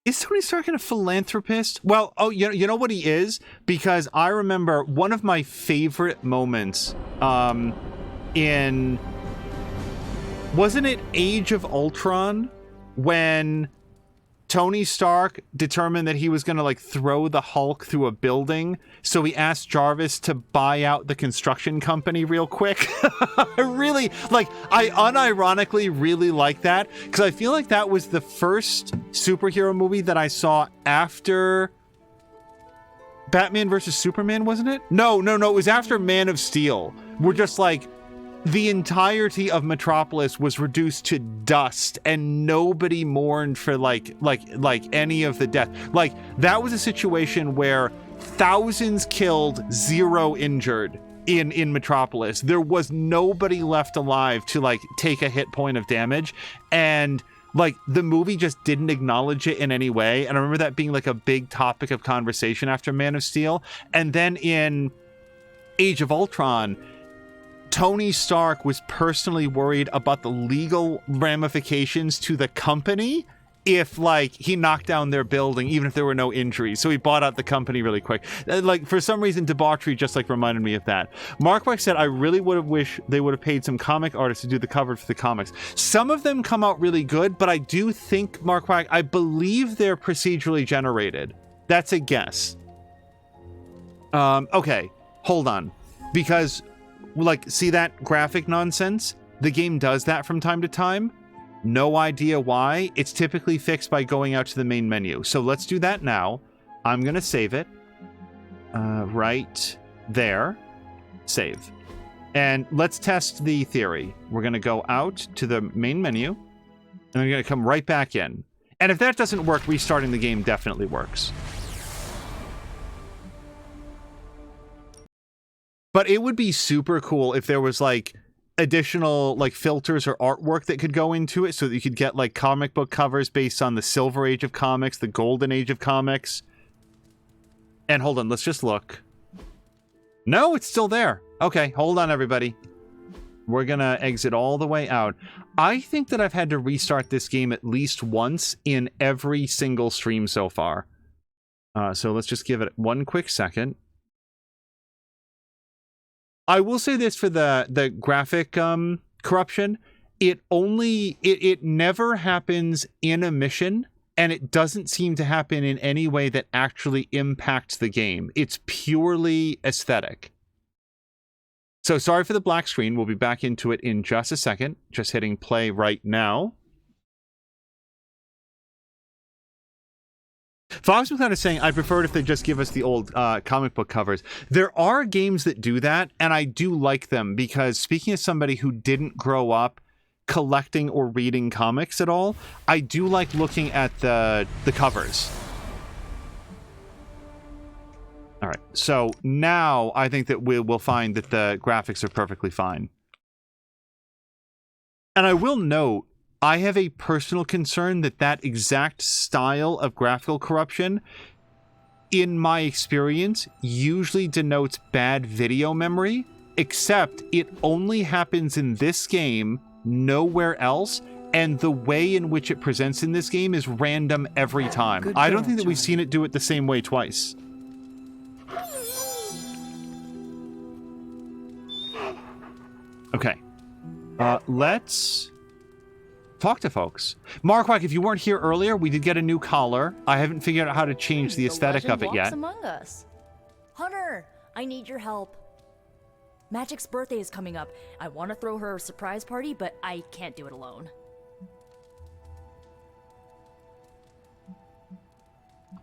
Is Tony Stark a philanthropist? Well, oh, you know what he is? Because I remember one of my favorite moments in... Wasn't it Age of Ultron? When Tony Stark determined that he was going to, like, throw the Hulk through a building, so he asked Jarvis to buy out the construction company real quick. I unironically really like that, because I feel like that was the first superhero movie that I saw after Batman versus Superman, wasn't it? No, it was after Man of Steel. We're just like, the entirety of Metropolis was reduced to dust and nobody mourned for like any of the death. Like, that was a situation where thousands killed, 0 injured in Metropolis. There was nobody left alive to like take a hit point of damage, and like the movie just didn't acknowledge it in any way. And I remember that being like a big topic of conversation after Man of Steel. And then in Age of Ultron, Tony Stark was personally worried about the legal ramifications to the company if, like, he knocked down their building, even if there were no injuries. So he bought out the company really quick. Like, for some reason, debauchery just, like, reminded me of that. Mark White said, I really would have wished they would have paid some comic artists to do the cover for the comics. Some of them come out really good, but I do think, Mark White, I believe they're procedurally generated. That's a guess. Okay, hold on. Because... like, see that graphic nonsense? The game does that from time to time. No idea why. It's typically fixed by going out to the main menu. So let's do that now. I'm going to save it. Right there. Save. And let's test the theory. We're going to go out to the main menu. And we're going to come right back in. And if that doesn't work, restarting the game definitely works. But it would be super cool if there was, like, additional, like, filters or artwork that could go into it so that you could get, like, comic book covers based on the Silver Age of comics, the Golden Age of comics. And hold on, let's just look. No, it's still there. Okay, hold on, everybody. We're gonna exit all the way out. I think that I've had to restart this game at least once in every single stream so far. So let's just give it one quick second. I will say this for the graphic corruption. It never happens in a mission, and it doesn't seem to happen in any way that actually impacts the game. It's purely aesthetic. So sorry for the black screen. We'll be back into it in just a second. Just hitting play right now. Fox McCloud is saying, I prefer it if they just give us the old comic book covers. There are games that do that, and I do like them, because speaking as somebody who didn't grow up collecting or reading comics at all, I do like looking at the covers. All right, so now I think that we'll find that the graphics are perfectly fine. And I will note, I have a personal concern that that exact style of graphical corruption, in my experience, usually denotes bad video memory, except it only happens in this game, nowhere else, and the way in which it presents in this game is random every time. I don't think that we've seen it do it the same way twice. Okay. Let's talk to folks. Mark Wack, if you weren't here earlier, we did get a new collar. I haven't figured out how to change the aesthetic of it yet. Among us. Hunter, I need your help. Magic's birthday is coming up. I want to throw her a surprise party, but I can't do it alone.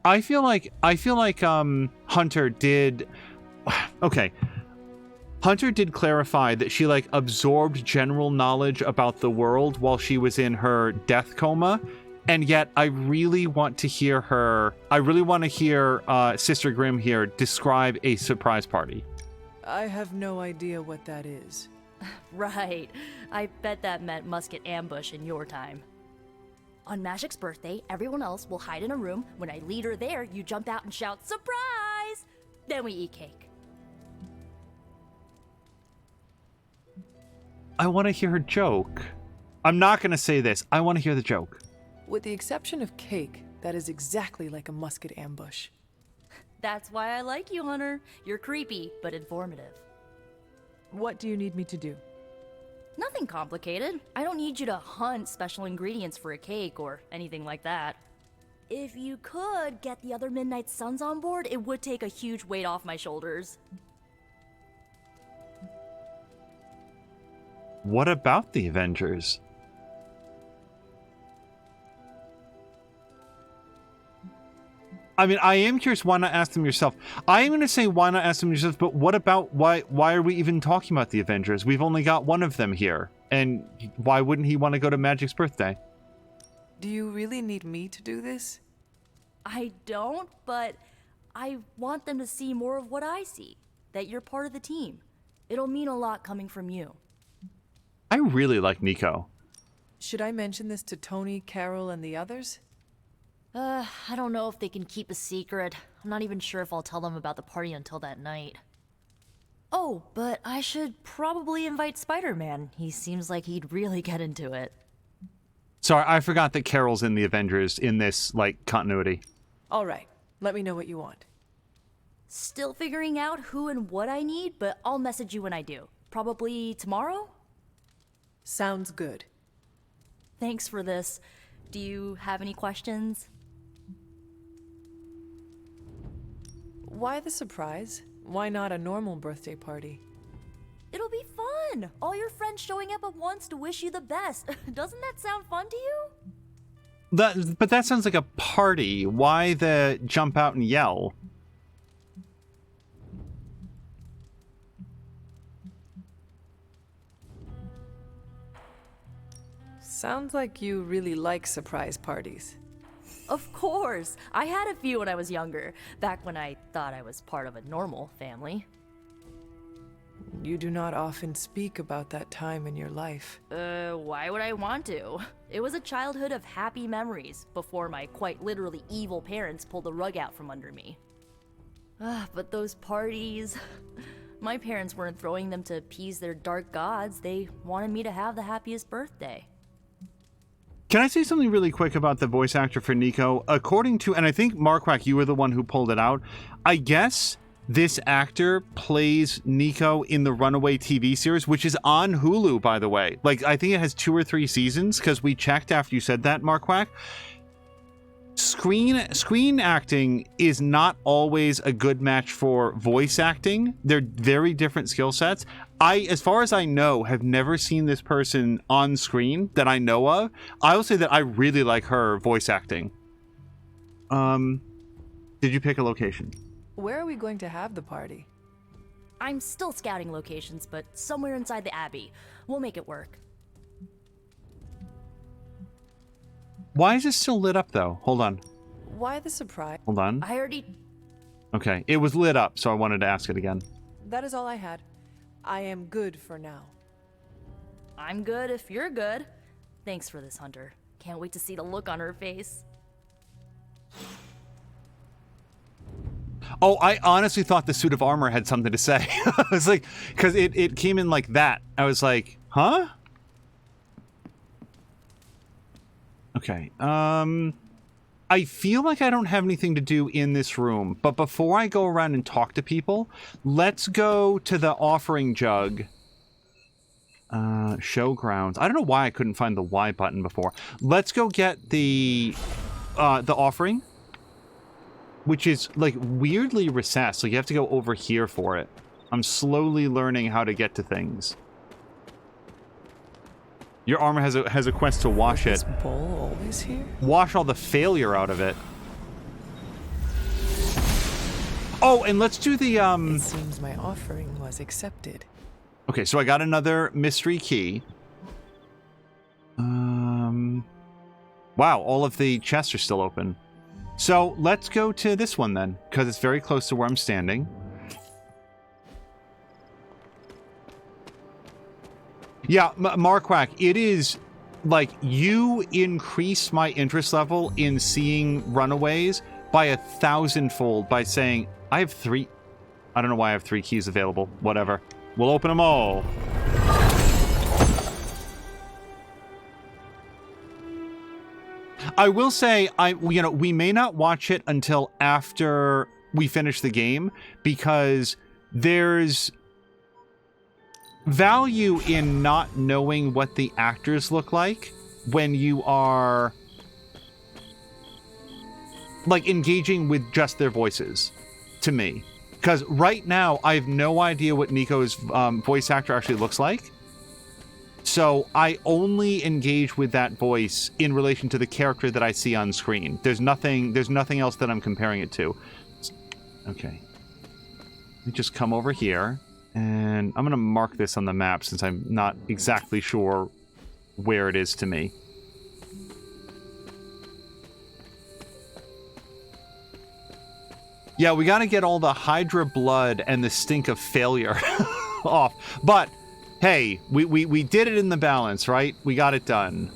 I feel like Hunter did... Okay. Hunter did clarify that she, like, absorbed general knowledge about the world while she was in her death coma, and yet I really want to hear her... I really want to hear Sister Grimm here describe a surprise party. I have no idea what that is. Right. I bet that meant musket ambush in your time. On Magic's birthday, everyone else will hide in a room. When I lead her there, you jump out and shout, "Surprise!" Then we eat cake. I want to hear her joke. I'm not going to say this. I want to hear the joke. With the exception of cake, That is exactly like a musket ambush. That's why I like you, Hunter. You're creepy, but informative. What do you need me to do? Nothing complicated. I don't need you to hunt special ingredients for a cake or anything like that. If you could get the other Midnight Suns on board, it would take a huge weight off my shoulders. What about the Avengers? I mean, I am curious, why not ask them yourself? I am going to say why not ask them yourself, but what about, why are we even talking about the Avengers? We've only got one of them here, and why wouldn't he want to go to Magic's birthday? Do you really need me to do this? I don't, but I want them to see more of what I see. That you're part of the team. It'll mean a lot coming from you. I really like Nico. Should I mention this to Tony, Carol, and the others? I don't know if they can keep a secret. I'm not even sure if I'll tell them about the party until that night. Oh, but I should probably invite Spider-Man. He seems like he'd really get into it. Sorry, I forgot that Carol's in the Avengers in this, like, continuity. All right, let me know what you want. Still figuring out who and what I need, but I'll message you when I do. Probably tomorrow? Sounds good. Thanks for this. Do you have any questions? Why the surprise? Why not a normal birthday party? It'll be fun! All your friends showing up at once to wish you the best. Doesn't that sound fun to you? But that sounds like a party. Why the jump out and yell? Sounds like you really like surprise parties. Of course! I had a few when I was younger, back when I thought I was part of a normal family. You do not often speak about that time in your life. Why would I want to? It was a childhood of happy memories, before my quite literally evil parents pulled the rug out from under me. But those parties... My parents weren't throwing them to appease their dark gods, they wanted me to have the happiest birthday. Can I say something really quick about the voice actor for Nico? According to, and I think Marquardt, you were the one who pulled it out, I guess this actor plays Nico in the Runaway TV series, which is on Hulu, by the way. Like, I think it has 2 or 3 seasons, because we checked after you said that, Marquardt. Screen acting is not always a good match for voice acting. They're very different skill sets. I, as far as I know, have never seen this person on screen that I know of. I will say that I really like her voice acting. Did you pick a location? Where are we going to have the party? I'm still scouting locations, but somewhere inside the Abbey. We'll make it work. Why is it still lit up, though? Hold on. Why the surprise? Hold on. I already... Okay, it was lit up, so I wanted to ask it again. That is all I had. I am good for now. I'm good if you're good. Thanks for this, Hunter. Can't wait to see the look on her face. Oh, I honestly thought the suit of armor had something to say. I was like, because it came in like that. I was like, huh? Okay, I feel like I don't have anything to do in this room, but before I go around and talk to people, let's go to the offering jug. Showgrounds. I don't know why I couldn't find the Y button before. Let's go get the offering, which is, like, weirdly recessed, so you have to go over here for it. I'm slowly learning how to get to things. Your armor has a quest to wash it. Is this bowl always here? Wash all the failure out of it. Oh, and let's do the It seems my offering was accepted. Okay, so I got another mystery key. Wow, all of the chests are still open. So let's go to this one then, because it's very close to where I'm standing. Yeah, Marquardt, it is, like, you increase my interest level in seeing Runaways by 1,000-fold by saying, I have 3... I don't know why I have 3 keys available. Whatever. We'll open them all. I will say, we may not watch it until after we finish the game, because there's value in not knowing what the actors look like when you are like engaging with just their voices, to me. Because right now, I have no idea what Nico's voice actor actually looks like. So I only engage with that voice in relation to the character that I see on screen. There's nothing else that I'm comparing it to. Okay. Let me just come over here, and I'm going to mark this on the map since I'm not exactly sure where it is to me. Yeah, we got to get all the Hydra blood and the stink of failure off. But, hey, we did it in the balance, right? We got it done.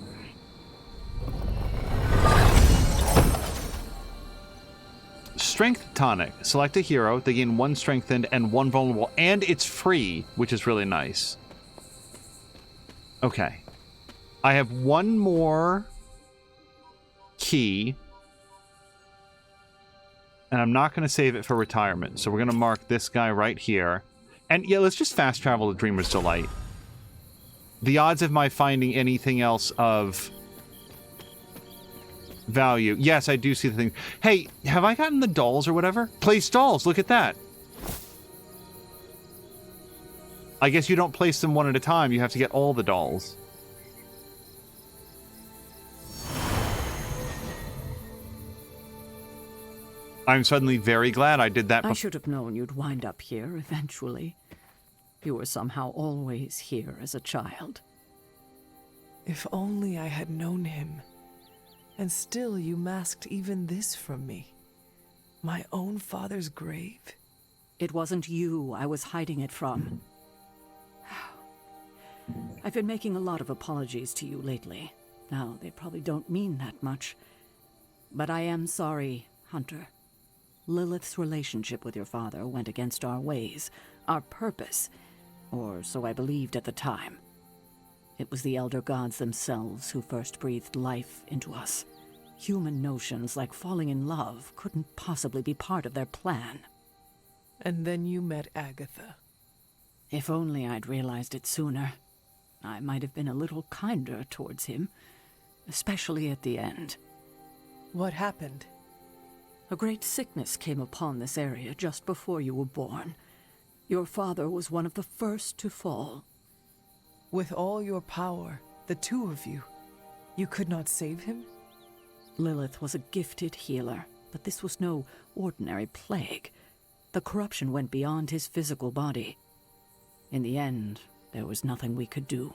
Strength tonic. Select a hero. They gain 1 strengthened and 1 vulnerable. And it's free, which is really nice. Okay. I have 1 more key. And I'm not going to save it for retirement. So we're going to mark this guy right here. And yeah, let's just fast travel to Dreamer's Delight. The odds of my finding anything else of value. Yes, I do see the thing. Hey, have I gotten the dolls or whatever? Place dolls, look at that. I guess you don't place them one at a time. You have to get all the dolls. I'm suddenly very glad I did that. I should have known you'd wind up here eventually. You were somehow always here as a child. If only I had known him. And still you masked even this from me. My own father's grave. It wasn't you I was hiding it from. I've been making a lot of apologies to you lately. Now, they probably don't mean that much. But I am sorry, Hunter. Lilith's relationship with your father went against our ways, our purpose, or so I believed at the time. It was the Elder Gods themselves who first breathed life into us. Human notions like falling in love couldn't possibly be part of their plan. And then you met Agatha. If only I'd realized it sooner. I might have been a little kinder towards him, especially at the end. What happened? A great sickness came upon this area just before you were born. Your father was one of the first to fall. With all your power, the 2 of you, you could not save him? Lilith was a gifted healer, but this was no ordinary plague. The corruption went beyond his physical body. In the end, there was nothing we could do.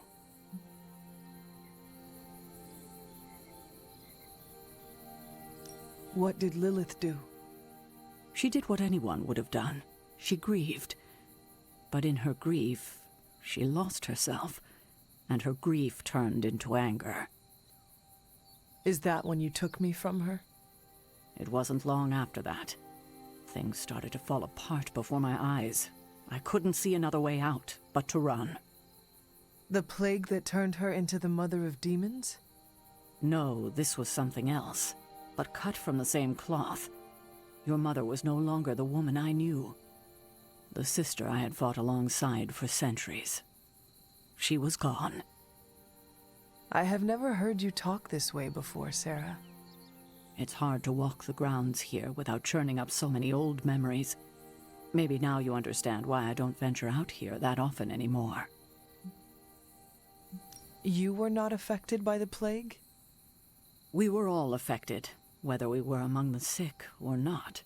What did Lilith do? She did what anyone would have done. She grieved. But in her grief, she lost herself, and her grief turned into anger. Is that when you took me from her? It wasn't long after that. Things started to fall apart before my eyes. I couldn't see another way out but to run. The plague that turned her into the mother of demons? No, this was something else, but cut from the same cloth. Your mother was no longer the woman I knew. The sister I had fought alongside for centuries. She was gone. I have never heard you talk this way before, Sarah. It's hard to walk the grounds here without churning up so many old memories. Maybe now you understand why I don't venture out here that often anymore. You were not affected by the plague? We were all affected, whether we were among the sick or not.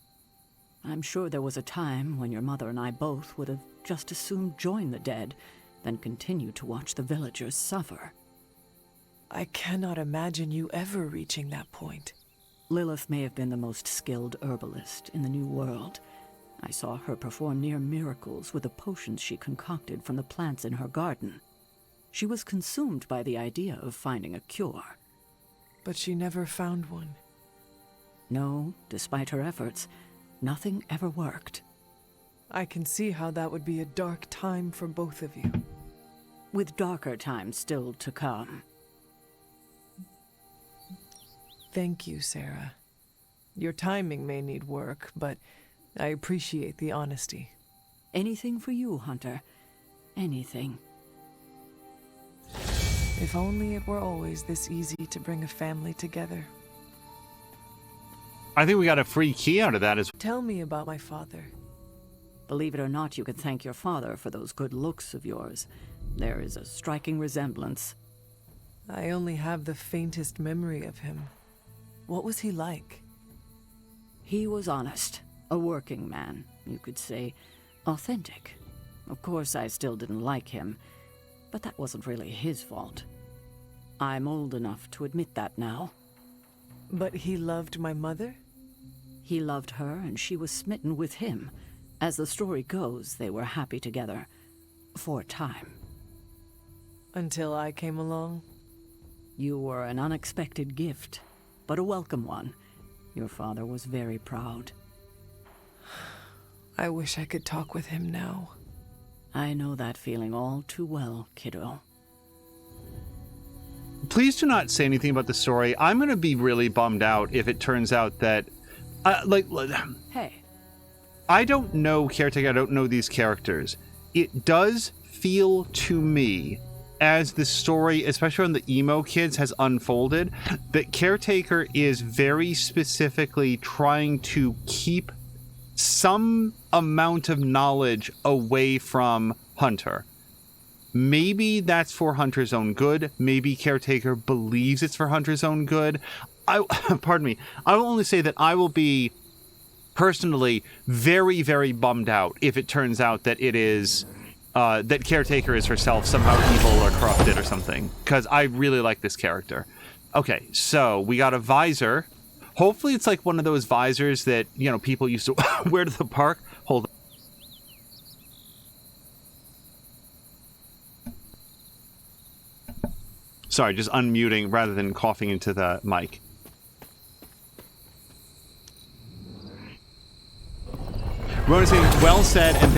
I'm sure there was a time when your mother and I both would have just as soon join the dead than continue to watch the villagers suffer. I cannot imagine you ever reaching that point. Lilith may have been the most skilled herbalist in the New World. I saw her perform near miracles with the potions she concocted from the plants in her garden. She was consumed by the idea of finding a cure. But she never found one. No, despite her efforts, nothing ever worked. I can see how that would be a dark time for both of you. With darker times still to come. Thank you, Sarah. Your timing may need work, but I appreciate the honesty. Anything for you, Hunter. Anything. If only it were always this easy to bring a family together. I think we got a free key out of that as well. Tell me about my father. Believe it or not, you could thank your father for those good looks of yours. There is a striking resemblance. I only have the faintest memory of him. What was he like? He was honest. A working man, you could say. Authentic. Of course, I still didn't like him, but that wasn't really his fault. I'm old enough to admit that now. But he loved my mother? He loved her, and she was smitten with him. As the story goes, they were happy together. For a time. Until I came along? You were an unexpected gift, but a welcome one. Your father was very proud. I wish I could talk with him now. I know that feeling all too well, kiddo. Please do not say anything about the story. I'm going to be really bummed out if it turns out that... Hey. I don't know Caretaker, I don't know these characters. It does feel to me, as the story, especially on the emo kids, has unfolded, that Caretaker is very specifically trying to keep some amount of knowledge away from Hunter. Maybe that's for Hunter's own good. Maybe Caretaker believes it's for Hunter's own good. Pardon me. I will only say that I will be personally very, very bummed out if it turns out that it is that Caretaker is herself somehow evil or corrupted or something, because I really like this character. Okay, so we got a visor. Hopefully it's like one of those visors that, you know, people used to wear to the park. Hold on. Sorry, just unmuting rather than coughing into the mic. Rona saying, well said, and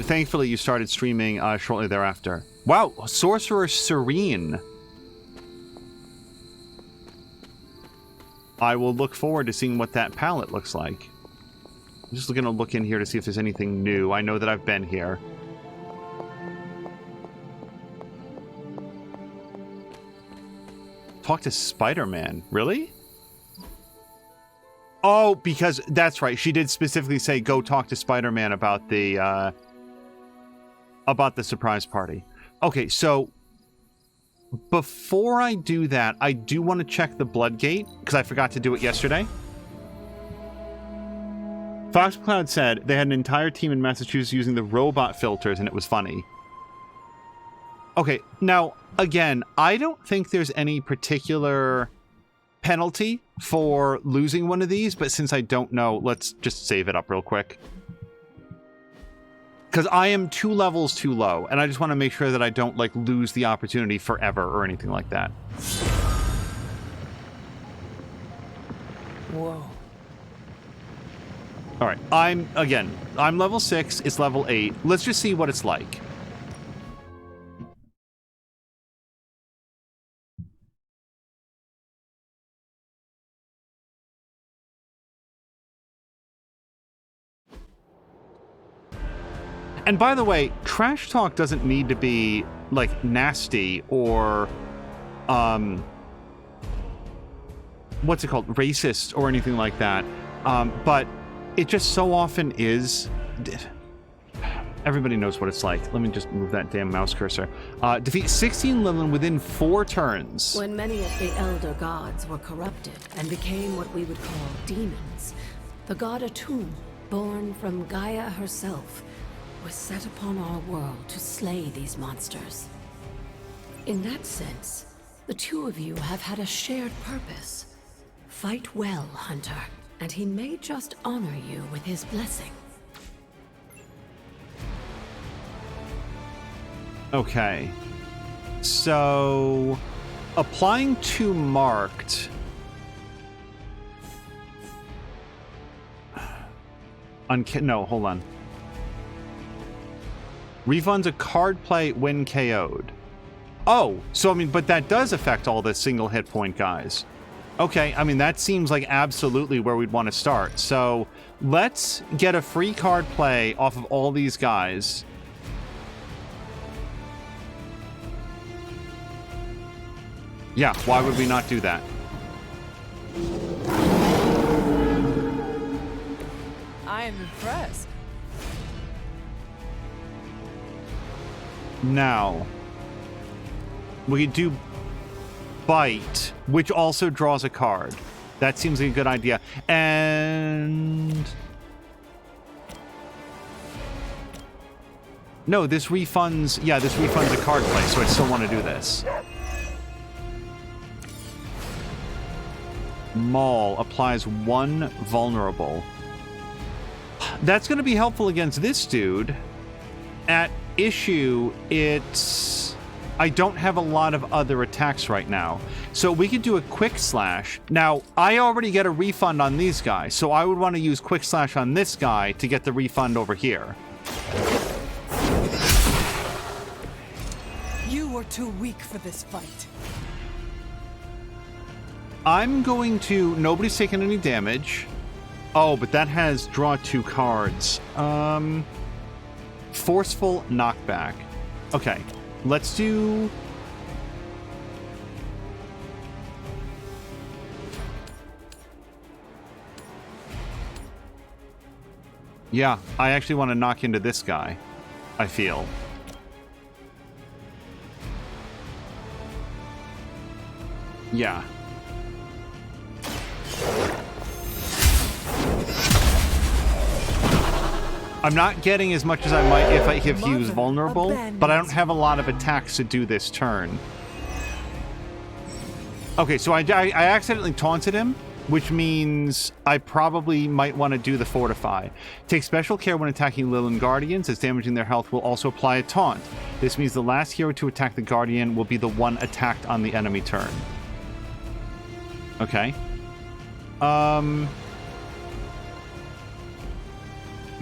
thankfully you started streaming shortly thereafter. Wow, Sorcerer Serene. I will look forward to seeing what that palette looks like. I'm just going to look in here to see if there's anything new. I know that I've been here. Talk to Spider-Man. Really? Oh, because that's right. She did specifically say go talk to Spider-Man about the surprise party. Okay, so before I do that, I do want to check the Bloodgate because I forgot to do it yesterday. Foxcloud said they had an entire team in Massachusetts using the robot filters and it was funny. Okay, now, again, I don't think there's any particular penalty for losing one of these, but since I don't know, let's just save it up real quick. Because I am 2 levels too low, and I just want to make sure that I don't, like, lose the opportunity forever or anything like that. Whoa. Alright, I'm level 6, it's level 8. Let's just see what it's like. And by the way, trash talk doesn't need to be, like, nasty or, what's it called? Racist or anything like that. But it just so often is. Everybody knows what it's like. Let me just move that damn mouse cursor. Defeat 16 Lilin within 4 turns. When many of the elder gods were corrupted and became what we would call demons, the god Atum, born from Gaia herself, was set upon our world to slay these monsters. In that sense, the two of you have had a shared purpose. Fight well, Hunter, and he may just honor you with his blessing. Okay. So, applying to marked. No, hold on. Refunds a card play when KO'd. Oh, so I mean, but that does affect all the single hit point guys. Okay, I mean, that seems like absolutely where we'd want to start. So let's get a free card play off of all these guys. Yeah, why would we not do that? I am impressed. Now, we could do Bite, which also draws a card. That seems like a good idea. And... no, this refunds... yeah, this refunds a card play, so I still want to do this. Maul applies 1 vulnerable. That's going to be helpful against this dude. At issue, it's... I don't have a lot of other attacks right now. So we could do a quick slash. Now, I already get a refund on these guys, so I would want to use quick slash on this guy to get the refund over here. You are too weak for this fight. I'm going to... nobody's taken any damage. Oh, but that has draw 2 cards. Forceful knockback. Okay, let's do... yeah, I actually want to knock into this guy, I feel. Yeah. I'm not getting as much as I might if he was vulnerable, but I don't have a lot of attacks to do this turn. Okay, so I accidentally taunted him, which means I probably might want to do the Fortify. Take special care when attacking Lilin Guardians, as damaging their health will also apply a taunt. This means the last hero to attack the Guardian will be the one attacked on the enemy turn. Okay.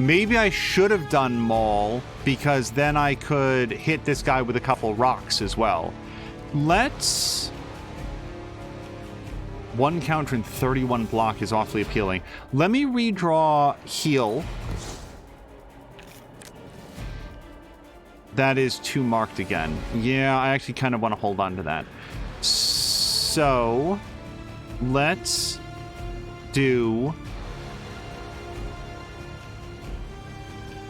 Maybe I should have done Maul, because then I could hit this guy with a couple rocks as well. Let's... 1 counter and 31 block is awfully appealing. Let me redraw heal. That is 2 marked again. Yeah, I actually kind of want to hold on to that. So, let's do...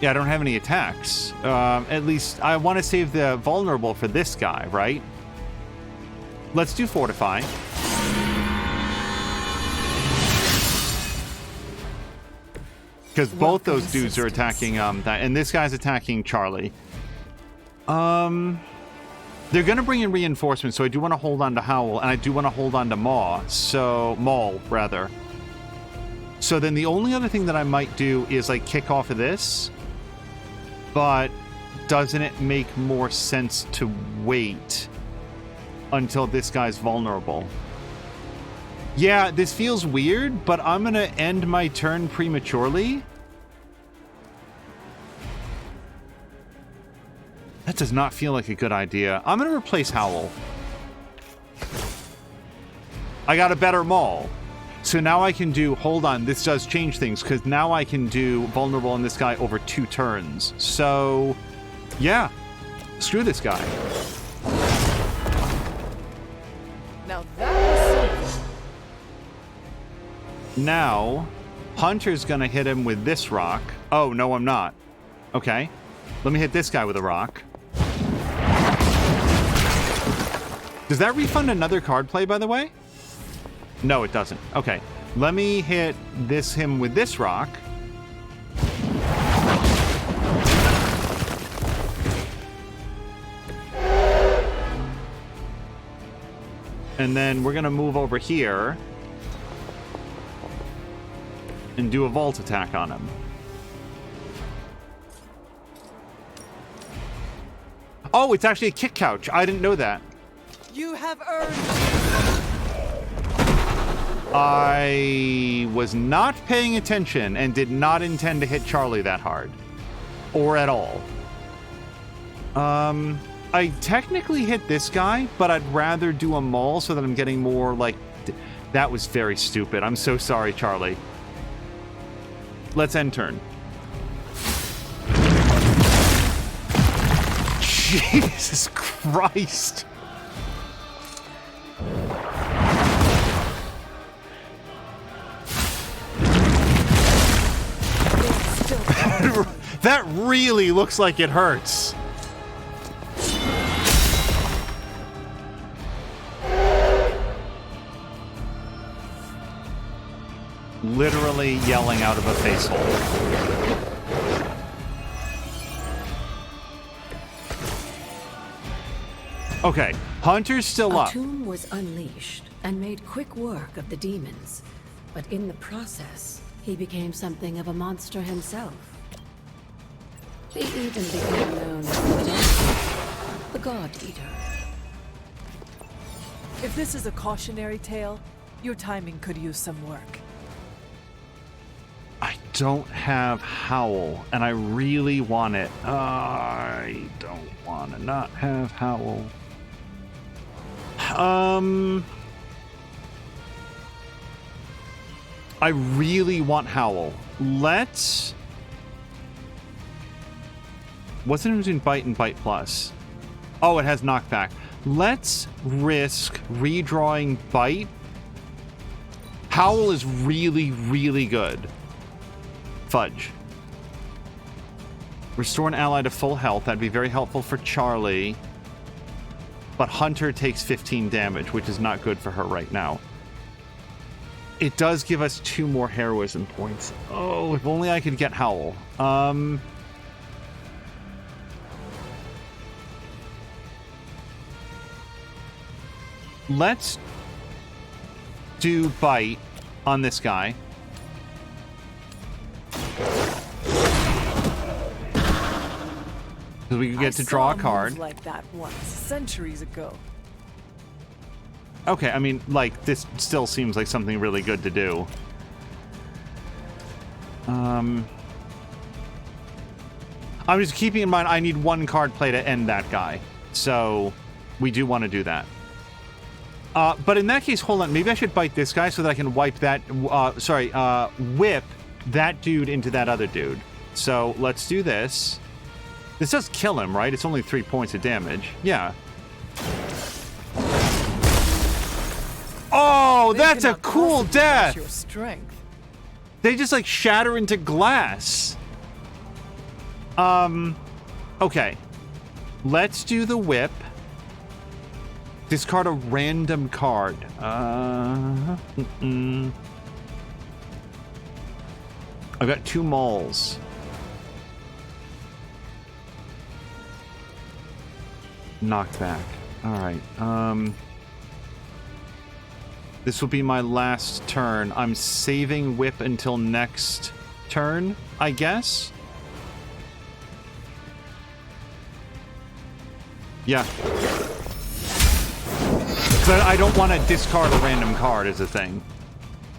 yeah, I don't have any attacks. At least I want to save the vulnerable for this guy, right? Let's do Fortify. Because both those dudes are attacking that, and this guy's attacking Charlie. They're gonna bring in reinforcements, so I do want to hold on to Howl, and I do want to hold on to Maul, rather. So then the only other thing that I might do is like kick off of this. But doesn't it make more sense to wait until this guy's vulnerable? Yeah, this feels weird, but I'm going to end my turn prematurely. That does not feel like a good idea. I'm going to replace Howl. I got a better Maul. So now I can do... hold on, this does change things, because now I can do vulnerable on this guy over 2 turns. So, yeah. Screw this guy. Now that was something. Now, Hunter's gonna hit him with this rock. Oh, no, I'm not. Okay. Let me hit this guy with a rock. Does that refund another card play, by the way? No, it doesn't. Okay. Let me hit him with this rock. And then we're going to move over here and do a vault attack on him. Oh, it's actually a kick couch. I didn't know that. You have earned... I was not paying attention and did not intend to hit Charlie that hard. Or at all. I technically hit this guy, but I'd rather do a Maul so that I'm getting more, like... That was very stupid. I'm so sorry, Charlie. Let's end turn. Jesus Christ. That really looks like it hurts. Literally yelling out of a face hole. Okay, Hunter's still up. Atum was unleashed and made quick work of the demons, but in the process, he became something of a monster himself. He even became known as the God Eater. If this is a cautionary tale, your timing could use some work. I don't have Howl, and I really want it. I don't want to not have Howl. I really want Howl. Let's... What's the difference between Bite and Bite Plus? Oh, it has knockback. Let's risk redrawing Bite. Howl is really, really good. Fudge. Restore an ally to full health. That'd be very helpful for Charlie. But Hunter takes 15 damage, which is not good for her right now. It does give us 2 more heroism points. Oh, if only I could get Howl. Let's do Bite on this guy. Because we can get to draw a card. Like that once, centuries ago. Okay, I mean, like, this still seems like something really good to do. I'm just keeping in mind I need 1 card play to end that guy. So, we do want to do that. But in that case, hold on. Maybe I should bite this guy so that I can wipe that... whip that dude into that other dude. So, let's do this. This does kill him, right? It's only 3 points of damage. Yeah. Oh, that's a cool death! Your strength. They just, like, shatter into glass. Okay. Let's do the whip. Discard a random card. I've got 2 mauls. Knockback. Alright, this will be my last turn. I'm saving whip until next turn, I guess? Yeah. Because I don't want to discard a random card as a thing.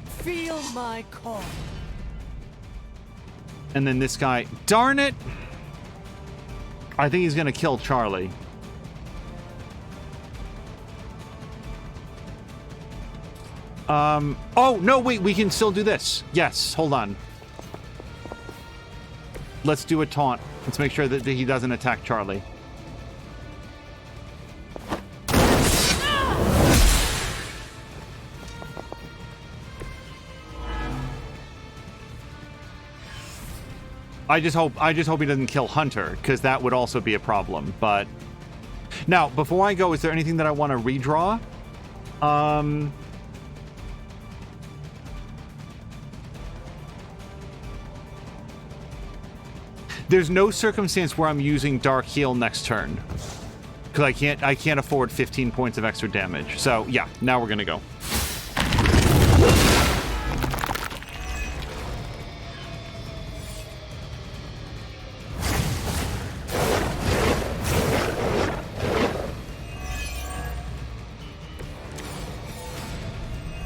Feel my call. And then this guy... Darn it! I think he's going to kill Charlie. Oh, no, wait, we can still do this. Yes, hold on. Let's do a taunt. Let's make sure that he doesn't attack Charlie. I just hope he doesn't kill Hunter, because that would also be a problem, but... Now, before I go, is there anything that I want to redraw? There's no circumstance where I'm using Dark Heal next turn. Because I can't afford 15 points of extra damage. So, yeah, now we're gonna go.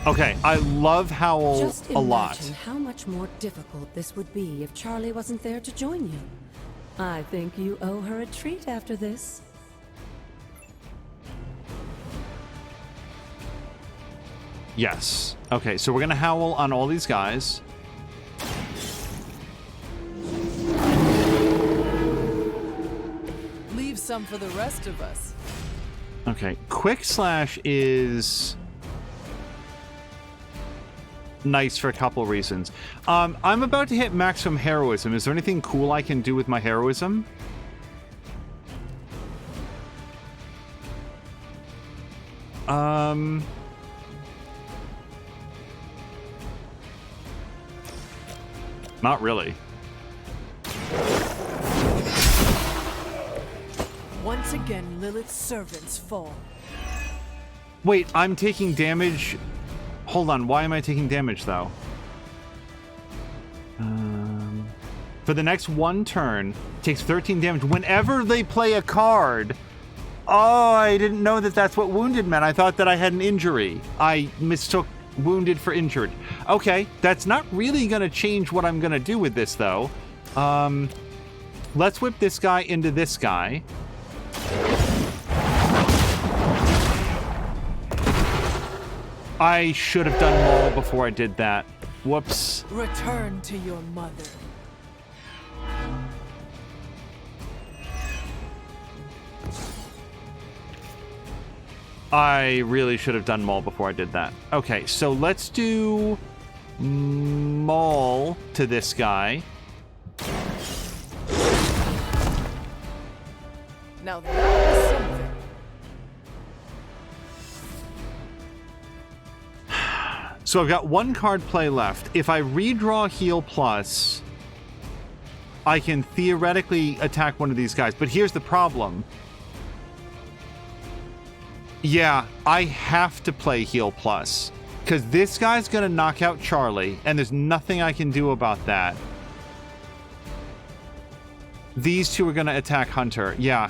Okay, I love Howl Just a lot. imagine how much more difficult this would be if Charlie wasn't there to join you. I think you owe her a treat after this. Yes. Okay, so we're gonna howl on all these guys. Leave some for the rest of us. Okay, quick slash is nice for a couple reasons. I'm about to hit maximum heroism. Is there anything cool I can do with my heroism? Not really. Once again, Lilith's servants fall. Wait, I'm taking damage. Hold on, why am I taking damage though? For the next one turn, takes 13 damage whenever they play a card. Oh, I didn't know that that's what wounded meant. I thought that I had an injury. I mistook wounded for injured. Okay, that's not really gonna change what I'm gonna do with this though. Let's whip this guy into this guy. I should have done Maul before I did that. Whoops. Return to your mother. I really should have done Maul before I did that. Okay, so let's do Maul to this guy. Now that's something. So I've got one card play left. If I redraw Heal Plus, I can theoretically attack one of these guys. But here's the problem. Yeah, I have to play Heal Plus. Because this guy's going to knock out Charlie, and there's nothing I can do about that. These two are going to attack Hunter. Yeah.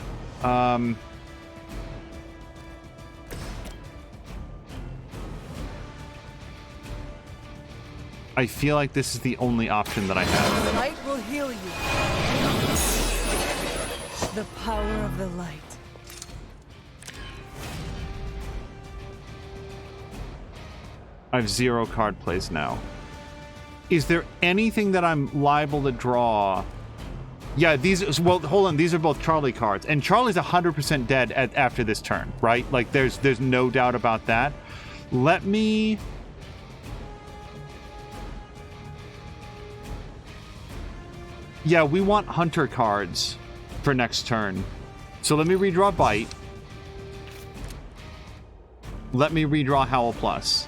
I feel like this is the only option that I have. The light will heal you. The power of the light. I have 0 card plays now. Is there anything that I'm liable to draw? Yeah, these... Well, hold on. These are both Charlie cards. And Charlie's 100% dead after this turn, right? Like, there's no doubt about that. Let me... Yeah, we want Hunter cards for next turn. So let me redraw Bite. Let me redraw Howl Plus.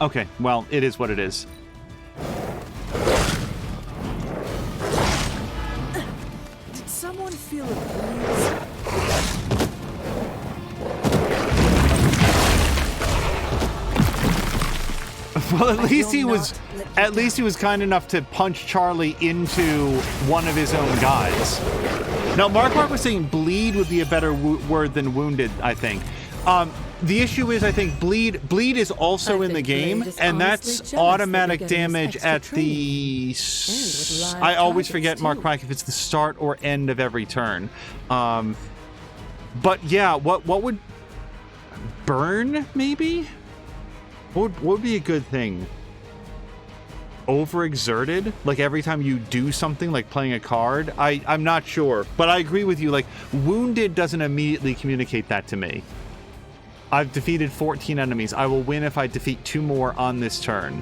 Okay, well, it is what it is. Did someone feel a breeze? Well, at least he was kind enough to punch Charlie into one of his own guys. Now, Mark was saying bleed would be a better word than wounded, I think. The issue is, I think bleed is also in the game, and that's automatic damage at the... I always forget, Mark Quack, if it's the start or end of every turn. But yeah, what would... Burn, maybe? What would be a good thing? Overexerted? Like every time you do something, like playing a card? I'm not sure, but I agree with you. Like, wounded doesn't immediately communicate that to me. I've defeated 14 enemies. I will win if I defeat 2 more on this turn.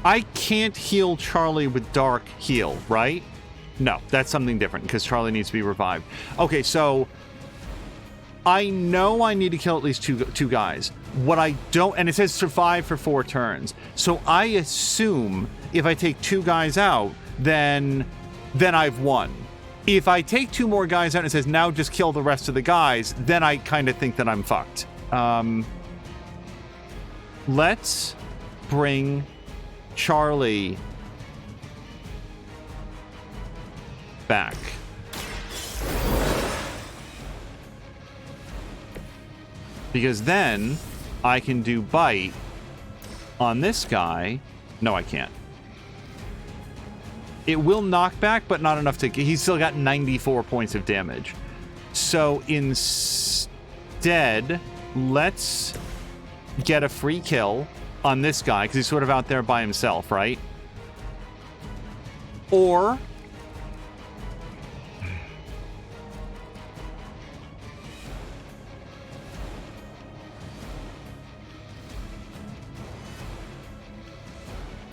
I can't heal Charlie with Dark Heal, right? No, that's something different because Charlie needs to be revived. Okay, so I know I need to kill at least two guys. What I don't, and it says survive for 4 turns. So I assume if I take 2 guys out, then I've won. If I take 2 more guys out and it says now just kill the rest of the guys, then I kind of think that I'm fucked. Let's bring Charlie back. Because then I can do Bite on this guy. No, I can't. It will knock back, but not enough to... He's still got 94 points of damage. So instead, let's get a free kill on this guy, because he's sort of out there by himself, right? Or...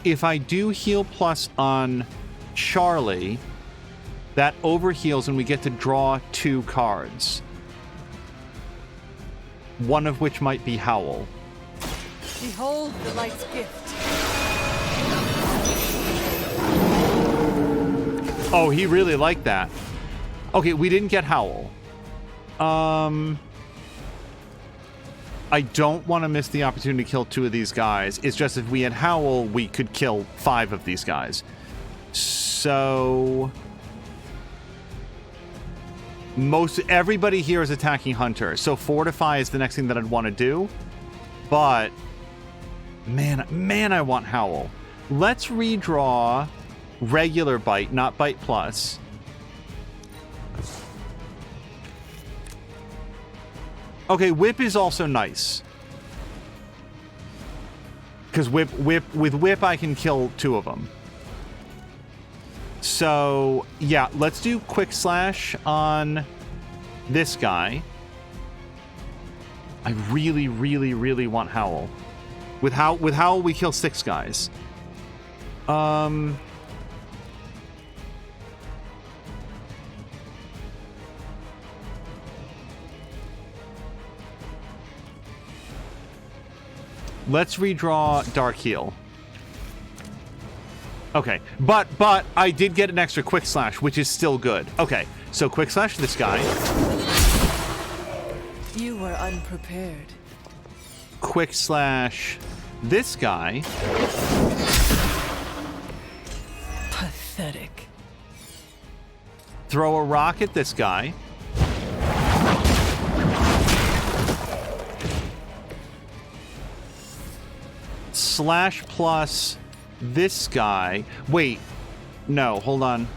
if I do heal plus on Charlie, that overheals and we get to draw 2 cards. One of which might be Howl. Behold the light's gift. Oh, he really liked that. Okay, we didn't get Howl. I don't want to miss the opportunity to kill 2 of these guys. It's just if we had Howl, we could kill 5 of these guys. So... everybody here is attacking Hunter. So Fortify is the next thing that I'd want to do. But... Man, I want Howl. Let's redraw regular Bite, not Bite Plus. Okay, Whip is also nice. Because with Whip, I can kill 2 of them. So, yeah, let's do Quick Slash on this guy. I really, really, really want Howl. With Howl, we kill 6 guys. Let's redraw Dark Heal. Okay, but I did get an extra Quick Slash, which is still good. Okay, so Quick Slash this guy. You were unprepared. Quick Slash this guy. Pathetic. Throw a rock at this guy. Slash plus this guy. Wait. No, hold on.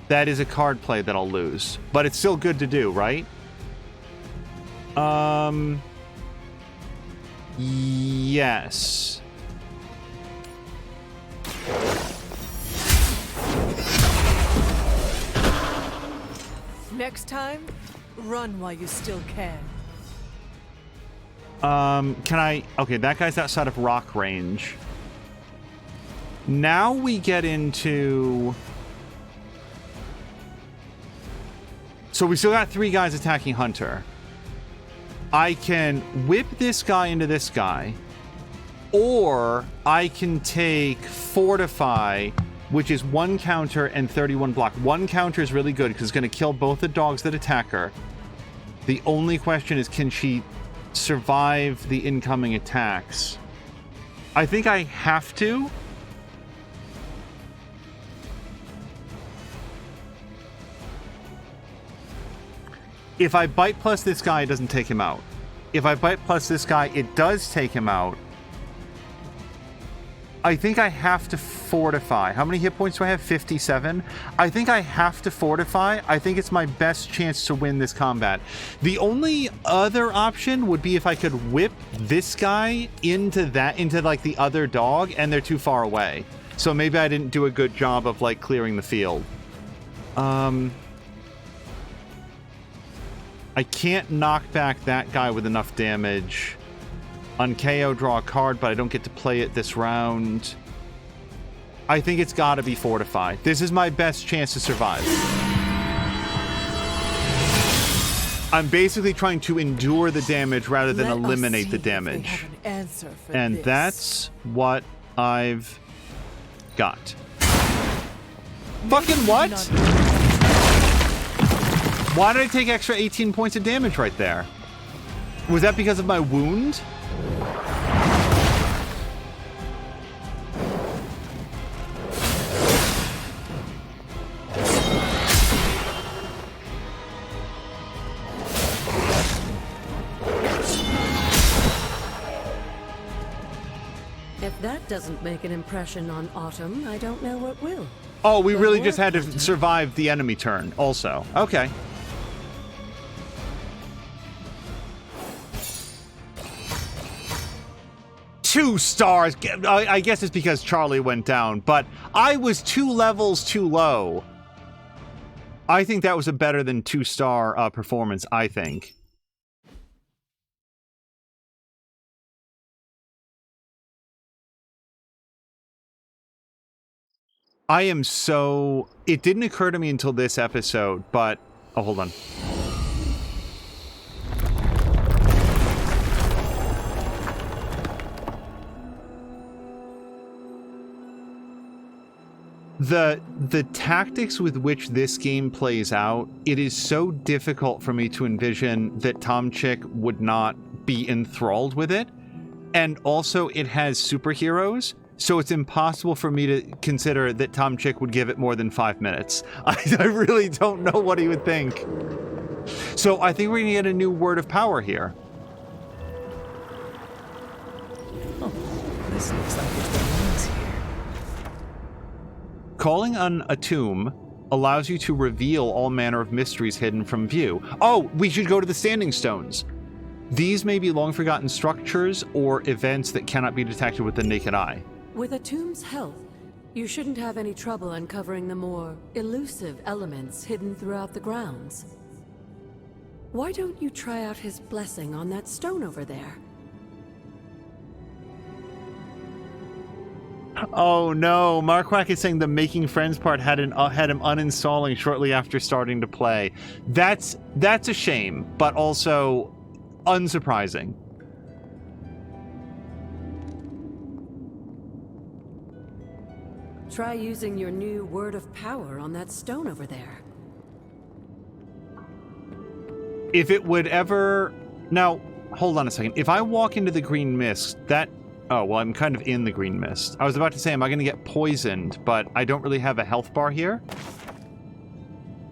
That is a card play that I'll lose. But it's still good to do, right? Yes. Next time, run while you still can. Can I... Okay, that guy's outside of rock range. Now we get into... So we still got 3 guys attacking Hunter. I can whip this guy into this guy. Or I can take Fortify, which is 1 counter and 31 block. 1 counter is really good because it's going to kill both the dogs that attack her. The only question is, can she survive the incoming attacks? I think I have to. If I bite plus this guy, it doesn't take him out. If I bite plus this guy, it does take him out. I think I have to fortify. How many hit points do I have? 57? I think I have to fortify. I think it's my best chance to win this combat. The only other option would be if I could whip this guy into like the other dog, and they're too far away. So maybe I didn't do a good job of like clearing the field. I can't knock back that guy with enough damage. On KO, draw a card, but I don't get to play it this round. I think it's got to be Fortify. This is my best chance to survive. I'm basically trying to endure the damage rather than eliminate the damage. And that's what I've got. Fucking what? Why did I take extra 18 points of damage right there? Was that because of my wound? If doesn't make an impression on Atum, I don't know what will. Oh, we Good really work, just had to Hunter. survive the enemy turn also. Okay. Two stars. I guess it's because Charlie went down, but I was 2 levels too low. I think that was a better than 2-star performance, I think. I am so... It didn't occur to me until this episode, but... Oh, hold on. The tactics with which this game plays out, it is so difficult for me to envision that Tom Chick would not be enthralled with it. And also, it has superheroes, so it's impossible for me to consider that Tom Chick would give it more than 5 minutes. I really don't know what he would think. So I think we're gonna get a new word of power here. Oh, this looks like it belongs here. Calling on Atum allows you to reveal all manner of mysteries hidden from view. Oh, we should go to the Standing Stones. These may be long-forgotten structures or events that cannot be detected with the naked eye. With Atum's help, you shouldn't have any trouble uncovering the more elusive elements hidden throughout the grounds. Why don't you try out his blessing on that stone over there? Oh no, Mark Wack is saying the making friends part had him uninstalling shortly after starting to play. That's a shame, but also unsurprising. Try using your new word of power on that stone over there. If it would ever... Now, hold on a second. If I walk into the green mist, that... Oh, well, I'm kind of in the green mist. I was about to say, am I going to get poisoned? But I don't really have a health bar here.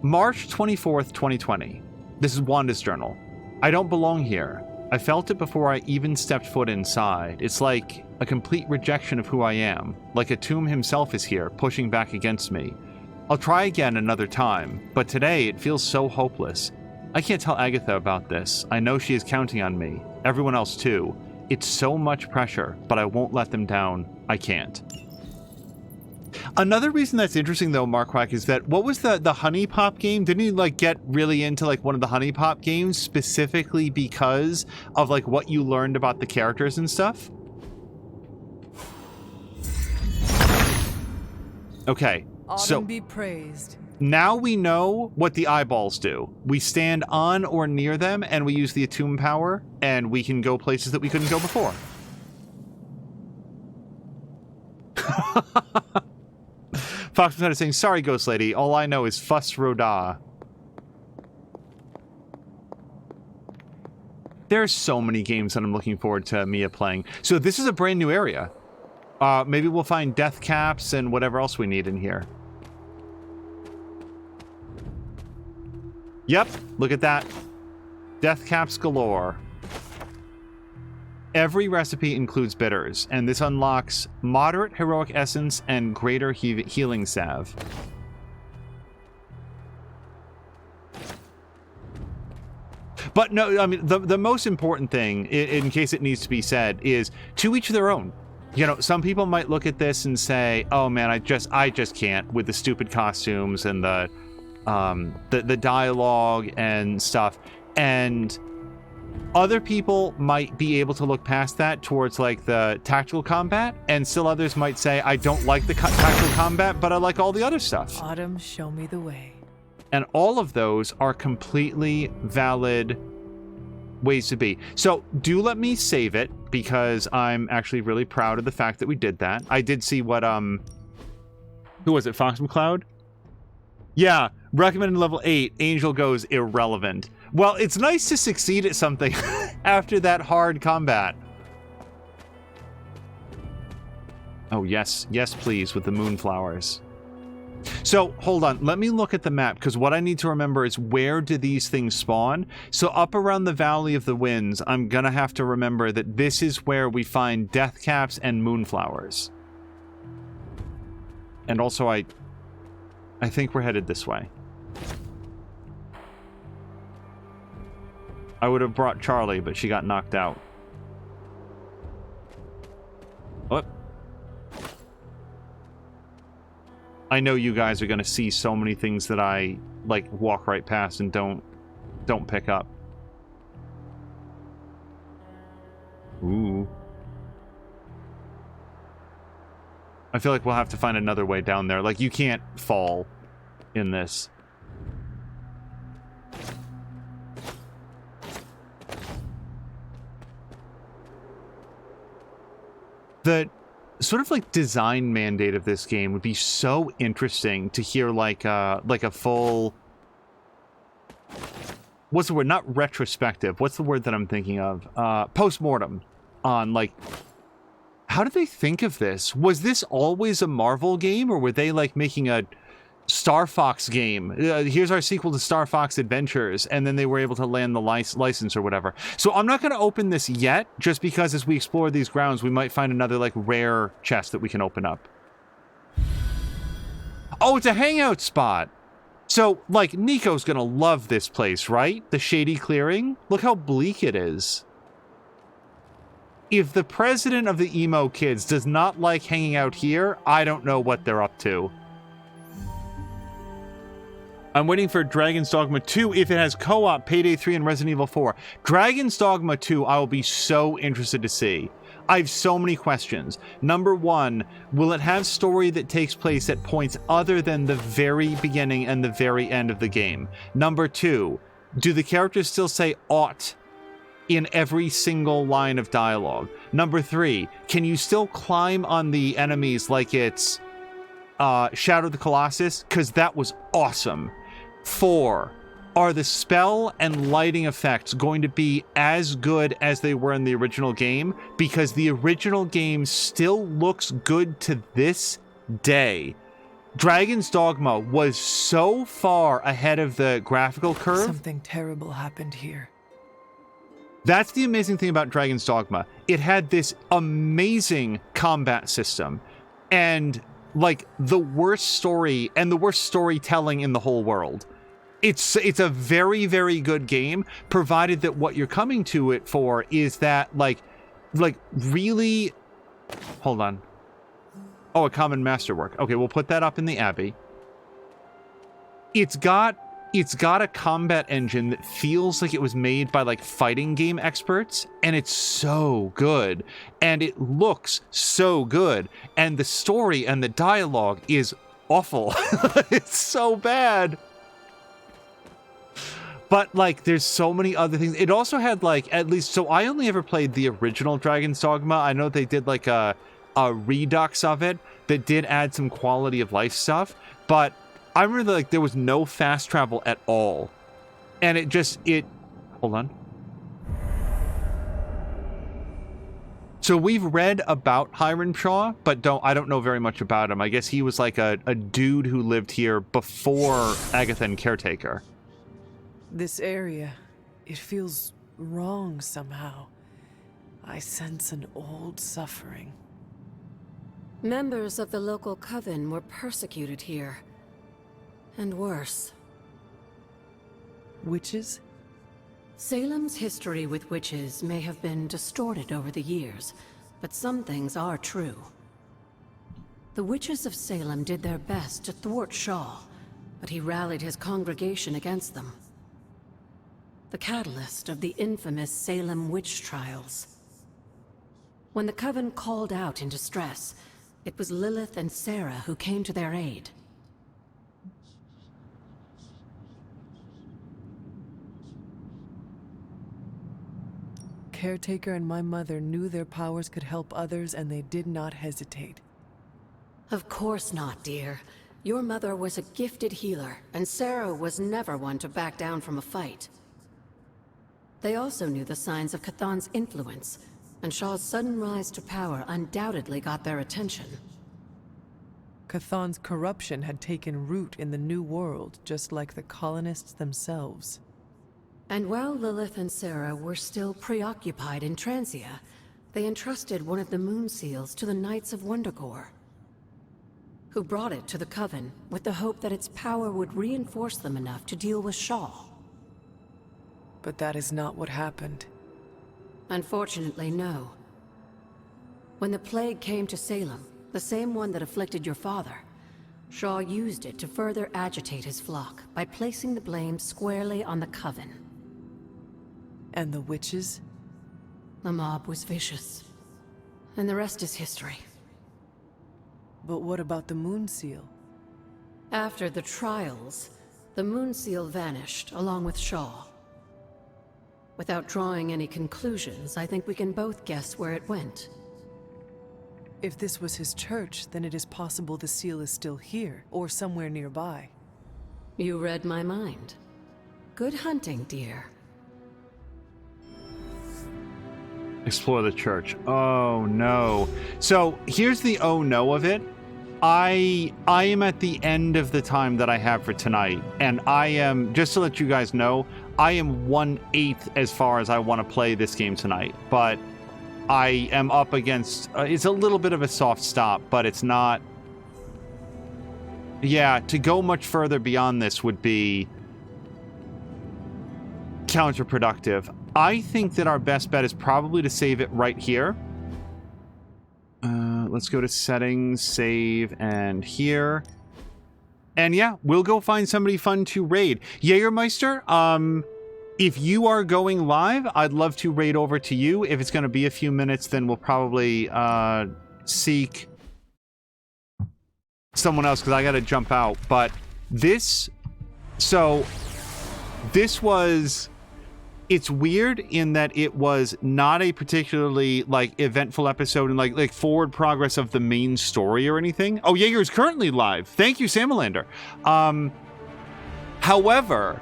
March 24th, 2020. This is Wanda's journal. I don't belong here. I felt it before I even stepped foot inside. It's like a complete rejection of who I am. Like Atum himself is here, pushing back against me. I'll try again another time, but today it feels so hopeless. I can't tell Agatha about this. I know she is counting on me. Everyone else too. It's so much pressure, but I won't let them down. I can't. Another reason that's interesting though, Mark Quack, is that what was the Honey Pop game? Didn't you like get really into like one of the Honey Pop games specifically because of like what you learned about the characters and stuff? Okay, so Atum be praised. now we know what the eyeballs do. We stand on or near them and we use the Atum power and we can go places that we couldn't go before. Fox was saying, sorry, Ghost Lady. All I know is Fuss Roda. There's so many games that I'm looking forward to Mia playing. So this is a brand new area. Maybe we'll find death caps and whatever else we need in here. Yep, look at that. Death caps galore. Every recipe includes bitters, and this unlocks moderate heroic essence and greater healing salve. But no, I mean, the most important thing, in case it needs to be said, is to each their own. You know, some people might look at this and say, oh man, I just can't with the stupid costumes and the dialogue and stuff. And other people might be able to look past that towards like the tactical combat, and still others might say, I don't like the tactical combat, but I like all the other stuff. Atum, show me the way. And all of those are completely valid ways to be. So do let me save it, because I'm actually really proud of the fact that we did that. I did see what, who was it, Fox McCloud? Yeah, recommended level 8, Angel goes irrelevant. Well, it's nice to succeed at something after that hard combat. Oh, yes, yes, please, with the moonflowers. So, hold on. Let me look at the map, because what I need to remember is where do these things spawn? So up around the Valley of the Winds, I'm going to have to remember that this is where we find Deathcaps and Moonflowers. And also, I think we're headed this way. I would have brought Charlie, but she got knocked out. What? I know you guys are going to see so many things that I, like, walk right past and don't pick up. Ooh. I feel like we'll have to find another way down there. Like, you can't fall in this. The sort of like design mandate of this game would be so interesting to hear, like a full, what's the word? Not retrospective. What's the word that I'm thinking of? Post-mortem on, like, how did they think of this? Was this always a Marvel game, or were they like making a Star Fox game? Here's our sequel to Star Fox Adventures, and then they were able to land the license or whatever. So I'm not going to open this yet, just because as we explore these grounds, we might find another, like, rare chest that we can open up. Oh, it's a hangout spot! So, like, Nico's going to love this place, right? The Shady Clearing? Look how bleak it is. If the president of the emo kids does not like hanging out here, I don't know what they're up to. I'm waiting for Dragon's Dogma 2 if it has co-op, Payday 3, and Resident Evil 4. Dragon's Dogma 2, I will be so interested to see. I have so many questions. Number one, will it have story that takes place at points other than the very beginning and the very end of the game? Number two, do the characters still say ought in every single line of dialogue? Number three, can you still climb on the enemies like it's Shadow of the Colossus? Because that was awesome. 4, are the spell and lighting effects going to be as good as they were in the original game? Because the original game still looks good to this day. Dragon's Dogma was so far ahead of the graphical curve. Something terrible happened here. That's the amazing thing about Dragon's Dogma. It had this amazing combat system and, like, the worst story and the worst storytelling in the whole world. It's a very, very good game, provided that what you're coming to it for is that, like really... Hold on. Oh, a common masterwork. Okay, we'll put that up in the Abbey. It's got a combat engine that feels like it was made by, like, fighting game experts, and it's so good, and it looks so good, and the story and the dialogue is awful. It's so bad. But, like, there's so many other things. It also had, like, at least, so I only ever played the original Dragon's Dogma. I know they did, like, a redux of it that did add some quality of life stuff, but I remember, like, there was no fast travel at all. And hold on. So we've read about Hiram Shaw, but I don't know very much about him. I guess he was like a dude who lived here before Agatha and Caretaker. This area, it feels wrong somehow. I sense an old suffering. Members of the local coven were persecuted here. And worse. Witches? Salem's history with witches may have been distorted over the years, but some things are true. The witches of Salem did their best to thwart Shaw, but he rallied his congregation against them. The catalyst of the infamous Salem witch trials. When the coven called out in distress, it was Lilith and Sarah who came to their aid. Caretaker and my mother knew their powers could help others, and they did not hesitate. Of course not, dear. Your mother was a gifted healer, and Sarah was never one to back down from a fight. They also knew the signs of Cthulhu's influence, and Shaw's sudden rise to power undoubtedly got their attention. Cathan's corruption had taken root in the New World, just like the colonists themselves. And while Lilith and Sarah were still preoccupied in Transia, they entrusted one of the moon seals to the Knights of Wondergore, who brought it to the Coven with the hope that its power would reinforce them enough to deal with Shaw. But that is not what happened. Unfortunately, no. When the plague came to Salem, the same one that afflicted your father, Shaw used it to further agitate his flock by placing the blame squarely on the Coven. And the witches? The mob was vicious. And the rest is history. But what about the moon seal? After the trials, the moon seal vanished along with Shaw. Without drawing any conclusions, I think we can both guess where it went. If this was his church, then it is possible the seal is still here, or somewhere nearby. You read my mind. Good hunting, dear. Explore the church. Oh no. So here's the oh no of it. I am at the end of the time that I have for tonight, and I am, just to let you guys know, I am 1/8 as far as I want to play this game tonight, but I am up against, it's a little bit of a soft stop, but it's not, yeah, to go much further beyond this would be counterproductive. I think that our best bet is probably to save it right here. Let's go to settings, save, and here. And yeah, we'll go find somebody fun to raid. Jägermeister, if you are going live, I'd love to raid over to you. If it's going to be a few minutes, then we'll probably seek someone else, because I got to jump out. But this, so this was, it's weird in that it was not a particularly like eventful episode and like forward progress of the main story or anything. Oh, Jaeger is currently live. Thank you, Samalander. However,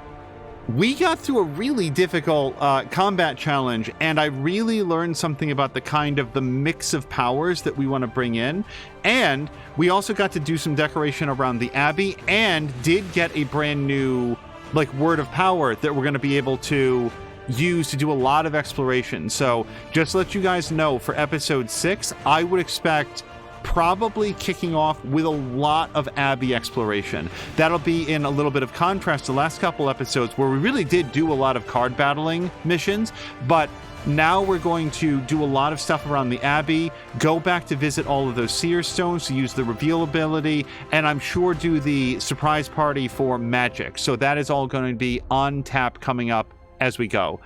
we got through a really difficult combat challenge, and I really learned something about the kind of the mix of powers that we want to bring in. And we also got to do some decoration around the Abbey, and did get a brand new like word of power that we're going to be able to use to do a lot of exploration. So just to let you guys know, for episode 6, I would expect probably kicking off with a lot of Abbey exploration. That'll be in a little bit of contrast to the last couple episodes where we really did do a lot of card battling missions, but now we're going to do a lot of stuff around the Abbey, go back to visit all of those seer stones to use the reveal ability, and I'm sure do the surprise party for magic. So that is all going to be on tap coming up as we go.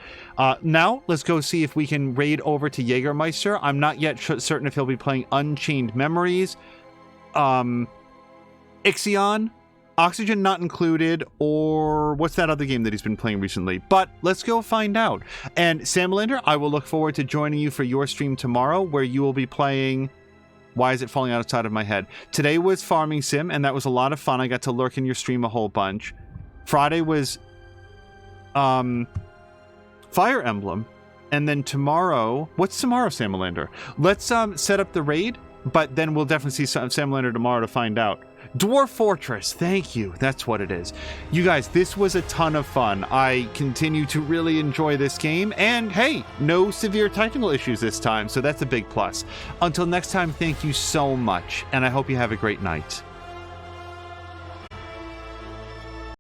Now, let's go see if we can raid over to Jägermeister. I'm not yet certain if he'll be playing Unchained Memories, Ixion, Oxygen Not Included, or what's that other game that he's been playing recently? But let's go find out. And Samalander, I will look forward to joining you for your stream tomorrow, where you will be playing... Why is it falling outside of my head? Today was Farming Sim, and that was a lot of fun. I got to lurk in your stream a whole bunch. Friday was Fire Emblem, and then tomorrow, what's tomorrow, Samalander? Let's set up the raid, but then we'll definitely see Samalander tomorrow to find out. Dwarf Fortress, thank you, that's what it is. You guys, this was a ton of fun. I continue to really enjoy this game, and hey, no severe technical issues this time, so that's a big plus. Until next time, thank you so much, and I hope you have a great night.